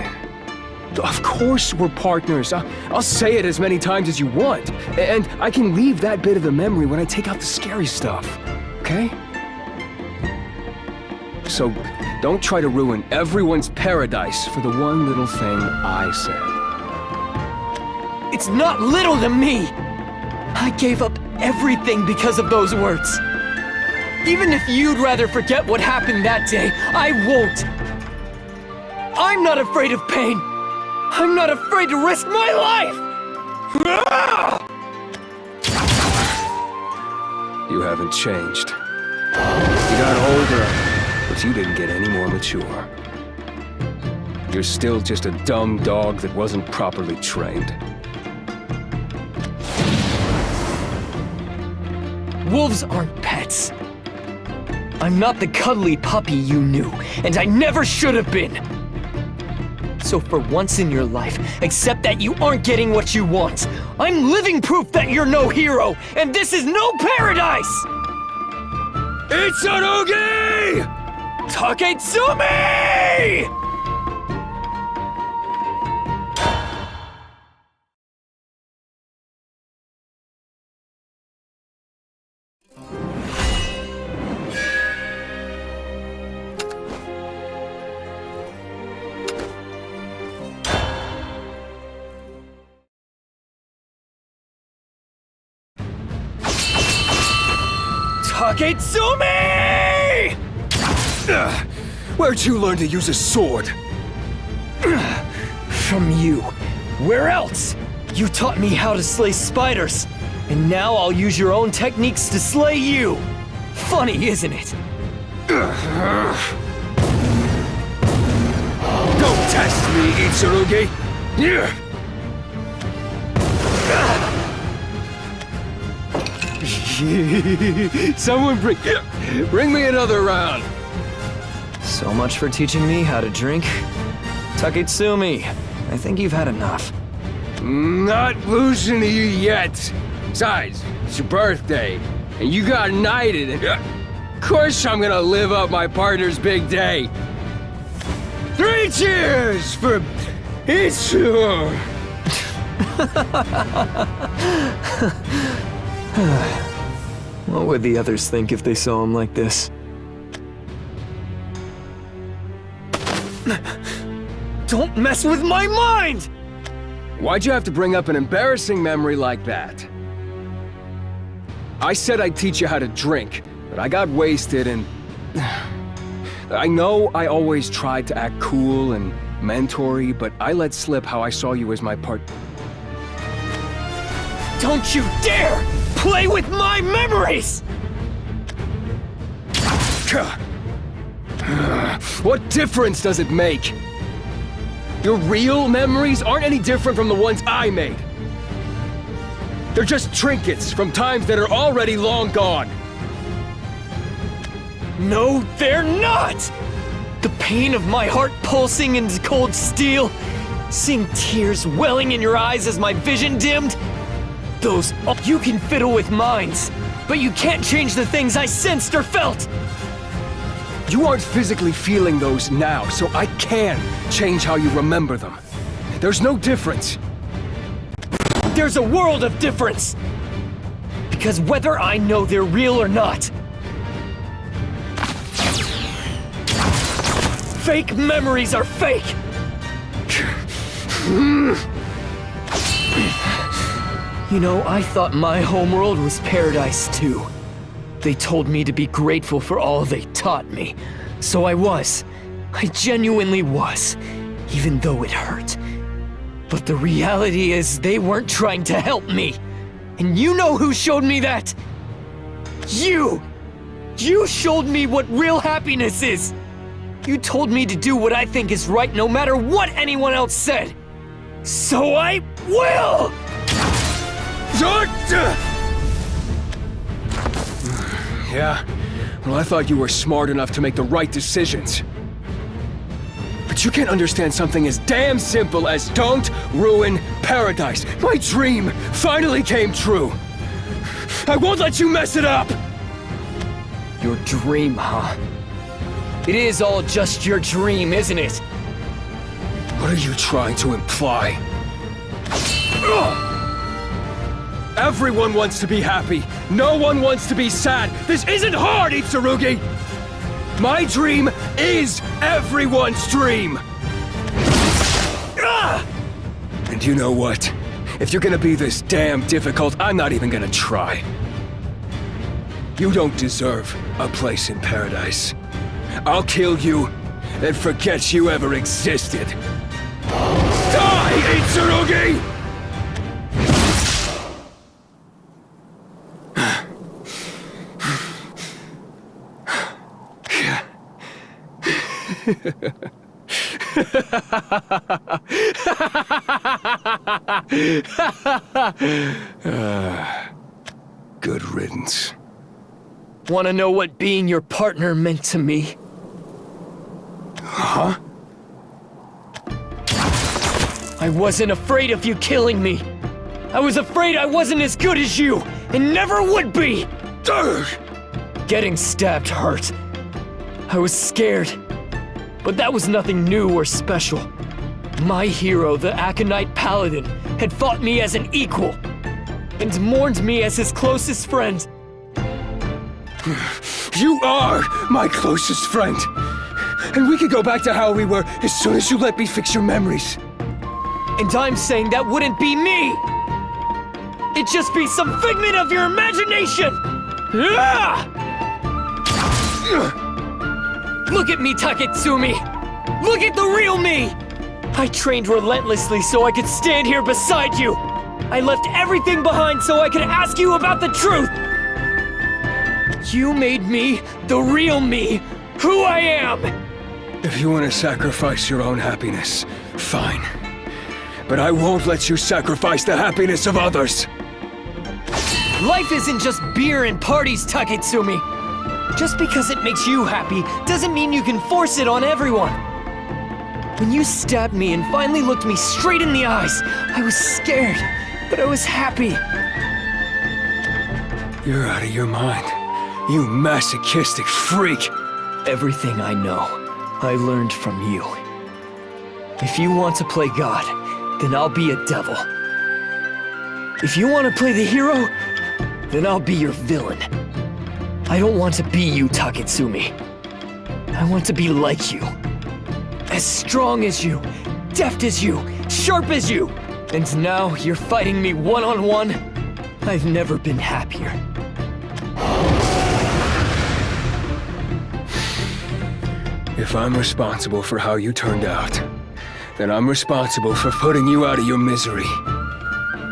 of course we're partners. I'll say it as many times as you want. And I can leave that bit of the memory when I take out the scary stuff, okay? So don't try to ruin everyone's paradise for the one little thing I said. It's not little to me! I gave up everything because of those words. Even if you'd rather forget what happened that day, I won't. I'm not afraid of pain. I'm not afraid to risk my life! You haven't changed. got older, but you didn't get any more mature. You're still just a dumb dog that wasn't properly trained. Wolves aren't pets. I'm not the cuddly puppy you knew, and I never should have been. So for once in your life, accept that you aren't getting what you want. I'm living proof that you're no hero, and this is no paradise! Itsurugi! Taketsumi! Taketsumi! Where'd you learn to use a sword? From you. Where else? You taught me how to slay spiders, and now I'll use your own techniques to slay you. Funny, isn't it? Don't test me, Itsurugi! Someone bring me another round. So much for teaching me how to drink. Taketsumi, I think you've had enough. Not losing to you yet. Besides, it's your birthday, and you got knighted, and of course I'm gonna live up my partner's big day. 3 cheers for Itsu! What would the others think if they saw him like this? Don't mess with my mind! Why'd you have to bring up an embarrassing memory like that? I said I'd teach you how to drink, but I got wasted and... I know I always tried to act cool and mentor-y, but I let slip how I saw you as my part... Don't you dare play with my memories! What difference does it make? Your real memories aren't any different from the ones I made. They're just trinkets from times that are already long gone. No, they're not! The pain of my heart pulsing into cold steel, seeing tears welling in your eyes as my vision dimmed. Those, you can fiddle with minds, but you can't change the things I sensed or felt! You aren't physically feeling those now, so I can change how you remember them. There's no difference. There's a world of difference! Because whether I know they're real or not, fake memories are fake! You know, I thought my homeworld was paradise too. They told me to be grateful for all they taught me. So I was. I genuinely was. Even though it hurt. But the reality is they weren't trying to help me. And you know who showed me that? You! You showed me what real happiness is! You told me to do what I think is right no matter what anyone else said! So I will! Yeah, well, I thought you were smart enough to make the right decisions. But you can't understand something as damn simple as don't ruin paradise. My dream finally came true. I won't let you mess it up! Your dream, huh? It is all just your dream, isn't it? What are you trying to imply? Ugh! Everyone wants to be happy. No one wants to be sad. This isn't hard, Itsurugi! My dream is everyone's dream! Ah! And you know what? If you're gonna be this damn difficult, I'm not even gonna try. You don't deserve a place in paradise. I'll kill you and forget you ever existed. Die, Itsurugi! Good riddance. Wanna know what being your partner meant to me? Huh? I wasn't afraid of you killing me. I was afraid I wasn't as good as you, and never would be! Getting stabbed hurt. I was scared. But that was nothing new or special. My hero, the Aconite Paladin, had fought me as an equal, and mourned me as his closest friend. You are my closest friend! And we could go back to how we were as soon as you let me fix your memories. And I'm saying that wouldn't be me! It'd just be some figment of your imagination! Ah! Look at me, Taketsumi! Look at the real me! I trained relentlessly so I could stand here beside you! I left everything behind so I could ask you about the truth! You made me the real me, who I am! If you want to sacrifice your own happiness, fine. But I won't let you sacrifice the happiness of others! Life isn't just beer and parties, Taketsumi! Just because it makes you happy doesn't mean you can force it on everyone! When you stabbed me and finally looked me straight in the eyes, I was scared, but I was happy. You're out of your mind. You masochistic freak! Everything I know, I learned from you. If you want to play God, then I'll be a devil. If you want to play the hero, then I'll be your villain. I don't want to be you, Taketsumi. I want to be like you. As strong as you, deft as you, sharp as you. And now you're fighting me one-on-one? I've never been happier. If I'm responsible for how you turned out, then I'm responsible for putting you out of your misery.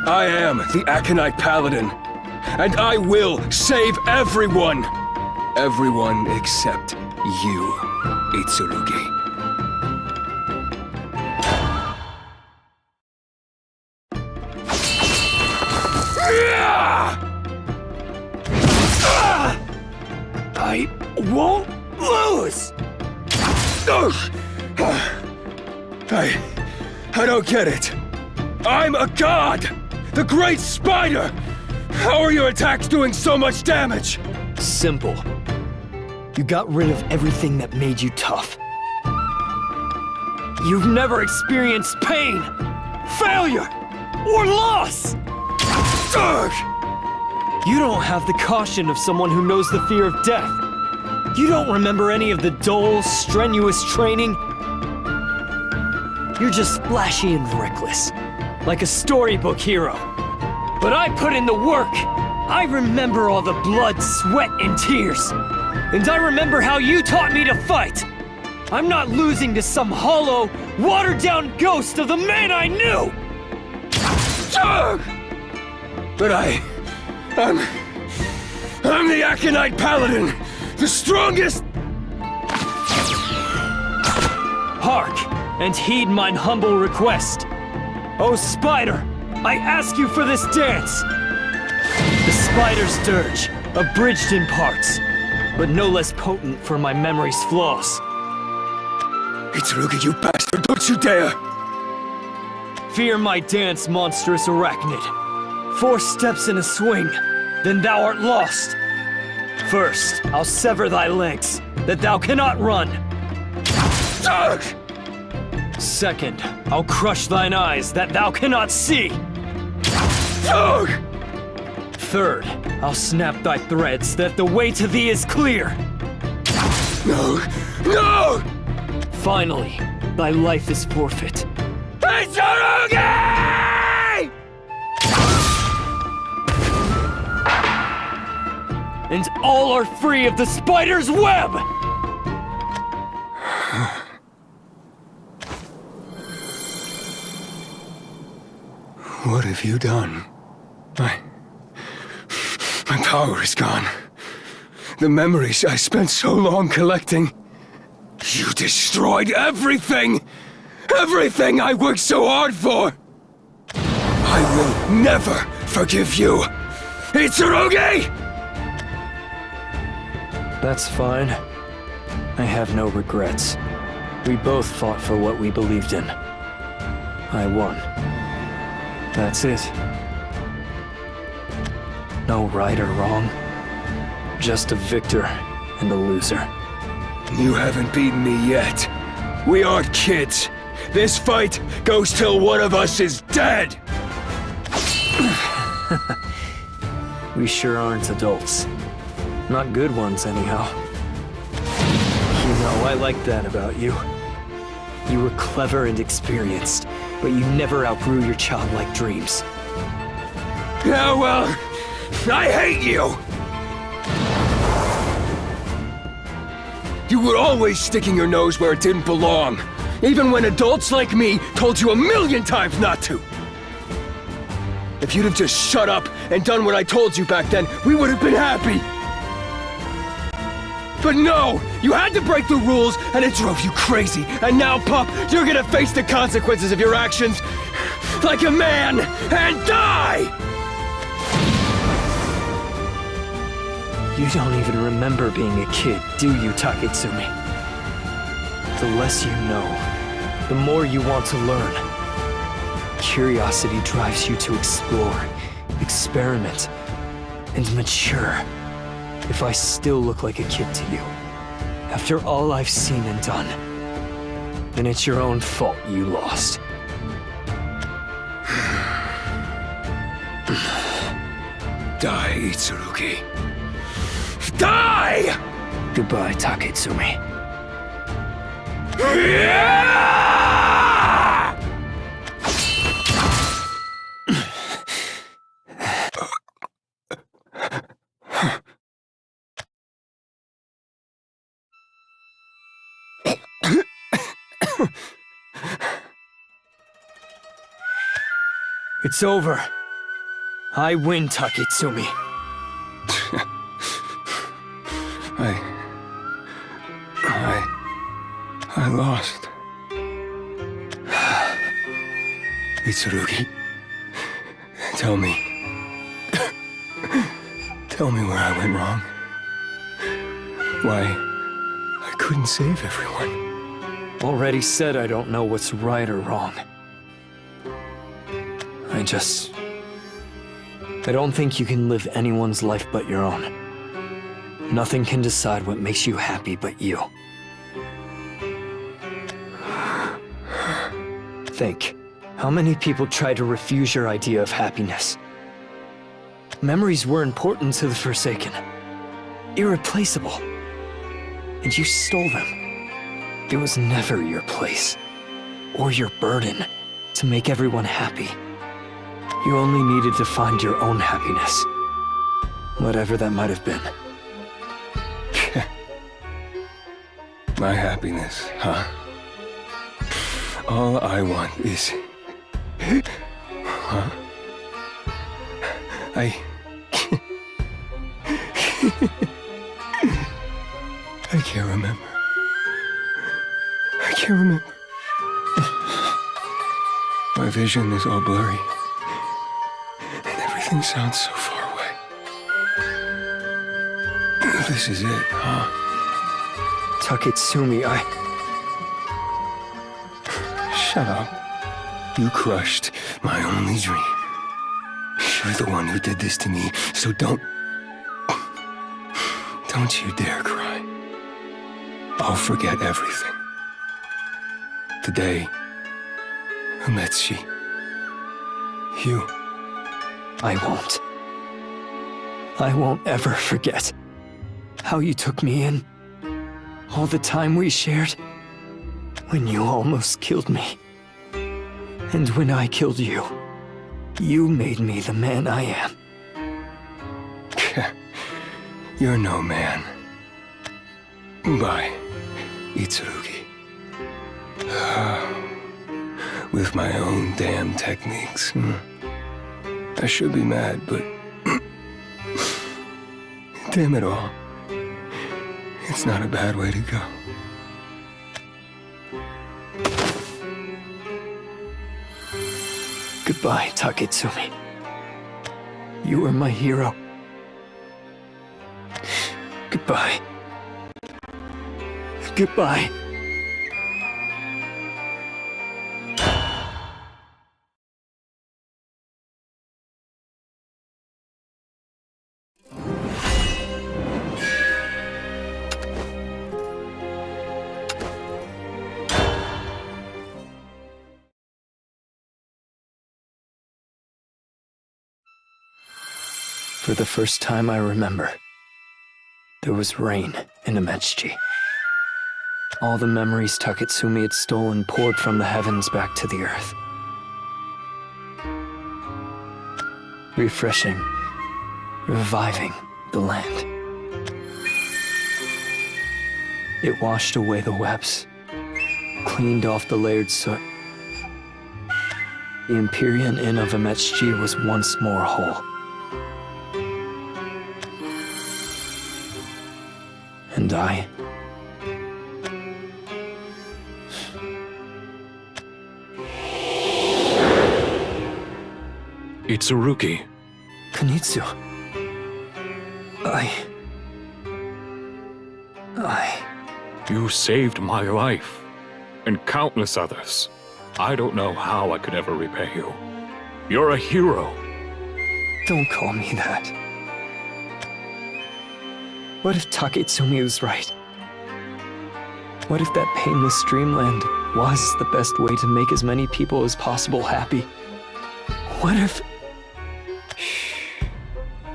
I am the Aconite Paladin, and I will save everyone! Everyone except you, Itsurugi. I won't lose! I don't get it. I'm a god! The Great Spider! How are your attacks doing so much damage? Simple. You got rid of everything that made you tough. You've never experienced pain, failure, or loss! You don't have the caution of someone who knows the fear of death. You don't remember any of the dull, strenuous training. You're just flashy and reckless, like a storybook hero. But I put in the work. I remember all the blood, sweat, and tears. And I remember how you taught me to fight. I'm not losing to some hollow, watered-down ghost of the man I knew! But I'm the Aconite Paladin, the strongest! Hark, and heed mine humble request. O Spider, I ask you for this dance. The Spider's dirge, abridged in parts, but no less potent for my memory's flaws. Itsurugi, you bastard, don't you dare! Fear my dance, monstrous arachnid. 4 steps in a swing, then thou art lost. First, I'll sever thy legs, that thou cannot run. Second, I'll crush thine eyes, that thou cannot see. Third, I'll snap thy threads, that the way to thee is clear. No! No! Finally, thy life is forfeit. Itsurugi! And all are free of the spider's web! What have you done? My power is gone. The memories I spent so long collecting. You destroyed everything! Everything I worked so hard for! I will never forgive you! Itsurugi! That's fine. I have no regrets. We both fought for what we believed in. I won. That's it. No right or wrong. Just a victor and a loser. You haven't beaten me yet. We aren't kids. This fight goes till one of us is dead! We sure aren't adults. Not good ones, anyhow. You know, I like that about you. You were clever and experienced, but you never outgrew your childlike dreams. Yeah, well, I hate you! You were always sticking your nose where it didn't belong, even when adults like me told you 1,000,000 times not to. If you'd have just shut up and done what I told you back then, we would have been happy. But no! You had to break the rules, and it drove you crazy. And now, pup, you're gonna face the consequences of your actions like a man and die! You don't even remember being a kid, do you, Taketsumi? The less you know, the more you want to learn. Curiosity drives you to explore, experiment, and mature. If I still look like a kid to you, after all I've seen and done, then it's your own fault you lost. Die, Itsurugi. Die! Goodbye, Taketsumi. It's over. I win, Taketsumi. I lost. Itsurugi, tell me. Tell me where I went wrong. Why I couldn't save everyone. Already said I don't know what's right or wrong. I don't think you can live anyone's life but your own. Nothing can decide what makes you happy but you. Think. How many people tried to refuse your idea of happiness? Memories were important to the Forsaken. Irreplaceable. And you stole them. It was never your place, or your burden, to make everyone happy. You only needed to find your own happiness. Whatever that might have been. My happiness, huh? All I want is... Huh? I can't remember. I can't remember. My vision is all blurry. And everything sounds so far away. This is it, huh? Taketsumi, Shut up. You crushed my only dream. You're the one who did this to me, so don't you dare cry. I'll forget everything. The day Umetsushi. You. I won't. I won't ever forget how you took me in. All the time we shared. When you almost killed me. And when I killed you. You made me the man I am. You're no man. Bye, Itsurugi. With my own damn techniques. I should be mad, but... damn it all. It's not a bad way to go. Goodbye, Taketsumi. You were my hero. Goodbye. Goodbye. For the first time I remember, there was rain in Ametsuchi. All the memories Taketsumi had stolen poured from the heavens back to the earth. Refreshing, reviving the land. It washed away the webs, cleaned off the layered soot. The Empyrean Inn of Ametsuchi was once more whole. And I... Itsurugi. Kunitsu. You saved my life, and countless others. I don't know how I could ever repay you. You're a hero. Don't call me that. What if Taketsumi was right? What if that painless dreamland was the best way to make as many people as possible happy? What if...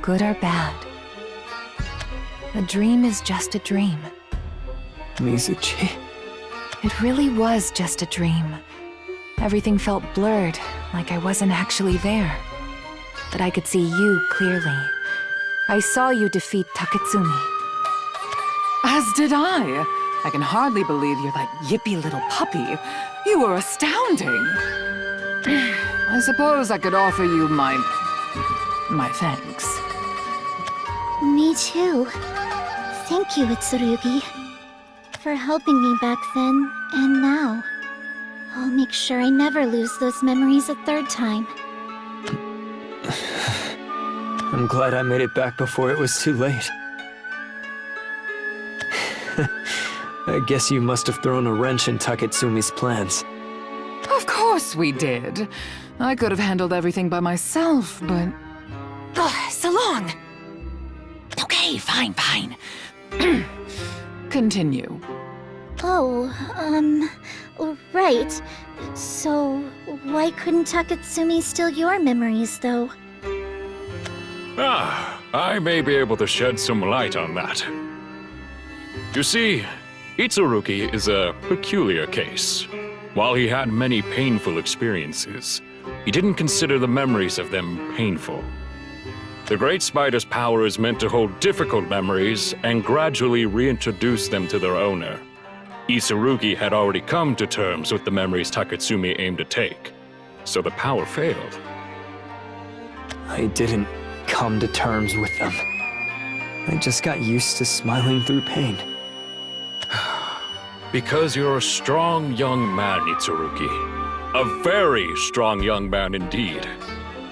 Good or bad, a dream is just a dream. Mizuchi... It really was just a dream. Everything felt blurred, like I wasn't actually there. But I could see you clearly. I saw you defeat Taketsumi. As did I. I can hardly believe you're that yippy little puppy. You were astounding. I suppose I could offer you my thanks. Me too. Thank you, Itsurugi, for helping me back then and now. I'll make sure I never lose those memories a third time. I'm glad I made it back before it was too late. I guess you must have thrown a wrench in Taketsumi's plans. Of course we did. I could have handled everything by myself, but... Ugh, so long! Okay, fine. Continue. Oh, right. So, why couldn't Taketsumi steal your memories, though? I may be able to shed some light on that. You see, Itsurugi is a peculiar case. While he had many painful experiences, he didn't consider the memories of them painful. The Great Spider's power is meant to hold difficult memories and gradually reintroduce them to their owner. Itsurugi had already come to terms with the memories Taketsumi aimed to take, so the power failed. I didn't come to terms with them. I just got used to smiling through pain. Because you're a strong young man, Itsurugi. A very strong young man indeed.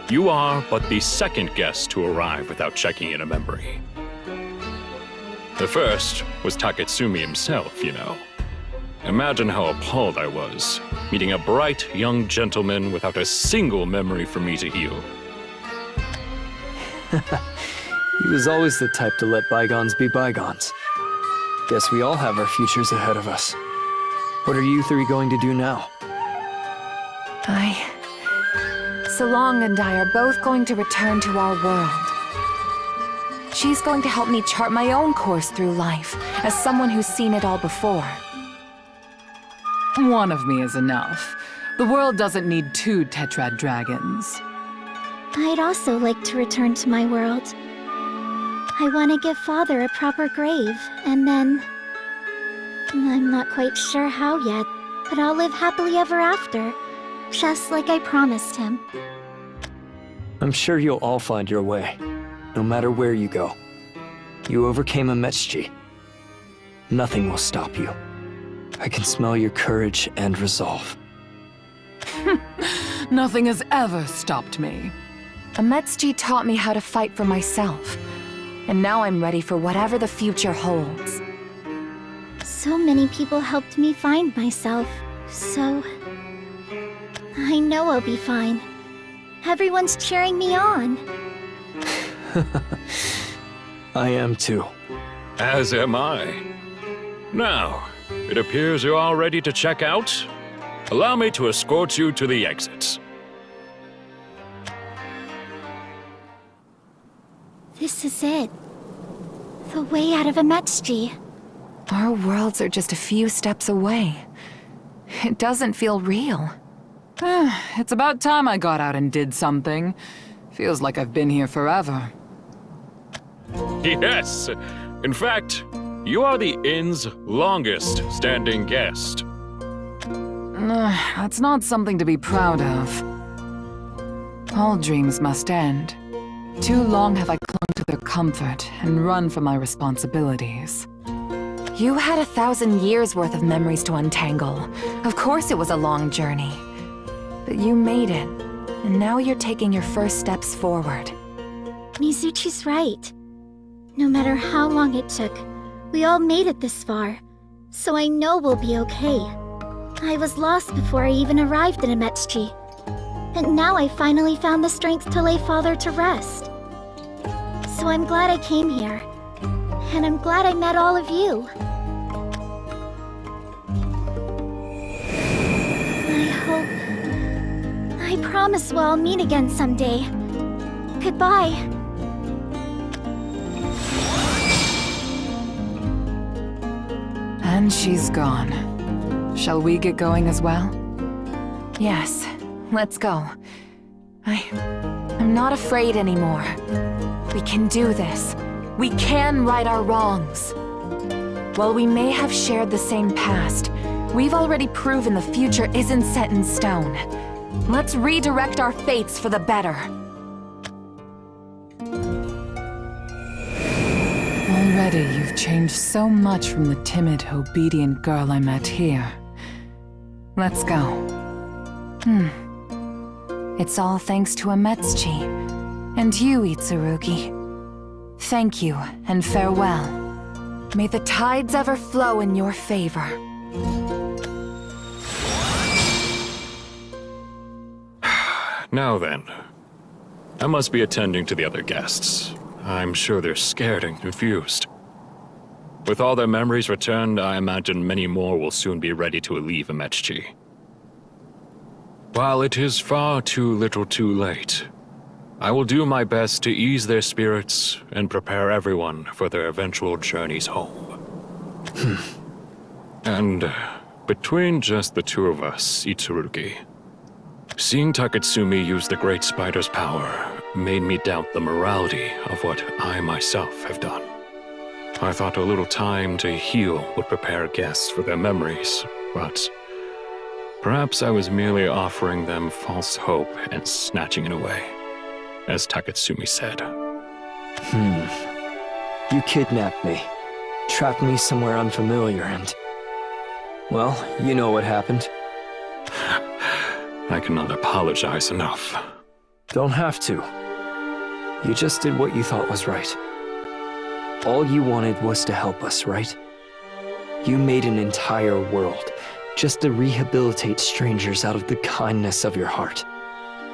You are but the second guest to arrive without checking in a memory. The first was Taketsumi himself, you know. Imagine how appalled I was, meeting a bright young gentleman without a single memory for me to heal. He was always the type to let bygones be bygones. Guess we all have our futures ahead of us. What are you three going to do now? Solong and I are both going to return to our world. She's going to help me chart my own course through life, as someone who's seen it all before. One of me is enough. The world doesn't need two tetrad dragons. I'd also like to return to my world. I want to give Father a proper grave, and then... I'm not quite sure how yet, but I'll live happily ever after, just like I promised him. I'm sure you'll all find your way, no matter where you go. You overcame Ametsuchi. Nothing will stop you. I can smell your courage and resolve. Nothing has ever stopped me. Ametsuchi taught me how to fight for myself. And now I'm ready for whatever the future holds. So many people helped me find myself, so... I know I'll be fine. Everyone's cheering me on. I am too. As am I. Now, it appears you're all ready to check out. Allow me to escort you to the exits. This is it. The way out of Ametsuchi. Our worlds are just a few steps away. It doesn't feel real. It's about time I got out and did something. Feels like I've been here forever. Yes! In fact, you are the inn's longest standing guest. That's not something to be proud of. All dreams must end. Too long have I clung to their comfort and run from my responsibilities. You had 1,000 years worth of memories to untangle. Of course it was a long journey. But you made it, and now you're taking your first steps forward. Mizuchi's right. No matter how long it took, we all made it this far. So I know we'll be okay. I was lost before I even arrived in Ametsuchi. And now I finally found the strength to lay Father to rest. So I'm glad I came here. And I'm glad I met all of you. I promise we'll all meet again someday. Goodbye. And she's gone. Shall we get going as well? Yes, let's go. I'm not afraid anymore. We can do this. We can right our wrongs. While we may have shared the same past, we've already proven the future isn't set in stone. Let's redirect our fates for the better. Already you've changed so much from the timid, obedient girl I met here. Let's go. It's all thanks to Ametsuchi. And you, Itsurugi. Thank you, and farewell. May the tides ever flow in your favor. Now then, I must be attending to the other guests. I'm sure they're scared and confused. With all their memories returned, I imagine many more will soon be ready to leave Ametsuchi. While it is far too little too late, I will do my best to ease their spirits and prepare everyone for their eventual journeys home. And between just the two of us, Itsurugi, seeing Taketsumi use the Great Spider's power made me doubt the morality of what I myself have done. I thought a little time to heal would prepare guests for their memories, but perhaps I was merely offering them false hope and snatching it away, as Taketsumi said. You kidnapped me, trapped me somewhere unfamiliar, and... well, you know what happened. I cannot apologize enough. Don't have to. You just did what you thought was right. All you wanted was to help us, right? You made an entire world just to rehabilitate strangers out of the kindness of your heart.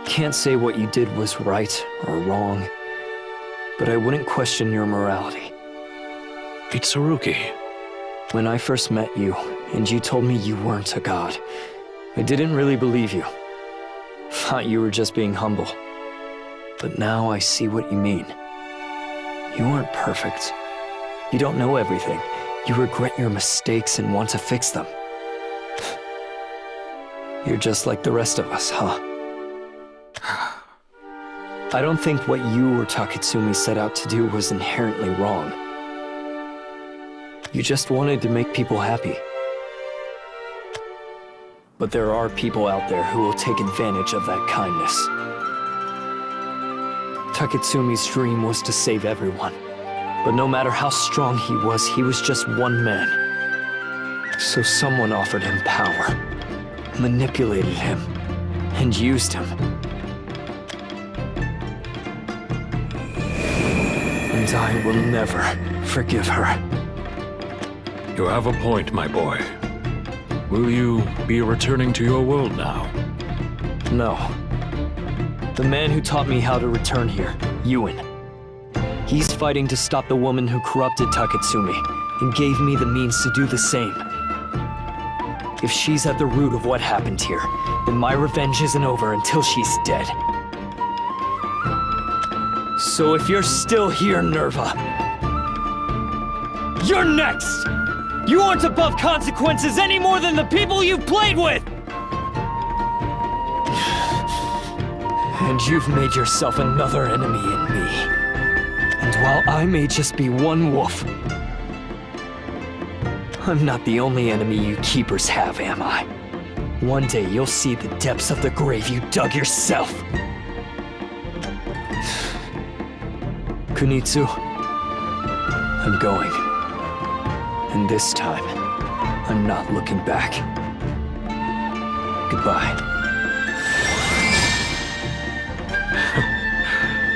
Can't say what you did was right or wrong, but I wouldn't question your morality. Itsurugi. When I first met you, and you told me you weren't a god, I didn't really believe you. Thought you were just being humble. But now I see what you mean. You aren't perfect. You don't know everything. You regret your mistakes and want to fix them. You're just like the rest of us, huh? I don't think what you or Taketsumi set out to do was inherently wrong. You just wanted to make people happy. But there are people out there who will take advantage of that kindness. Taketsumi's dream was to save everyone. But no matter how strong he was just one man. So someone offered him power, manipulated him, and used him. And I will never forgive her. You have a point, my boy. Will you be returning to your world now? No. The man who taught me how to return here, Ewan. He's fighting to stop the woman who corrupted Taketsumi, and gave me the means to do the same. If she's at the root of what happened here, then my revenge isn't over until she's dead. So if you're still here, Nerva, you're next! You aren't above consequences any more than the people you've played with! And you've made yourself another enemy in me. And while I may just be one wolf, I'm not the only enemy you keepers have, am I? One day you'll see the depths of the grave you dug yourself. Kunitsu, I'm going. And this time, I'm not looking back. Goodbye.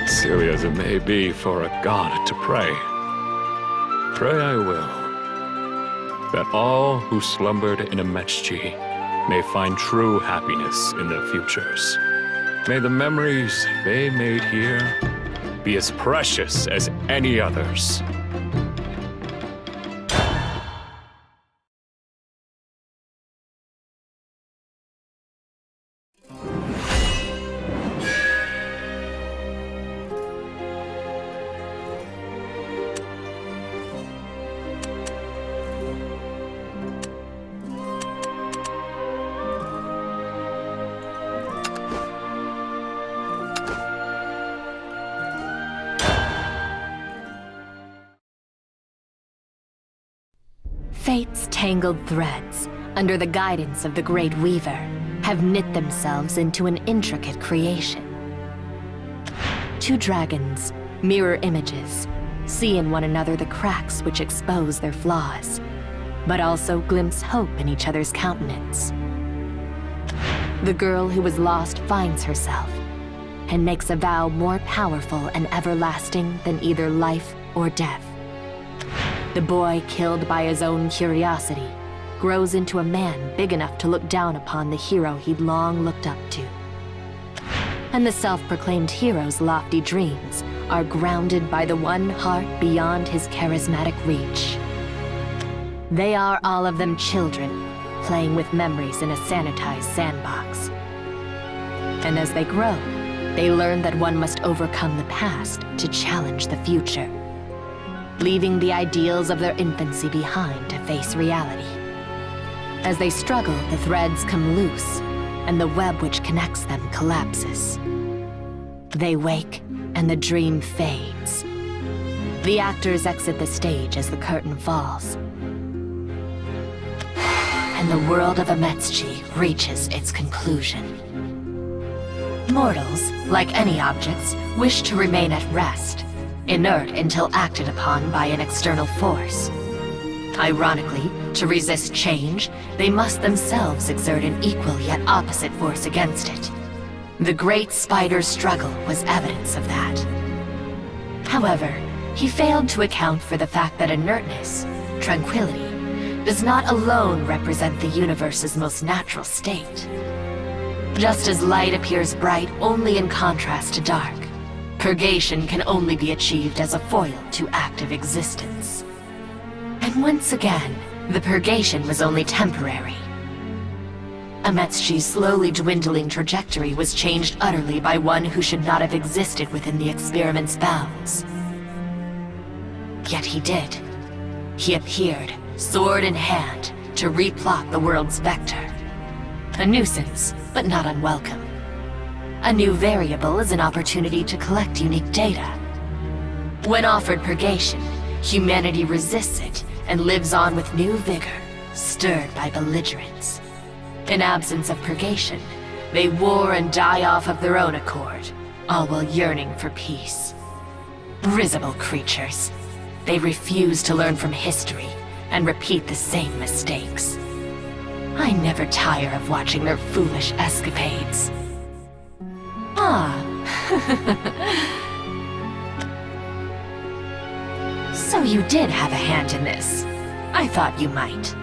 Silly as it may be for a god to pray. Pray I will, that all who slumbered in Ametsuchi may find true happiness in their futures. May the memories they made here be as precious as any others. Fate's tangled threads, under the guidance of the Great Weaver, have knit themselves into an intricate creation. Two dragons, mirror images, see in one another the cracks which expose their flaws, but also glimpse hope in each other's countenance. The girl who was lost finds herself, and makes a vow more powerful and everlasting than either life or death. The boy, killed by his own curiosity, grows into a man big enough to look down upon the hero he'd long looked up to. And the self-proclaimed hero's lofty dreams are grounded by the one heart beyond his charismatic reach. They are all of them children, playing with memories in a sanitized sandbox. And as they grow, they learn that one must overcome the past to challenge the future, leaving the ideals of their infancy behind to face reality. As they struggle, the threads come loose, and the web which connects them collapses. They wake, and the dream fades. The actors exit the stage as the curtain falls, and the world of Ametsuchi reaches its conclusion. Mortals, like any objects, wish to remain at rest, inert until acted upon by an external force. Ironically, to resist change, they must themselves exert an equal yet opposite force against it. The Great Spider's struggle was evidence of that. However, he failed to account for the fact that inertness, tranquility, does not alone represent the universe's most natural state. Just as light appears bright only in contrast to dark, purgation can only be achieved as a foil to active existence. And once again, the purgation was only temporary. Ametsuchi's slowly dwindling trajectory was changed utterly by one who should not have existed within the experiment's bounds. Yet he did. He appeared, sword in hand, to replot the world's vector. A nuisance, but not unwelcome. A new variable is an opportunity to collect unique data. When offered purgation, humanity resists it and lives on with new vigor, stirred by belligerence. In absence of purgation, they war and die off of their own accord, all while yearning for peace. Risible creatures. They refuse to learn from history and repeat the same mistakes. I never tire of watching their foolish escapades. Ah. So you did have a hand in this. I thought you might.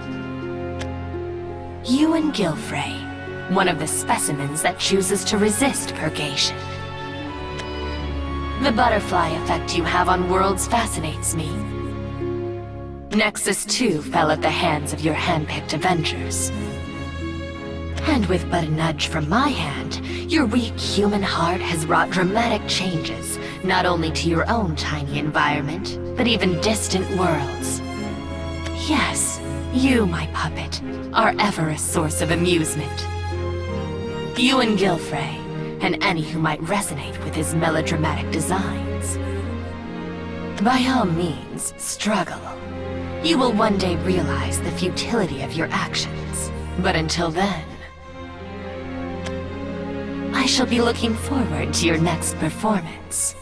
You and Gilfrey, one of the specimens that chooses to resist purgation. The butterfly effect you have on worlds fascinates me. Nexus 2 fell at the hands of your hand-picked Avengers. And with but a nudge from my hand, your weak human heart has wrought dramatic changes, not only to your own tiny environment, but even distant worlds. Yes, you, my puppet, are ever a source of amusement. You and Gilfrey, and any who might resonate with his melodramatic designs. By all means, struggle. You will one day realize the futility of your actions. But until then, I shall be looking forward to your next performance.